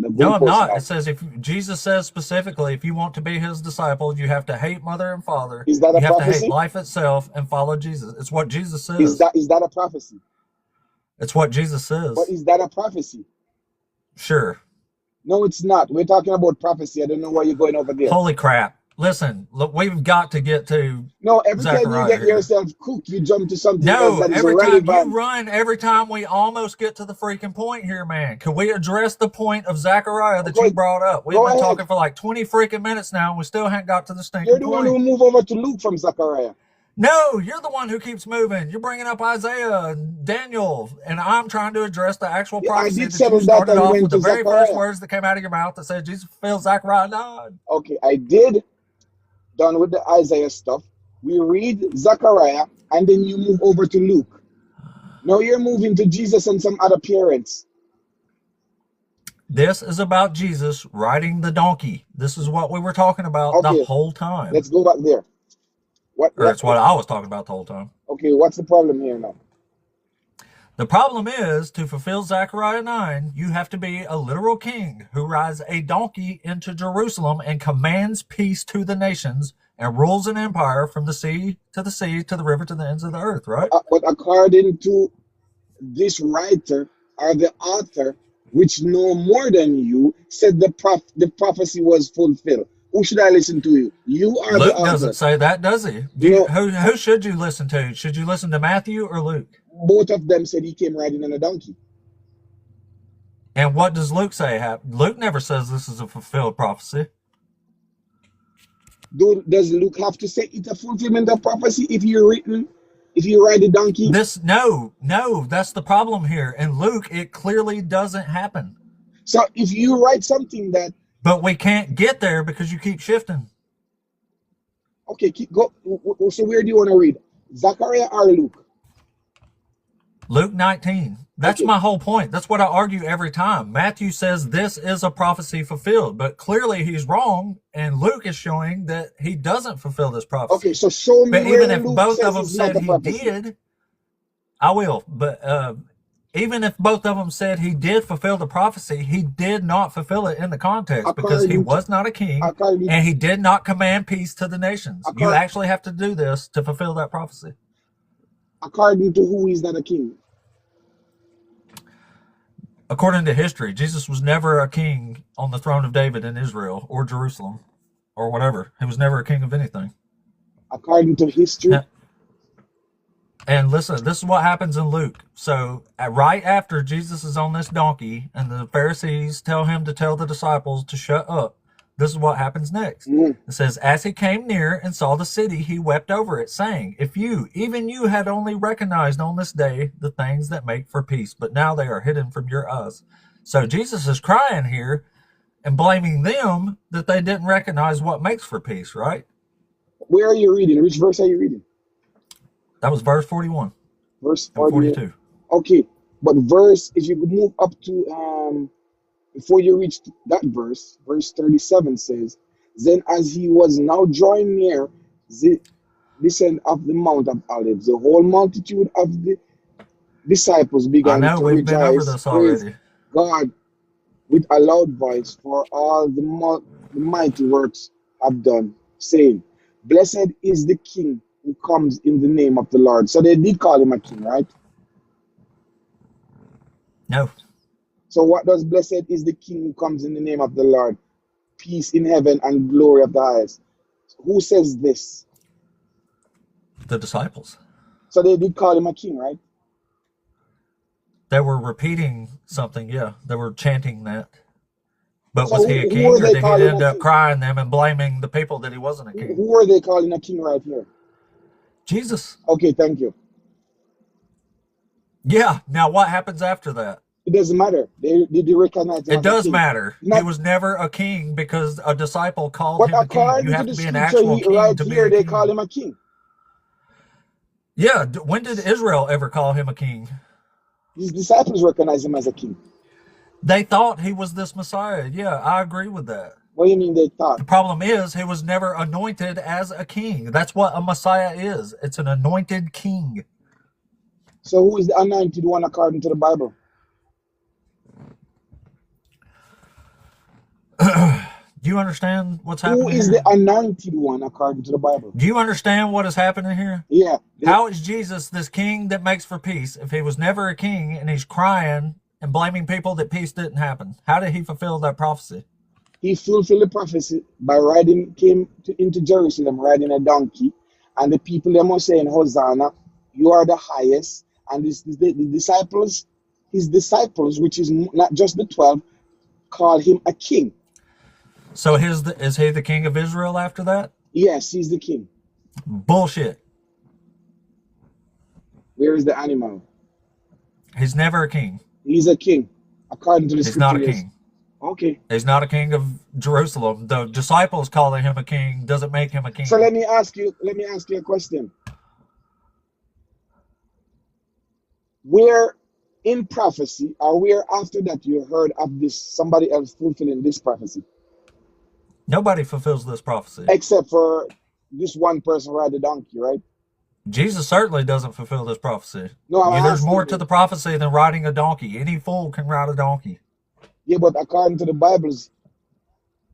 No, I'm goalpost not. now. It says Jesus says specifically, if you want to be his disciple, you have to hate mother and father. Is that You a have to hate prophecy? life itself and follow Jesus. It's what Jesus Is says. that a prophecy? It's what Jesus But says. is that a prophecy? Sure. No, it's not. We're talking about prophecy. I don't know why you're going over there. Holy crap. Listen, look, we've got to get to No, every time you Zechariah get here. yourself cooked, you jump to something No, that is every time you relevant. run, every time we almost get to the freaking point here, man. Can we address the point of Zechariah that you Go, brought up? We've go been ahead. talking for like 20 freaking minutes now, and we still haven't got to the You're stinking the one who point. move over to Luke from Zechariah. No, you're the one who keeps moving. You're bringing up Isaiah and Daniel, and I'm trying to address the actual Yeah, I prophecy did that you settle that started and off went with the to very first Zechariah. words that came out of your mouth that said Jesus fulfilled Zechariah 9. Okay, I did. Done with the Isaiah stuff. We read Zechariah, and then you move over to Luke. Now you're moving to Jesus and some other parents. This is about Jesus riding the donkey. This is what we were talking about the Okay, whole time. let's go back there. Or it's what I was talking about the whole time. Okay, what's the problem here now? The problem is, to fulfill Zechariah 9, you have to be a literal king who rides a donkey into Jerusalem and commands peace to the nations and rules an empire from the sea, to the river, to the ends of the earth, right? But according to this writer or the author, which know more than you, said the prophecy was fulfilled. Who should I listen to? You or the Luke author? doesn't say that, does he? No, Who should you listen to? Should you listen to Matthew or Luke? both of them said he came riding on a donkey. And what does Luke say happened? Luke never says this is a fulfilled prophecy. Does Luke have to say it's a fulfillment of prophecy if you ride a donkey? No, that's the problem here. In Luke, it clearly doesn't happen. So if you write something that, But we can't get there because you keep shifting. okay, go. So where do you want to read? Zechariah or Luke? Luke 19. That's Okay. my whole point. That's what I argue every time. Matthew says this is a prophecy fulfilled, but clearly he's wrong, and Luke is showing that he doesn't fulfill this prophecy. Okay, so show me But where even if Luke both says of them it's not said a he prophecy. did, I will. But even if both of them said he did fulfill the prophecy, he did not fulfill it in the context because he According to was not a king according and he did not command peace to the nations. You according, actually have to do this to fulfill that prophecy. according to who is not a king. According to history, Jesus was never a king on the throne of David in Israel or Jerusalem or whatever. He was never a king of anything. According to history, Now, and listen, this is what happens in Luke. So, right after Jesus is on this donkey and the Pharisees tell him to tell the disciples to shut up, this is what happens next. mhm, It says, as he came near and saw the city, he wept over it, saying, if you, even you, had only recognized on this day the things that make for peace, but now they are hidden from your eyes. So Jesus is crying here and blaming them that they didn't recognize what makes for peace, right? where are you reading? Which verse are you reading? That was verse 41 Verse and 40. 42. Okay, but if you could move up to before you reach that verse 37 says, then as he was now drawing near the descent of the Mount of Olives, the whole multitude of the disciples I began know to we've been over rejoice, this praise already. God with a loud voice for all the mighty works have done, saying, blessed is the King who comes in the name of the Lord. So they did call him a king, right? No, So what does blessed is the King who comes in the name of the Lord? Peace in heaven and glory of the highest. Who says this? the disciples. So they did call him a king, right? They were repeating something, yeah. They were chanting that. But So was he a who king, are or they did he calling end a up king? crying them and blaming the people that he wasn't a king? Who are they calling a king right here? Jesus. Okay, thank you. Yeah. Now what happens after that? It doesn't matter. Did they recognize him It as a does king? matter. He Not, was never a king because a disciple called but him a king. You according to have the to be an scripture actual king right to be here, a they call king. him a king. Yeah. When did Israel ever call him a king? His disciples recognize him as a king. They thought he was this Messiah. Yeah, I agree with that. What do you mean they thought? The problem is he was never anointed as a king. That's what a Messiah is. It's an anointed king. So who is the anointed one according to the Bible? Do you understand what's Who happening is here? the anointed one according to the Bible? Do you understand what is happening here? Yeah. How is Jesus this king that makes for peace if he was never a king and he's crying and blaming people that peace didn't happen? How did he fulfill that prophecy? He fulfilled the prophecy by into Jerusalem riding a donkey, and the people them were saying, Hosanna, you are the highest. And the disciples, his disciples, which is not just the 12, call him a king. So is he the king of Israel after that? Yes, he's the king. Bullshit. Where is the animal? He's never a king. He's a king, according to the He's scripture. not a yes. king. Okay. He's not a king of Jerusalem. The disciples calling him a king doesn't make him a king. So let me ask you a question. Where in prophecy, or where after that you heard of this somebody else fulfilling this prophecy? Nobody fulfills this prophecy. Except for this one person ride the donkey, right? Jesus certainly doesn't fulfill this prophecy. No, I'm There's asking more you. to the prophecy than riding a donkey. Any fool can ride a donkey. Yeah, but according to the Bibles,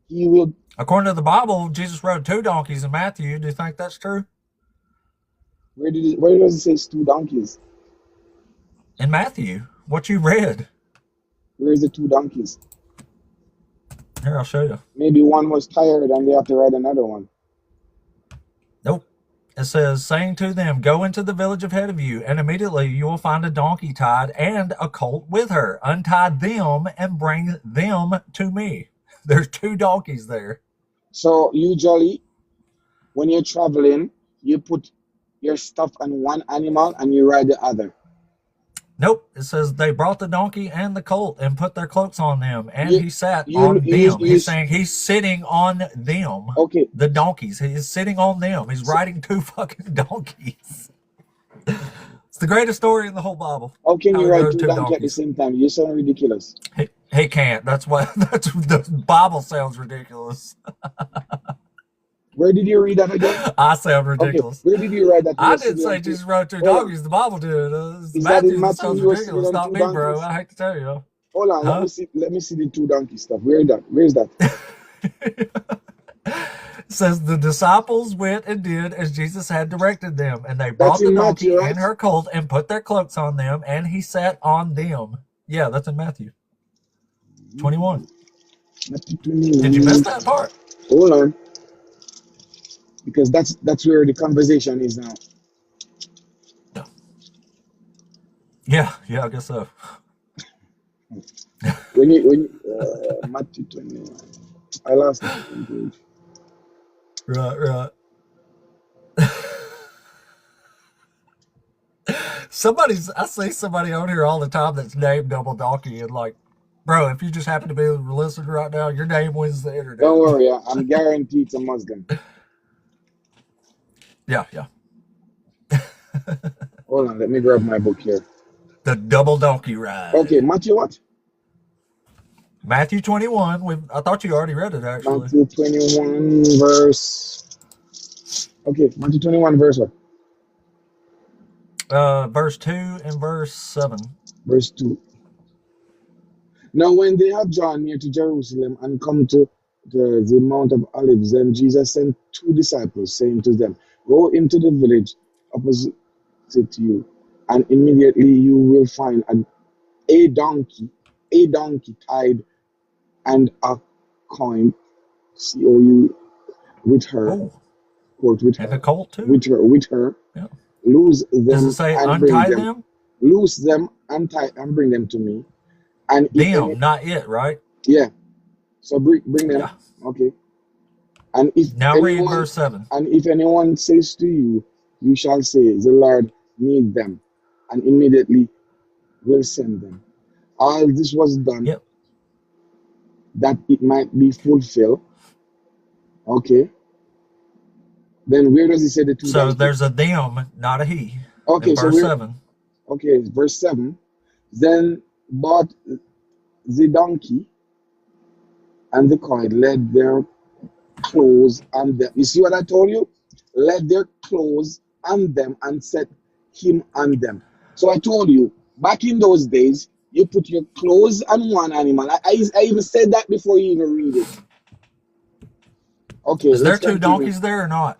he will. According to the Bible, Jesus rode 2 donkeys in Matthew. Do you think that's true? Where does it say 2 donkeys? In Matthew, what you read. Where is the 2 donkeys? Here, I'll show you. Maybe one was tired and they have to ride another one. Nope. It says, saying to them, go into the village ahead of you, and immediately you will find a donkey tied and a colt with her. Untie them and bring them to me. There's 2 donkeys there. So usually, when you're traveling, you put your stuff on one animal and you ride the other. Nope. It says they brought the donkey and the colt and put their cloaks on them, and You- he sat you- on you- them. you- He's saying he's sitting on them. Okay. The donkeys. He is sitting on them. He's riding 2 fucking donkeys. It's the greatest story in the whole Bible. How can How you he ride rode 2 2 donkeys at the donkeys. same time? You sound ridiculous. He can't. That's why. That's the Bible sounds ridiculous. Where did you read that again? I sound Okay. ridiculous. Where did you read that? I You're didn't sitting say on Jesus two- rode 2 Hold on. donkeys. The Bible did. It's Is that in Matthew that Matthew sounds you were ridiculous. sitting Not on me, 2 bro. donkeys? I hate to tell you. Hold on. Huh? Let me see the 2 donkey stuff. Where is that? Where is that? It says the disciples went and did as Jesus had directed them, and they brought That's the in donkey Matthew, right? and her colt and put their cloaks on them, and he sat on them. Yeah, that's in Matthew 21. Matthew 21. Did you miss that part? Hold on. Because that's where the conversation is now. Yeah, I guess so. When Matthew 21. I lost it. Right. I see somebody on here all the time that's named Double Donkey, and like, bro, if you just happen to be listening right now, your name wins the internet. Don't worry, I'm guaranteed it's a Muslim. Yeah. Hold on, let me grab my book here. The Double Donkey Ride. Okay, Matthew what? Matthew 21. I thought you already read it, actually. Matthew 21 verse. Okay, Matthew 21 verse what? Verse 2 and verse 7. Verse 2. Now when they had drawn near to Jerusalem and come to the Mount of Olives, then Jesus sent 2 disciples, saying to them, go into the village opposite to you, and immediately you will find a donkey tied and a coin, C-O-U, with her, Oh, quote, with and the her, colt, too. with her. Yeah. Lose Does them it say and bring untie them. them? loose them and tie and bring them to me. And if any, Them, not it, right? yeah, so bring them. Yeah. Okay. And if Now read anyone verse 7. and if anyone says to you, you shall say, the Lord need them, and immediately will send them. All this was done Yep. that it might be fulfilled. Okay. Then where does he say the two So donkeys? there's a them, not a he. Okay, In so verse we're 7. okay, verse 7. Then bought the donkey and the coin, led their clothes on them. You see what I told you? Led their clothes on them and set him on them. So I told you, back in those days, you put your clothes on one animal. I even said that before you even read it. Okay, Is there let's two continue. donkeys there or not?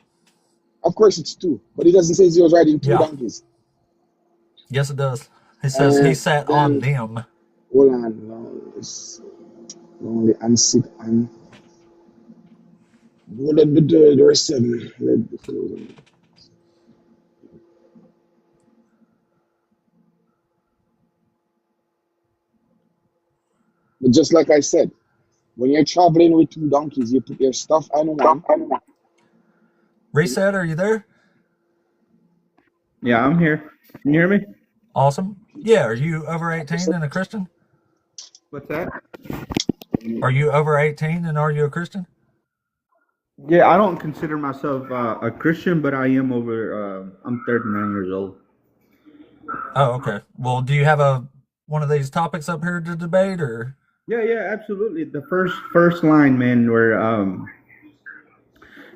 Of course it's two, but it doesn't say he was riding two Yeah. donkeys. Yes, it does. It says he And sat on then, them. hold on, lonely and sit on. Verse 7. Let the clothes on. But just like I said, when you're traveling with two donkeys, you put your stuff on one. Reset, are you there? Yeah, I'm here. Can you hear me? Awesome. Yeah, are you over 18 and a Christian? What's that? Are you over 18 and are you a Christian? Yeah, I don't consider myself a Christian, but I am over. I'm 39 years old. Oh, okay. Well, do you have one of these topics up here to debate, or? Yeah, absolutely. The first line, man, where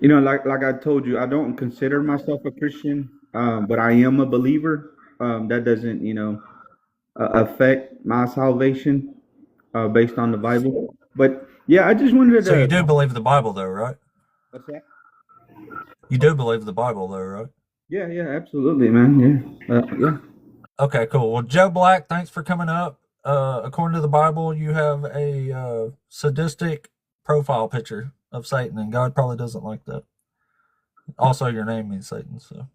like I told you, I don't consider myself a Christian, but I am a believer. That doesn't, affect my salvation based on the Bible. But yeah, I just wanted So you to. do believe the Bible, though, right? What's that? You do believe the Bible, though, right? Yeah, absolutely, man. Yeah. Okay, cool. Well, Joe Black, thanks for coming up. According to the Bible, you have a sadistic profile picture of Satan, and God probably doesn't like that. Also, your name means Satan. So,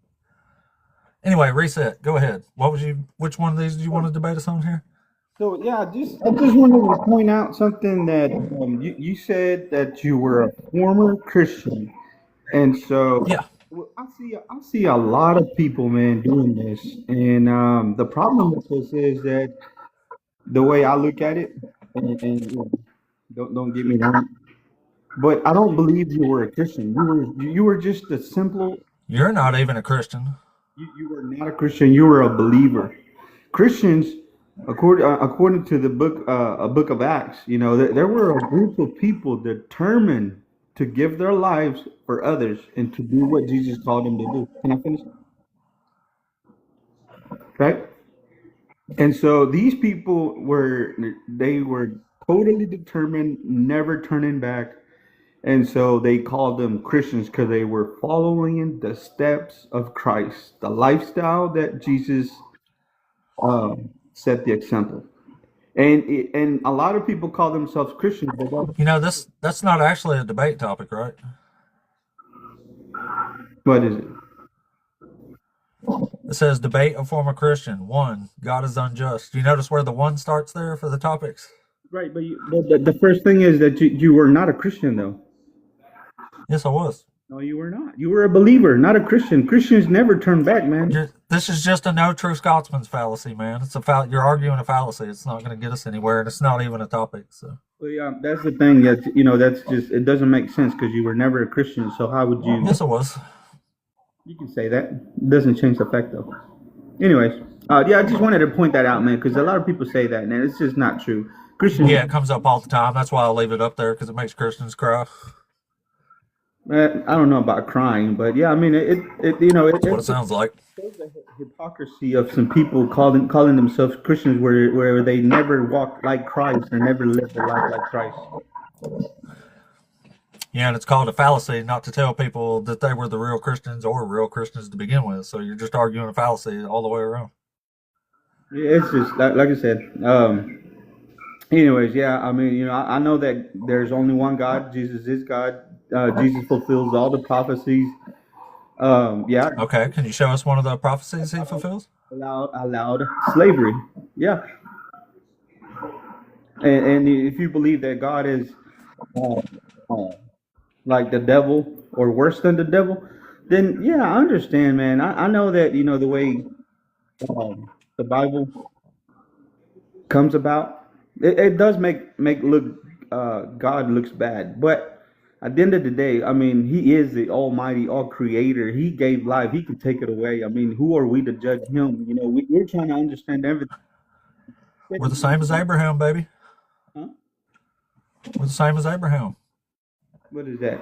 anyway, reset. Go ahead. Which one of these do you want to debate us on here? So yeah, I just wanted to point out something that you said that you were a former Christian, and so Yeah. well, I see a lot of people, man, doing this, and the problem with this is that the way I look at it, and don't get me wrong, but I don't believe you were a Christian. You were just a simple. You're not even a Christian. You were not a Christian. You were a believer. Christians, according to the book of Acts, there were a group of people determined to give their lives for others and to do what Jesus called them to do. Can I finish? Right? And so these people were totally determined, never turning back. And so they called them Christians because they were following the steps of Christ, the lifestyle that Jesus set the example. And a lot of people call themselves Christians. But that's not actually a debate topic, right? What is it? It says debate a former Christian. 1, God is unjust. Do you notice where the 1 starts there for the topics? Right, but the first thing is that you were not a Christian, though. Yes, I was. No, you were not. You were a believer, not a Christian. Christians never turn back, man. This is just a no true Scotsman's fallacy, man. It's you're arguing a fallacy. It's not going to get us anywhere, and it's not even a topic. So. Well, yeah, that's the thing. That's just it doesn't make sense because you were never a Christian. So how would you? Yes, I was. You can say that. It doesn't change the fact, though. Anyways, I just wanted to point that out, man, because a lot of people say that, and it's just not true. Christians. Yeah, it comes up all the time. That's why I leave it up there because it makes Christians cry. I don't know about crying, but yeah, I mean, That's what it sounds like. Shows the hypocrisy of some people calling themselves Christians where they never walk like Christ or never live their life like Christ. Yeah, and it's called a fallacy not to tell people that they were the real Christians or real Christians to begin with. So you're just arguing a fallacy all the way around. Yeah, it's just like I said. Anyways, yeah, I mean, I know that there's only one God. Jesus is God. Jesus fulfills all the prophecies. Yeah. Okay, can you show us one of the prophecies he fulfills? allowed slavery. Yeah, and if you believe that God is uh, uh, like the devil or worse than the devil, then yeah, I understand, man. I know that the way the Bible comes about, it does make look God looks bad, but at the end of the day, I mean, He is the Almighty, all Creator. He gave life. He can take it away. I mean, who are we to judge Him? We're trying to understand everything. We're the same as Abraham, baby. Huh? We're the same as Abraham. What is that?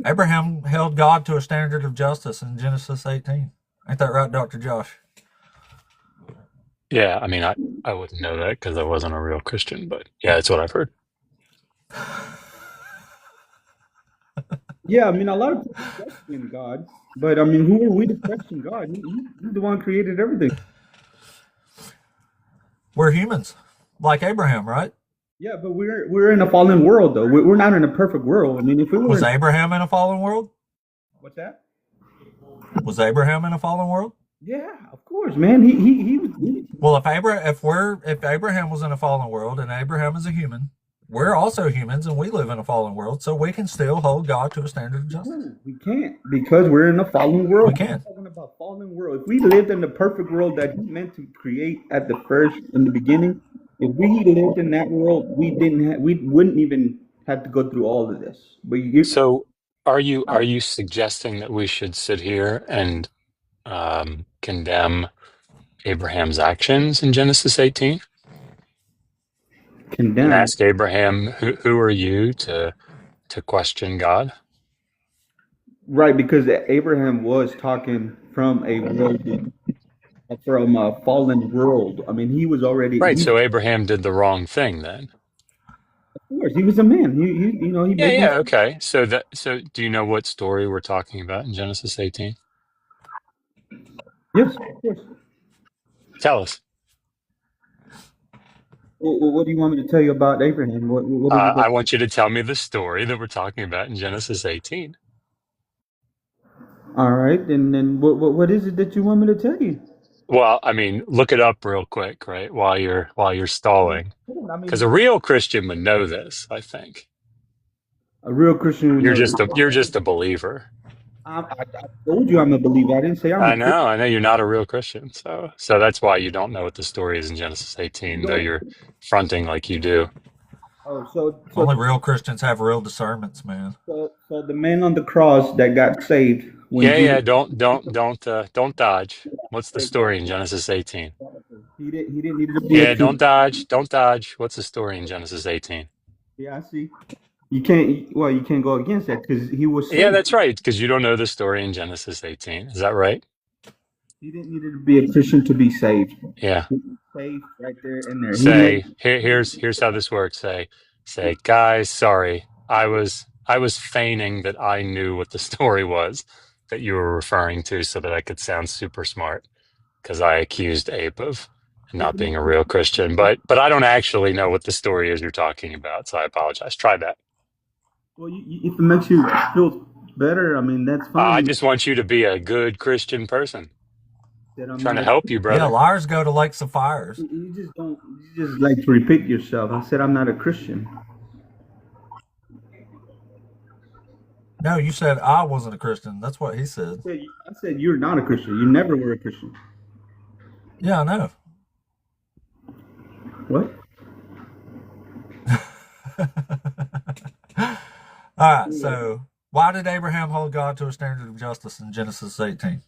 Abraham held God to a standard of justice in Genesis 18. Ain't that right, Dr. Josh? Yeah, I mean, I wouldn't know that because I wasn't a real Christian, but yeah, that's what I've heard. Yeah, I mean, a lot of people question God, but I mean, who are we to question God? He's the one who created everything. We're humans, like Abraham, right? Yeah, but we're in a fallen world, though. We're not in a perfect world. I mean, if we were, Was Abraham in a fallen world? what's that? Was Abraham in a fallen world? Yeah, of course, man. He was. Well, if Abraham was in a fallen world and Abraham is a human, we're also humans and we live in a fallen world, so we can still hold God to a standard of justice. No, we can't because we're in a fallen world. We can't. We're talking about fallen world. If we lived in the perfect world that He meant to create at the first, in the beginning, if we lived in that world, we wouldn't even have to go through all of this. But So are you suggesting that we should sit here and condemn Abraham's actions in Genesis 18 condemn, and ask Abraham, who are you to question God? right? Because Abraham was talking from a world, from a fallen world. I mean, he was already Right, so Abraham did the wrong thing then. Of course, he was a man. He Yeah, okay. So do you know what story we're talking about in Genesis 18? Yes, of course. Tell us. What do you want me to tell you about Abraham? What I want you to tell me the story that we're talking about in Genesis 18. All right, and then what is it that you want me to tell you? Well, I mean, look it up real quick, right? While you're stalling, I mean, because a real Christian would know this. I think a real Christian would you're know. you're just a believer. I told you I'm a believer. I didn't say I'm a I know you're not a real Christian. So that's why you don't know what the story is in Genesis 18, though you're fronting like you do. Oh, so Only real Christians have real discernments, man. so the man on the cross that got saved. When Yeah. Don't dodge. What's the story in Genesis 18? He didn't need to be. Yeah, don't dodge. What's the story in Genesis 18? Yeah, I see. You can't go against that because he was saved. Yeah, that's right. Because you don't know the story in Genesis 18. Is that right? He didn't need to be a Christian to be saved. Yeah. Saved right there and there. Say, here's how this works. Say, guys, sorry. I was feigning that I knew what the story was that you were referring to so that I could sound super smart because I accused Abe of not being a real Christian. But I don't actually know what the story is you're talking about, so I apologize. Try that. Well, if it makes you feel better, I mean, that's fine. I just want you to be a good Christian person. I'm trying to help you, brother. Yeah, liars go to lakes of fires. You just like to repeat yourself. I said I'm not a Christian. No, you said I wasn't a Christian. That's what he said. I said you're not a Christian. You never were a Christian. Yeah, I know. What? All right, so why did Abraham hold God to a standard of justice in Genesis 18?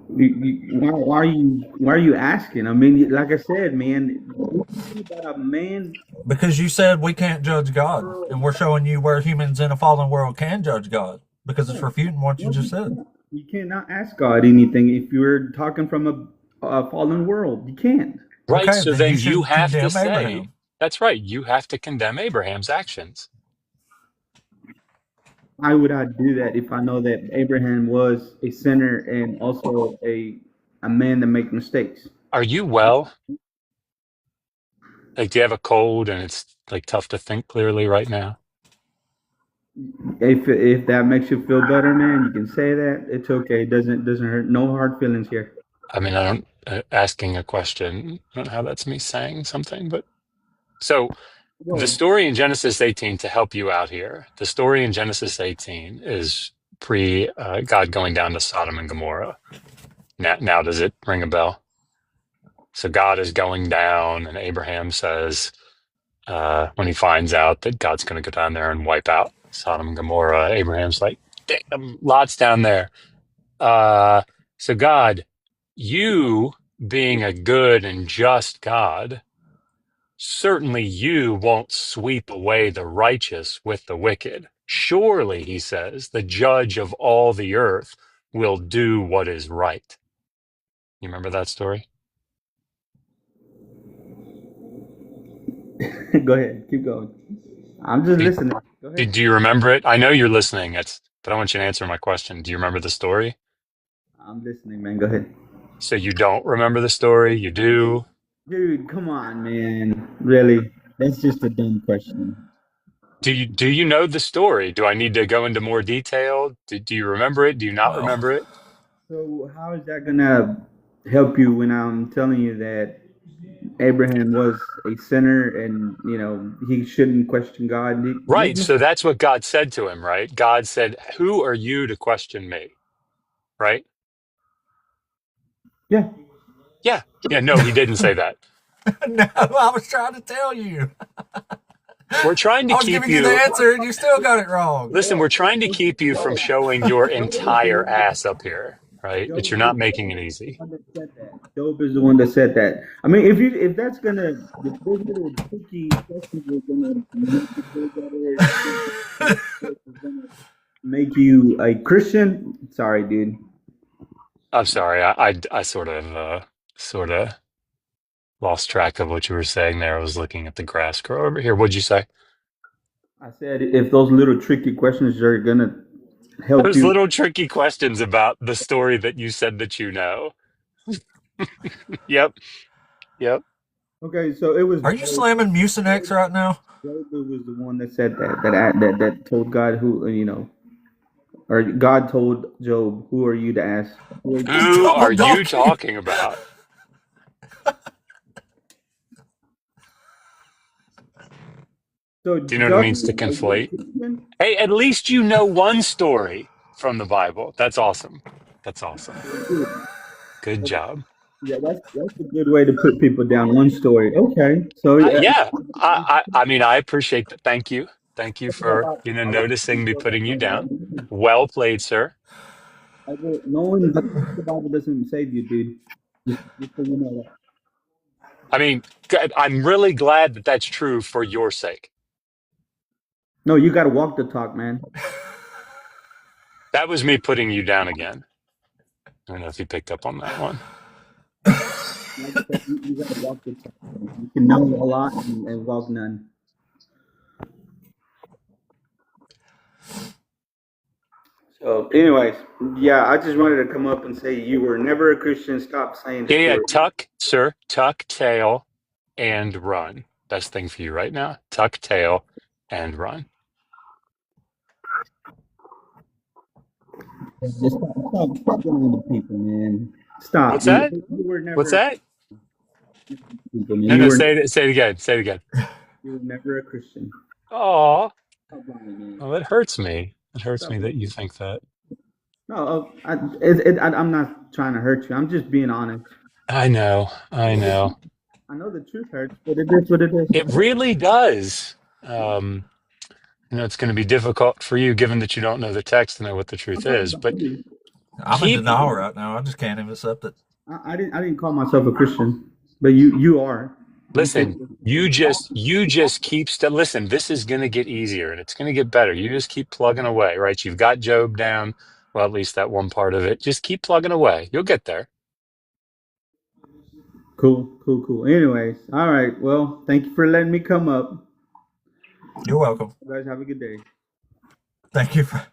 Why are you asking? I mean, like I said, man, about a man. Because you said we can't judge God, and we're showing you where humans in a fallen world can judge God, because it's refuting what you just said. You cannot ask God anything if you're talking from a fallen world. You can't. Right, Okay, so then you have to say, Abraham. That's right, you have to condemn Abraham's actions. Why would I do that if I know that Abraham was a sinner and also a man that makes mistakes? Are you well? Like, do you have a cold and it's like tough to think clearly right now? If that makes you feel better, man, you can say that. It's okay. It doesn't hurt. No hard feelings here. I mean, I don't asking a question. I don't know how that's me saying something, but so the Well, story in Genesis 18 to help you out here. The story in Genesis 18 is pre God going down to Sodom and Gomorrah. Now, does it ring a bell? So God is going down, and Abraham says, when he finds out that God's going to go down there and wipe out Sodom and Gomorrah, Abraham's like, damn, Lot's down there. So God, you being a good and just God, certainly you won't sweep away the righteous with the wicked. Surely, he says, the judge of all the earth will do what is right. You remember that story? go ahead. Keep going. I'm just Do, listening. Go ahead. do you remember it? I know you're listening, but I want you to answer my question. Do you remember the story? I'm listening, man. Go ahead. So you don't remember the story? You do? Dude, come on, man. Really? That's just a dumb question. Do you know the story? Do I need to go into more detail? Do you remember it? Do you not Well, remember it? So how is that gonna help you when I'm telling you that Abraham was a sinner and he shouldn't question God? Right. So that's what God said to him, right? God said, "Who are you to question me?" Right? Yeah. Yeah. Yeah. No, he didn't say that. no, I was trying to tell you. We're trying to I was keep giving you the you. answer, and you still got it wrong. Listen, we're trying to keep you from showing your entire ass up here, right? But you're not making it easy. Job is the one that said that. I mean, if that's gonna, if those little tricky questions are gonna make you a Christian, sorry, dude. I'm sorry. I sort of lost track of what you were saying there. I was looking at the grass grow over here. What'd you say? I said if those little tricky questions are gonna help Those you. little tricky questions about the story that you said that you know. Yep. Yep. Okay, so it was. Are you slamming Mucinex right now? Job was the one that said that told God or God told Job, "Who are you to ask?" Who are you talking about? So Do you know what it means to conflate? Hey, at least you know one story from the Bible. That's awesome. That's awesome. Good job. Yeah, that's a good way to put people down. One story. Okay, so Yeah, I mean, I appreciate that. Thank you. Thank you for, noticing me putting you down. Well played, sir. knowing that the Bible doesn't save you, dude. Just so you know that. I mean, I'm really glad that that's true for your sake. No, you got to walk the talk, man. That was me putting you down again. I don't know if you picked up on that one. You got to walk the talk. You can know a lot and walk none. So, anyways, yeah, I just wanted to come up and say you were never a Christian. Stop saying that. Yeah, tuck, sir, tuck tail and run. Best thing for you right now. Tuck tail and run. Just stop lying to people, man. Stop. What's that? You were never What's that? People, man. No, say it again. Say it again. You were never a Christian. Oh, Stop lying, man. well, it hurts me. It hurts me that you think that. No, I'm not trying to hurt you. I'm just being honest. I know. I know the truth hurts, but it is what it is. It really does. It's going to be difficult for you, given that you don't know the text to know what the truth is. But I'm in denial right now. I just can't even accept it. I didn't call myself a Christian, but you are. Listen, you just keep listen, this is going to get easier and it's going to get better. You just keep plugging away, right? You've got Job down. Well, at least that one part of it. Just keep plugging away. You'll get there. Cool. Anyways, all right. Well, thank you for letting me come up. You're welcome. You guys have a good day. Thank you for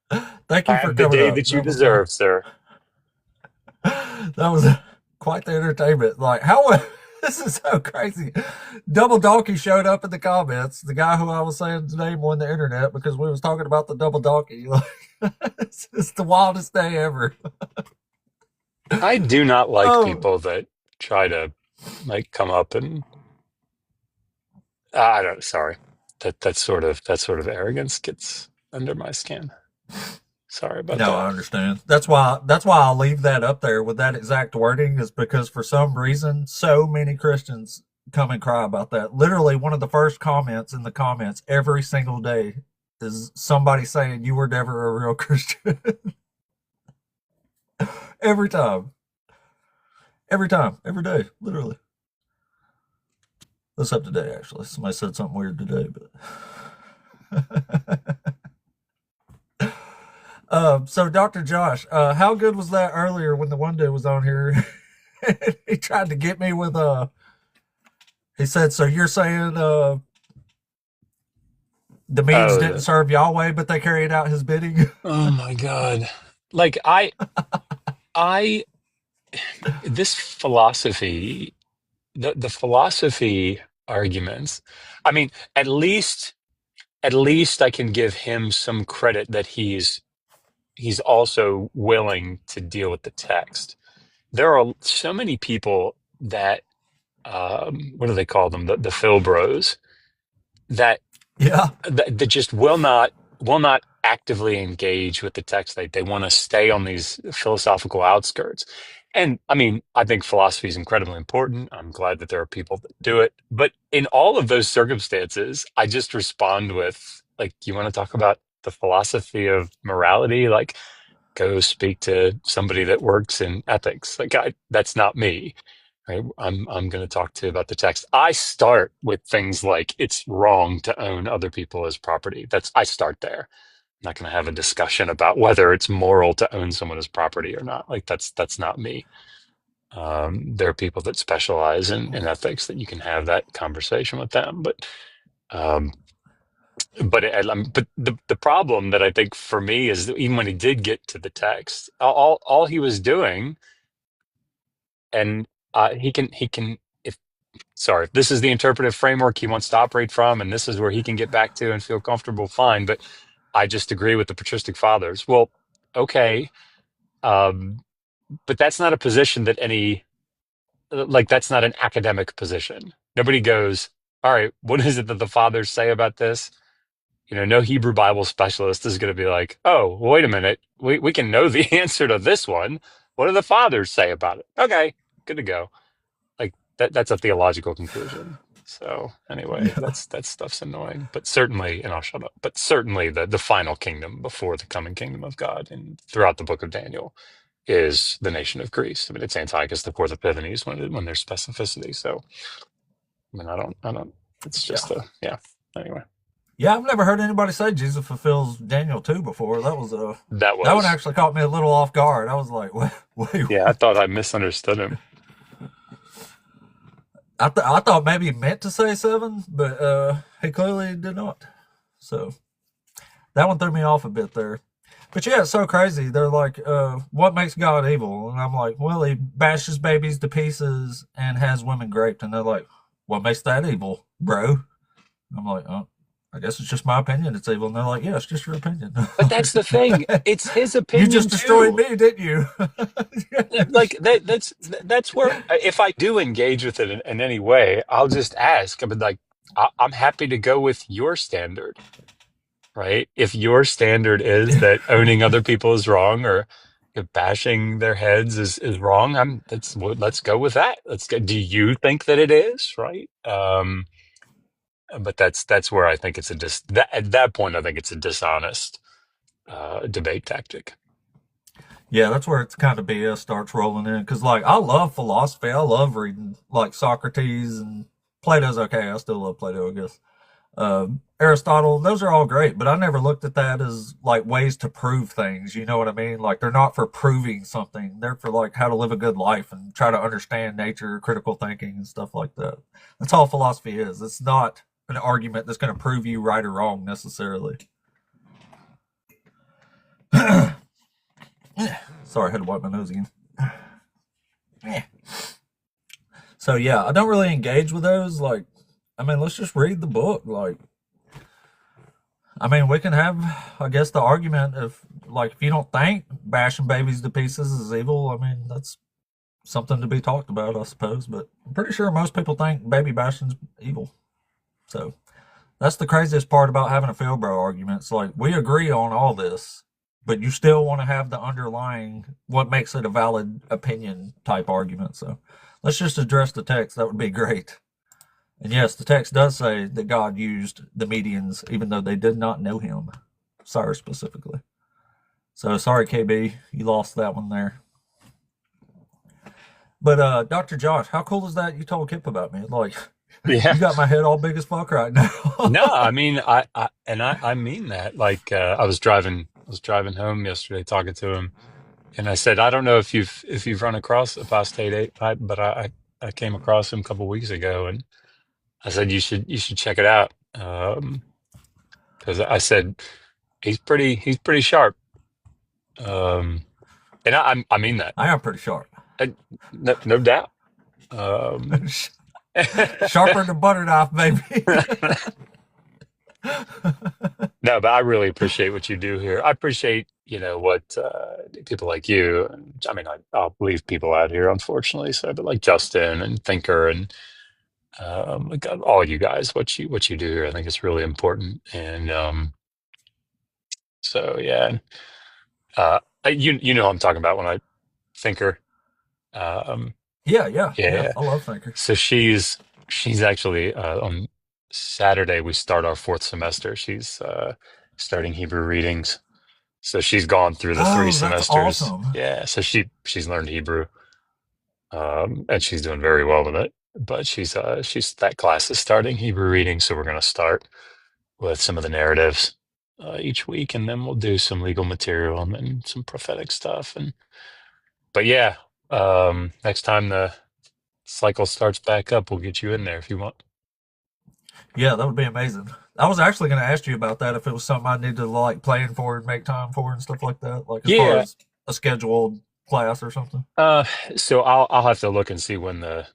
Have the day that you deserve, sir. That was quite the entertainment. Like, how This is so crazy. Double Donkey showed up in the comments. The guy who I was saying his name on the internet because we was talking about the Double Donkey. Like, it's the wildest day ever. I do not like Oh, people that try to like come up and I don't. Sorry, that sort of arrogance gets under my skin. Sorry about no, that. I understand. That's why I'll leave that up there with that exact wording is because for some reason so many Christians come and cry about that. Literally one of the first comments in the comments every single day is somebody saying you were never a real Christian. Every time. Every time. Every day. Literally. Except today actually. Somebody said something weird today, but so Dr. Josh, how good was that earlier when the one dude was on here? He tried to get me with he said, so you're saying the means Oh, didn't serve Yahweh, but they carried out his bidding? oh my God! Like I this philosophy, the philosophy arguments. I mean, at least I can give him some credit that he's also willing to deal with the text. There are so many people that what do they call them? The Phil Bros that Yeah. that just will not actively engage with the text. They want to stay on these philosophical outskirts. And I mean, I think philosophy is incredibly important. I'm glad that there are people that do it. But in all of those circumstances, I just respond with like, you want to talk about the philosophy of morality? Like, go speak to somebody that works in ethics. Like, that's not me. Right? I'm going to talk to you about the text. I start with things like it's wrong to own other people as property. I start there. I'm not going to have a discussion about whether it's moral to own someone as property or not. Like that's not me. There are people that specialize in ethics that you can have that conversation with them. Um, but the problem that I think for me is that even when he did get to the text, all he was doing, and he can if sorry, if this is the interpretive framework he wants to operate from, and this is where he can get back to and feel comfortable, fine. But I just agree with the patristic fathers. Well, okay, um, but that's not a position that that's not an academic position. Nobody goes, all right, what is it that the fathers say about this? No Hebrew Bible specialist is going to be like, oh, wait a minute, we can know the answer to this one. What do the fathers say about it? Okay, good to go. Like that's a theological conclusion. So anyway, Yeah. that stuff's annoying. But certainly, and I'll shut up. But certainly, the final kingdom before the coming kingdom of God, and throughout the book of Daniel, is the nation of Greece. I mean, it's Antiochus the Fourth Epiphanes when there's specificity. So I mean, I don't. It's Yeah. just yeah. Anyway, Yeah, I've never heard anybody say Jesus fulfills Daniel 2 before. That that one was actually caught me a little off guard. I was like, wait. yeah. I thought I misunderstood him. I thought maybe he meant to say 7, but he clearly did not. So that one threw me off a bit there. But yeah, it's so crazy. They're like, what makes God evil? And I'm like, well, he bashes babies to pieces and has women raped. And they're like, what makes that evil, bro? I'm like, oh, I guess it's just my opinion. It's evil. And they're like, yeah, it's just your opinion. But that's the thing. It's his opinion. You just destroyed too. me, didn't you? Like that's where if I do engage with it in any way, I'll just ask. I mean, like I'm happy to go with your standard, right? If your standard is that owning other people is wrong or bashing their heads is wrong, let's go with that. Let's go. Do you think that it is, right? But that's where I think it's at that point I think it's a dishonest debate tactic. Yeah, that's where it's kind of BS starts rolling in. Because, like, I love philosophy. I love reading, like, Socrates and Plato's okay. I still love Plato, I guess. Aristotle, those are all great. But I never looked at that as, like, ways to prove things. You know what I mean? Like, they're not for proving something. They're for, like, how to live a good life and try to understand nature, critical thinking, and stuff like that. That's all philosophy is. It's not an argument that's going to prove you right or wrong, necessarily. Sorry, I had to wipe my nose again. So yeah, I don't really engage with those. Like, I mean, let's just read the book. Like, I mean, we can have, I guess, the argument of like, if you don't think bashing babies to pieces is evil, I mean, that's something to be talked about, I suppose. But I'm pretty sure most people think baby bashing's evil. So that's the craziest part about having a field bro argument. It's like we agree on all this, but you still want to have the underlying what makes it a valid opinion type argument. So let's just address the text. That would be great. And yes, the text does say that God used the Medians, even though they did not know him, Cyrus specifically. So sorry, KB, you lost that one there. But Dr. Josh, how cool is that you told Kip about me? Like, Yeah. you got my head all big as fuck right now. No, I mean, I mean that. Like, I was driving home yesterday talking to him, and I said, I don't know if you've run across Apostate 8, but I came across him a couple weeks ago, and I said you should check it out. Because I said he's pretty sharp. And I mean that. I am pretty sharp. No doubt. Sharper than butter knife, baby. No, but I really appreciate what you do here. I appreciate, what people like you. I mean, I'll leave people out here, unfortunately. So, but like Justin and Thinker and like all you guys, what you do here, I think it's really important. And so yeah, you know what I'm talking about when I Thinker. Yeah. Yeah. I love Thinker. So she's actually on Saturday we start our 4th semester. She's starting Hebrew readings. So she's gone through the 3 that's semesters. awesome. Yeah. So she's learned Hebrew, and she's doing very well with it. But she's that class is starting Hebrew reading, so we're going to start with some of the narratives each week, and then we'll do some legal material and then some prophetic stuff. But yeah, next time the cycle starts back up, we'll get you in there if you want. Yeah, that would be amazing. I was actually going to ask you about that if it was something I need to like plan for and make time for and stuff like that. Like as far as a scheduled class or something. So I'll have to look and see when the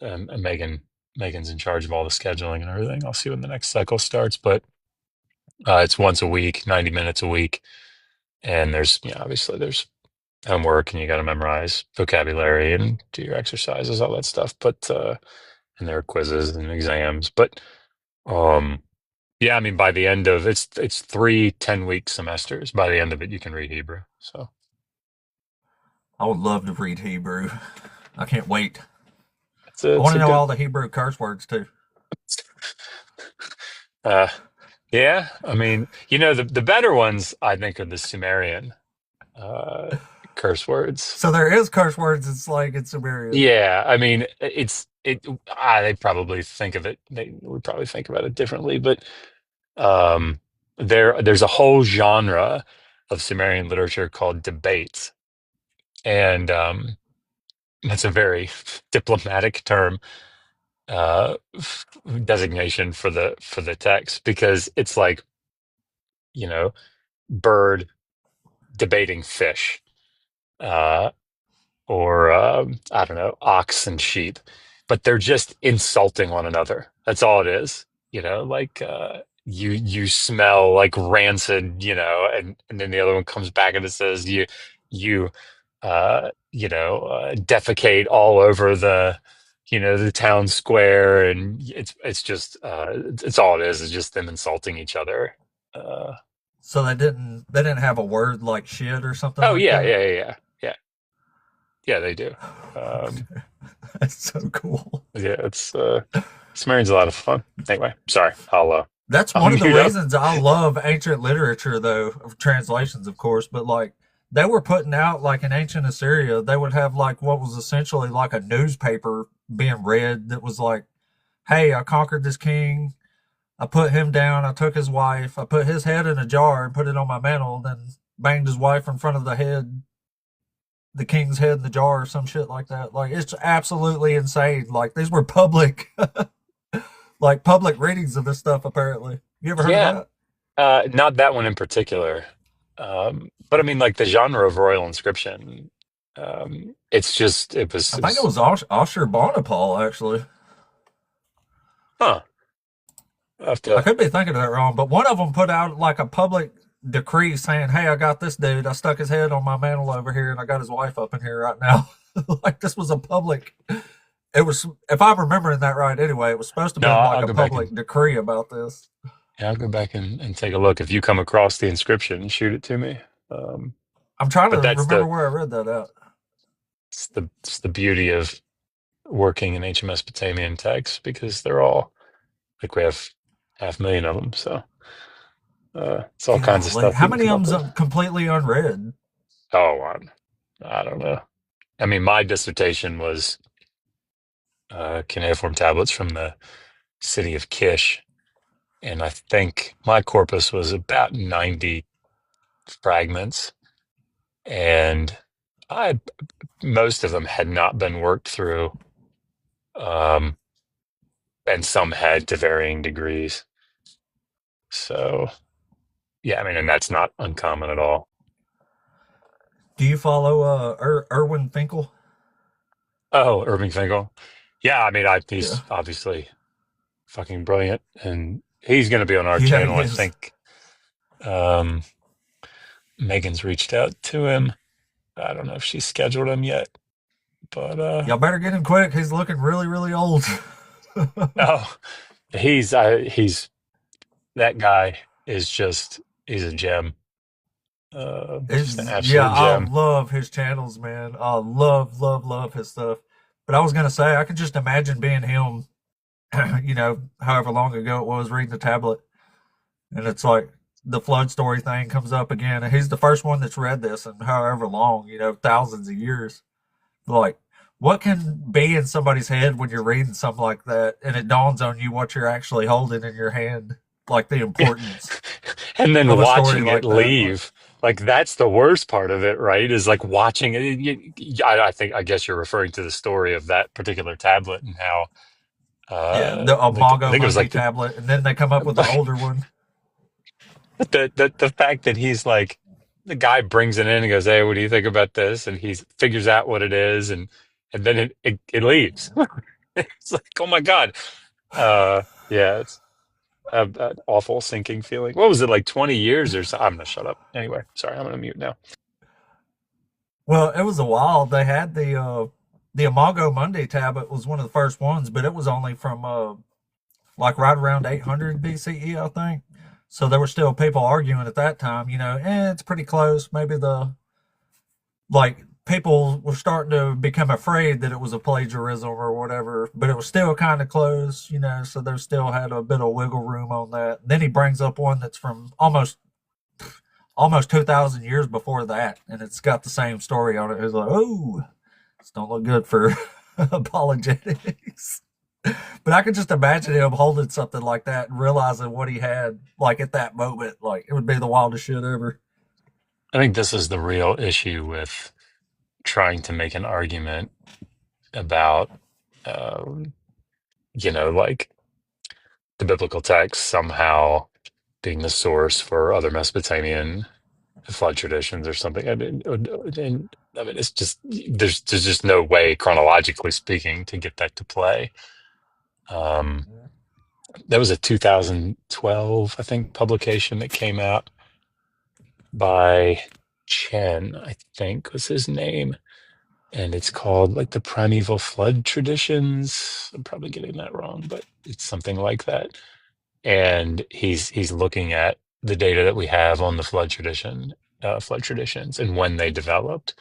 Megan's in charge of all the scheduling and everything. I'll see when the next cycle starts, but it's once a week, 90 minutes a week, and there's obviously there's homework and you got to memorize vocabulary and do your exercises, all that stuff. But and there are quizzes and exams. But yeah, I mean, by the end of it's 3 10-week semesters. By the end of it, you can read Hebrew. So I would love to read Hebrew. I can't wait. I want to know all the Hebrew curse words too. Yeah, I mean, the better ones I think are the Sumerian curse words. So there is curse words. It's like it's Sumerian. Yeah, I mean, they probably think of it. They would probably think about it differently, but there's a whole genre of Sumerian literature called debates, and that's a very diplomatic term designation for the text, because it's like bird debating fish, or I don't know, ox and sheep, but they're just insulting one another. That's all it is. Like you smell like rancid, and then the other one comes back and it says you defecate all over the town square, and it's just it's all it is. It's just them insulting each other. So they didn't have a word like shit or something. Oh like yeah, that? yeah, they do. That's so cool. Yeah, it's Sumerian's a lot of fun. Anyway, sorry. That's one of the reasons I love ancient literature, though, of translations, of course. But like they were putting out, like in ancient Assyria, they would have like what was essentially like a newspaper being read that was like, "Hey, I conquered this king. I put him down. I took his wife. I put his head in a jar and put it on my mantle. Then banged his wife in front of the king's head in the jar, or some shit like that." Like it's absolutely insane. Like these were public, like public readings of this stuff. Apparently, you ever heard of that? Not that one in particular, but I mean, like the genre of royal inscription It's just it I was, think it was Ashurbanipal, actually. huh. I have I to, could be thinking of that wrong, but one of them put out like a public decree saying, "Hey, I got this dude. I stuck his head on my mantle over here, and I got his wife up in here right now." Like this was a public. It was, if I'm remembering that right. Anyway, it was supposed to no, be like I'll a go back and public decree about this. yeah, I'll go back and take a look. If you come across the inscription, shoot it to me. Um, I'm trying to but that's remember where I read that at. it's the beauty of working in ancient Mesopotamian texts because they're all like we have 500,000 of them, so it's all kinds of Golly, stuff how you can many come of up them's with. completely unread? Oh, I don't know. I mean, my dissertation was cuneiform tablets from the city of Kish, and I think my corpus was about 90 fragments, and I most of them had not been worked through, um, and some had to varying degrees. So, yeah, I mean, and that's not uncommon at all. Do you follow Erwin Finkel? Oh, Irving Finkel. Yeah, I mean, Yeah, he's obviously fucking brilliant, and he's going to be on our yeah, channel. he I is. think um, Megan's reached out to him. I don't know if she's scheduled him yet, but Y'all better get him quick. He's looking really, really old. oh, he's that guy is just he's a gem, just an Yeah, absolute I gem. love his channels, man. I love, love, love his stuff. But I was gonna say, I could just imagine being him, however long ago it was, reading the tablet, and it's like the flood story thing comes up again, and he's the first one that's read this in however long, thousands of years. Like, what can be in somebody's head when you're reading something like that, and it dawns on you what you're actually holding in your hand, like the importance And then of a story watching it like that. Like, leave, like that's the worst part of it, right? Is like watching it. I guess you're referring to the story of that particular tablet and how, yeah, the I Imago think it was Mundi like tablet, and then they come up with the older one. the fact that he's like the guy brings it in and goes, "Hey, what do you think about this?" And he figures out what it is, and then it leaves. It's like, oh my God, yeah, it's an awful sinking feeling. What was it like 20 years or so? I'm gonna shut up. Anyway, sorry, I'm gonna mute now. Well, it was a while. They had the Imago Mundi tablet was one of the first ones, but it was only from like right around 800 BCE, I think. So there were still people arguing at that time, it's pretty close. Maybe like people were starting to become afraid that it was a plagiarism or whatever, but it was still kind of close, so they still had a bit of wiggle room on that. Then he brings up one that's from almost 2,000 years before that, and it's got the same story on it. It's like, oh, this don't look good for apologetics. But I could just imagine him holding something like that and realizing what he had, like at that moment. Like it would be the wildest shit ever. I think this is the real issue with trying to make an argument about, um, like the biblical text somehow being the source for other Mesopotamian flood traditions or something. I mean, it's just there's just no way, chronologically speaking, to get that to play. Um, there was a 2012, I think, publication that came out by Chen, I think was his name, and it's called like the Primeval Flood Traditions. I'm probably getting that wrong, but it's something like that. And he's looking at the data that we have on the flood traditions, and when they developed,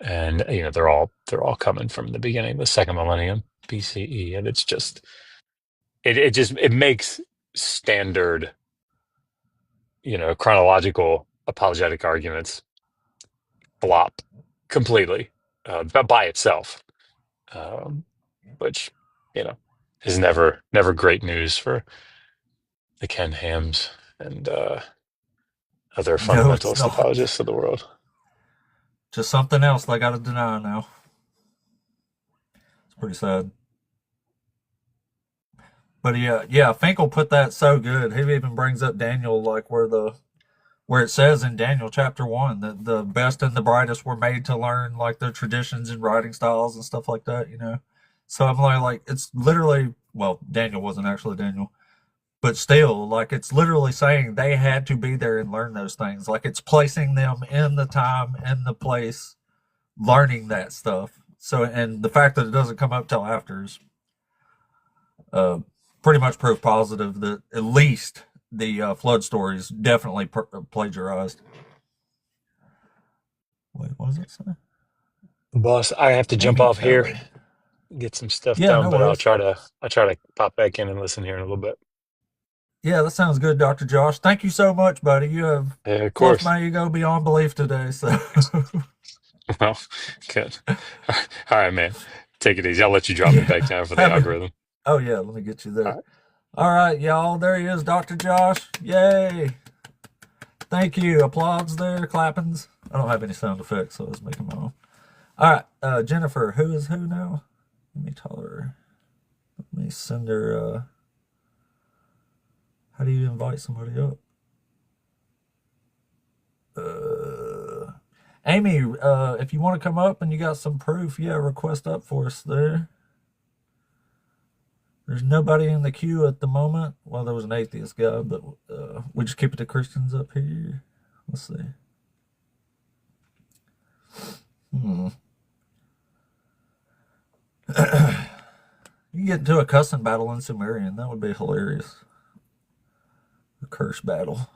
and they're all coming from the beginning of the second millennium BCE, and it's just it makes standard chronological apologetic arguments flop completely, but by itself, um, which you know is never great news for the Ken Hams and other No, it's fundamentalist not. apologists of the world. Just something else they got to deny now. It's pretty sad. But yeah, Finkel put that so good. He even brings up Daniel, like where it says in Daniel chapter 1 that the best and the brightest were made to learn like their traditions and writing styles and stuff like that, you know. So I'm like it's literally, well, Daniel wasn't actually Daniel, but still, like it's literally saying they had to be there and learn those things. Like it's placing them in the time and the place, learning that stuff. So, and the fact that it doesn't come up till after is pretty much proof positive that at least the flood stories definitely plagiarized. Wait, what does it say? Boss, I have to jump Amy off here, Kelly. get some stuff Yeah, done, no but I'll worries. try to pop back in and listen here in a little bit. Yeah, that sounds good, Dr. Josh. Thank you so much, buddy. You have Yeah, of fluffed course. my ego beyond belief today. So, Well, good. All right, man. Take it easy. I'll let you drop me back down for the Have a- algorithm. oh yeah, let me get you All there. right. All right, y'all. There he is, Dr. Josh. Yay! Thank you. Applause there, clappings. I don't have any sound effects, so I was making my own. All right, Jennifer. Who is who now? Let me tell her. Let me send her. How do you invite somebody up? Amy, if you want to come up and you got some proof, yeah, request up for us there. There's nobody in the queue at the moment. Well, there was an atheist guy, but we just keep it to Christians up here. Let's see. You get into a cussing battle in Sumerian. That would be hilarious. A curse battle.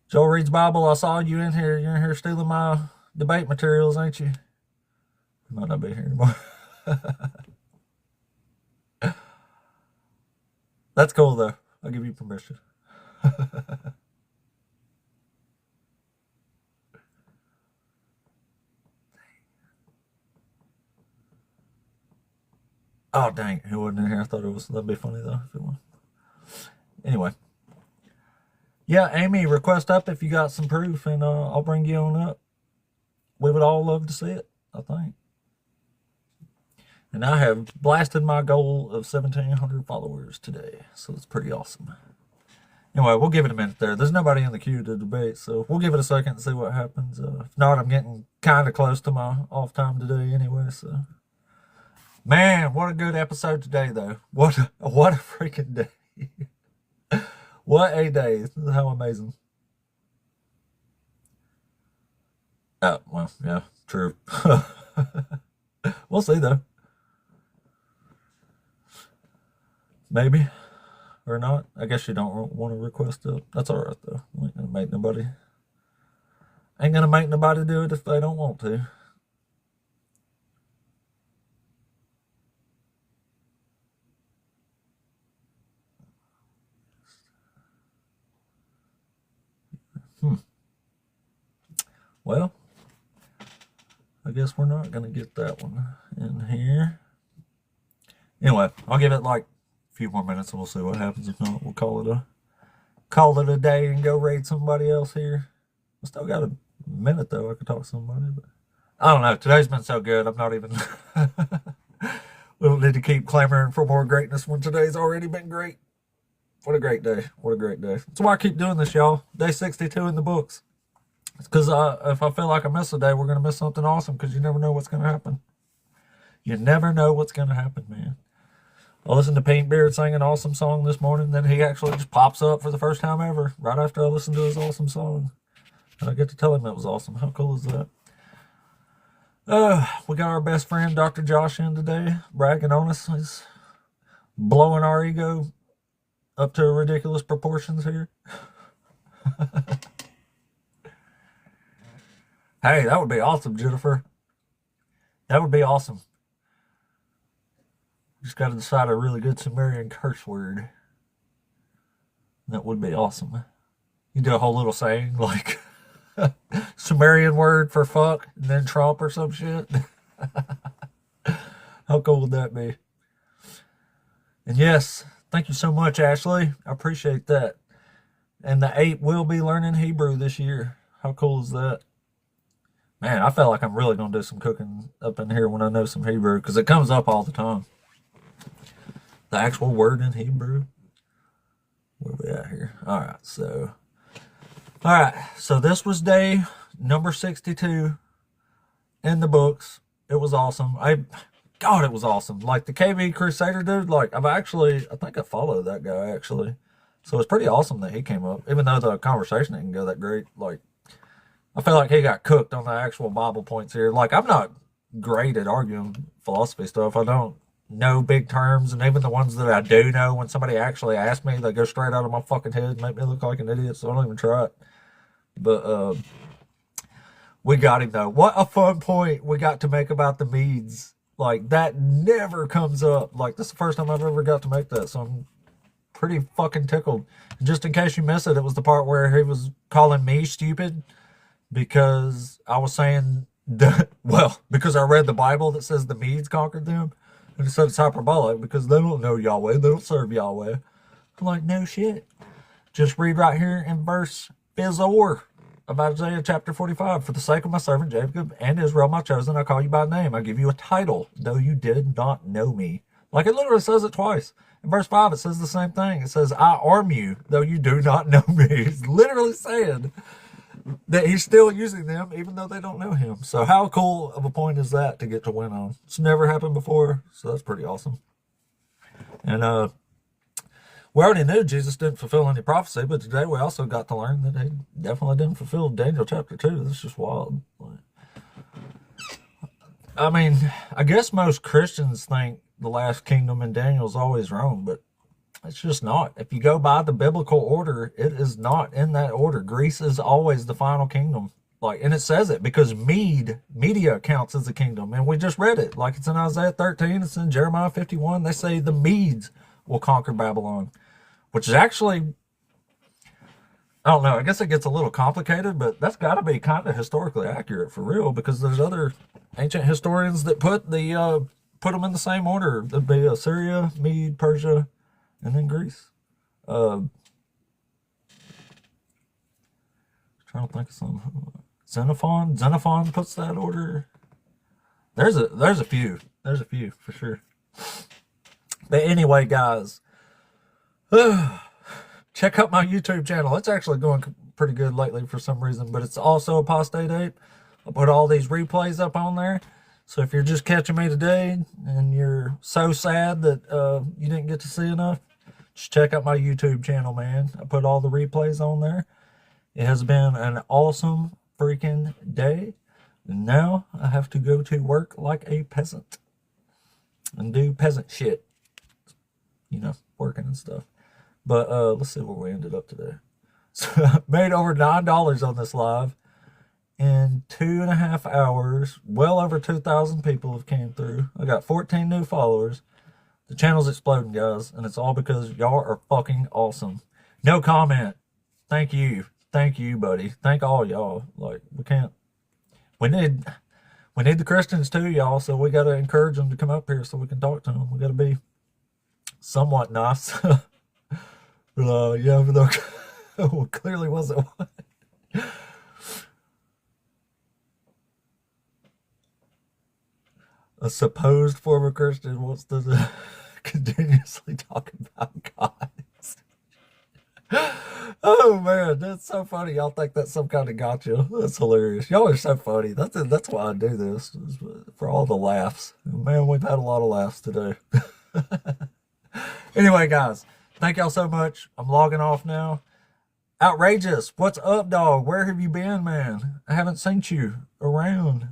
Joel reads Bible. I saw you in here. You're in here stealing my debate materials, ain't you? You might not be here anymore. That's cool, though. I'll give you permission. Oh, dang. It wasn't in here. I thought it was. That'd be funny, though, if it was. Anyway. Yeah, Amy, request up if you got some proof, and I'll bring you on up. We would all love to see it, I think. And I have blasted my goal of 1,700 followers today, so it's pretty awesome. Anyway, we'll give it a minute there. There's nobody in the queue to debate, so we'll give it a second and see what happens. If not, I'm getting kind of close to my off time today anyway, so. Man, what a good episode today, though. What a freaking day. What a day. How amazing. Oh, well, yeah, true. We'll see, though. Maybe. Or not. I guess you don't want to request it. That's all right, though. Ain't gonna make nobody do it if they don't want to. Well, I guess we're not going to get that one in here. Anyway, I'll give it like a few more minutes and we'll see what happens. If not, we'll call it a day and go raid somebody else here. I still got a minute though. I could talk to somebody, but I don't know. Today's been so good. I'm not even. We don't need to keep clamoring for more greatness when today's already been great. What a great day. What a great day. That's why I keep doing this, y'all. Day 62 in the books. It's because if I feel like I miss a day, we're going to miss something awesome because you never know what's going to happen. You never know what's going to happen, man. I listened to Paintbeard sing an awesome song this morning. Then he actually just pops up for the first time ever right after I listened to his awesome song. And I get to tell him it was awesome. How cool is that? We got our best friend, Dr. Josh, in today, bragging on us. He's blowing our ego up to ridiculous proportions here. Hey, that would be awesome, Jennifer. That would be awesome. Just got to decide a really good Sumerian curse word. That would be awesome. You do a whole little saying like Sumerian word for fuck and then Trump or some shit. How cool would that be? And yes, thank you so much, Ashley. I appreciate that. And the 8 will be learning Hebrew this year. How cool is that? Man, I feel like I'm really going to do some cooking up in here when I know some Hebrew, because it comes up all the time. The actual word in Hebrew. where we at here? All right. So this was day number 62 in the books. It was awesome. God, it was awesome. Like the KV Crusader dude, like I think I followed that guy actually. So it's pretty awesome that he came up, even though the conversation didn't go that great. Like, I feel like he got cooked on the actual Bible points here. Like, I'm not great at arguing philosophy stuff. I don't know big terms, and even the ones that I do know, when somebody actually asks me, they go straight out of my fucking head and make me look like an idiot, so I don't even try it. But we got him, though. What a fun point we got to make about the Medes. Like, that never comes up. Like, this is the first time I've ever got to make that, so I'm pretty fucking tickled. Just in case you missed it, it was the part where he was calling me stupid because I was saying, because I read the Bible that says the Medes conquered them, and it said it's hyperbolic because they don't know Yahweh, they don't serve Yahweh. I'm like, no shit. Just read right here in verse 4 of Isaiah chapter 45. For the sake of my servant Jacob and Israel, my chosen, I call you by name. I give you a title, though you did not know me. Like, it literally says it twice. In verse 5, it says the same thing. It says, I arm you, though you do not know me. He's literally saying that he's still using them, even though they don't know him. So how cool of a point is that to get to win on? It's never happened before, so that's pretty awesome. And we already knew Jesus didn't fulfill any prophecy, but today we also got to learn that he definitely didn't fulfill Daniel chapter 2. That's just wild. I mean, I guess most Christians think the last kingdom in Daniel is always Rome, but it's just not. If you go by the biblical order, it is not in that order. Greece is always the final kingdom. Like, and it says it because media counts as a kingdom, and we just read it. Like, it's in Isaiah 13, it's in Jeremiah 51. They say the Medes will conquer Babylon, which is actually, I don't know, I guess it gets a little complicated, but that's got to be kind of historically accurate for real, because there's other ancient historians that put them in the same order. There'd be Assyria, Mede, Persia, and then Greece. Trying to think of some. Xenophon puts that order. There's a few for sure. But anyway, guys, check out my YouTube channel. It's actually going pretty good lately for some reason, but it's also Apostate Ape. I put all these replays up on there. So if you're just catching me today and you're so sad that you didn't get to see enough, just check out my YouTube channel, man. I put all the replays on there. It has been an awesome freaking day. And now I have to go to work like a peasant and do peasant shit. You know, working and stuff. But let's see where we ended up today. So I made over $9 on this live. In 2.5 hours, well over 2,000 people have came through. I got 14 new followers. The channel's exploding, guys, and it's all because y'all are fucking awesome. No comment. Thank you, buddy. Thank all y'all. Like, we need the Christians too, y'all. So we got to encourage them to come up here so we can talk to them. We got to be somewhat nice. But yeah, but well, clearly wasn't one. A supposed former Christian wants to continuously talk about God. Oh man, that's so funny. Y'all think that's some kind of gotcha. That's hilarious. Y'all are so funny. That's why I do this, for all the laughs. Man, we've had a lot of laughs today. Anyway, guys, thank y'all so much. I'm logging off now. Outrageous, what's up, dog? Where have you been, man? I haven't seen you around.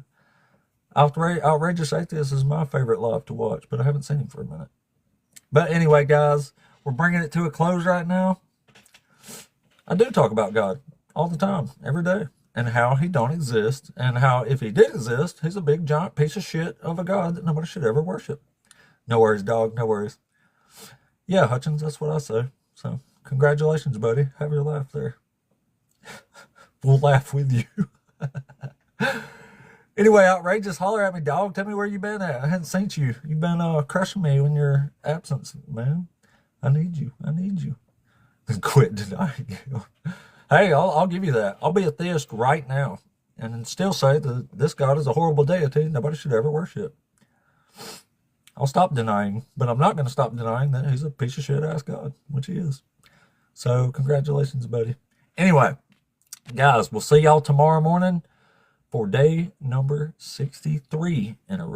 Outrageous Atheist is my favorite live to watch, but I haven't seen him for a minute. But anyway, guys, we're bringing it to a close right now. I do talk about God all the time, every day, and how he don't exist, and how if he did exist, he's a big giant piece of shit of a God that nobody should ever worship. No worries, dog, no worries. Yeah, Hutchins, that's what I say. So, congratulations, buddy. Have your laugh there. We'll laugh with you. Anyway, Outrageous, holler at me, dog. Tell me where you been at. I hadn't seen you. You've been crushing me in your absence, man. I need you. Quit denying you. Hey, I'll give you that. I'll be a theist right now and still say that this God is a horrible deity nobody should ever worship. I'll stop denying, but I'm not going to stop denying that he's a piece of shit ass God, which he is. So congratulations, buddy. Anyway, guys, we'll see y'all tomorrow morning for day number 63 in a row.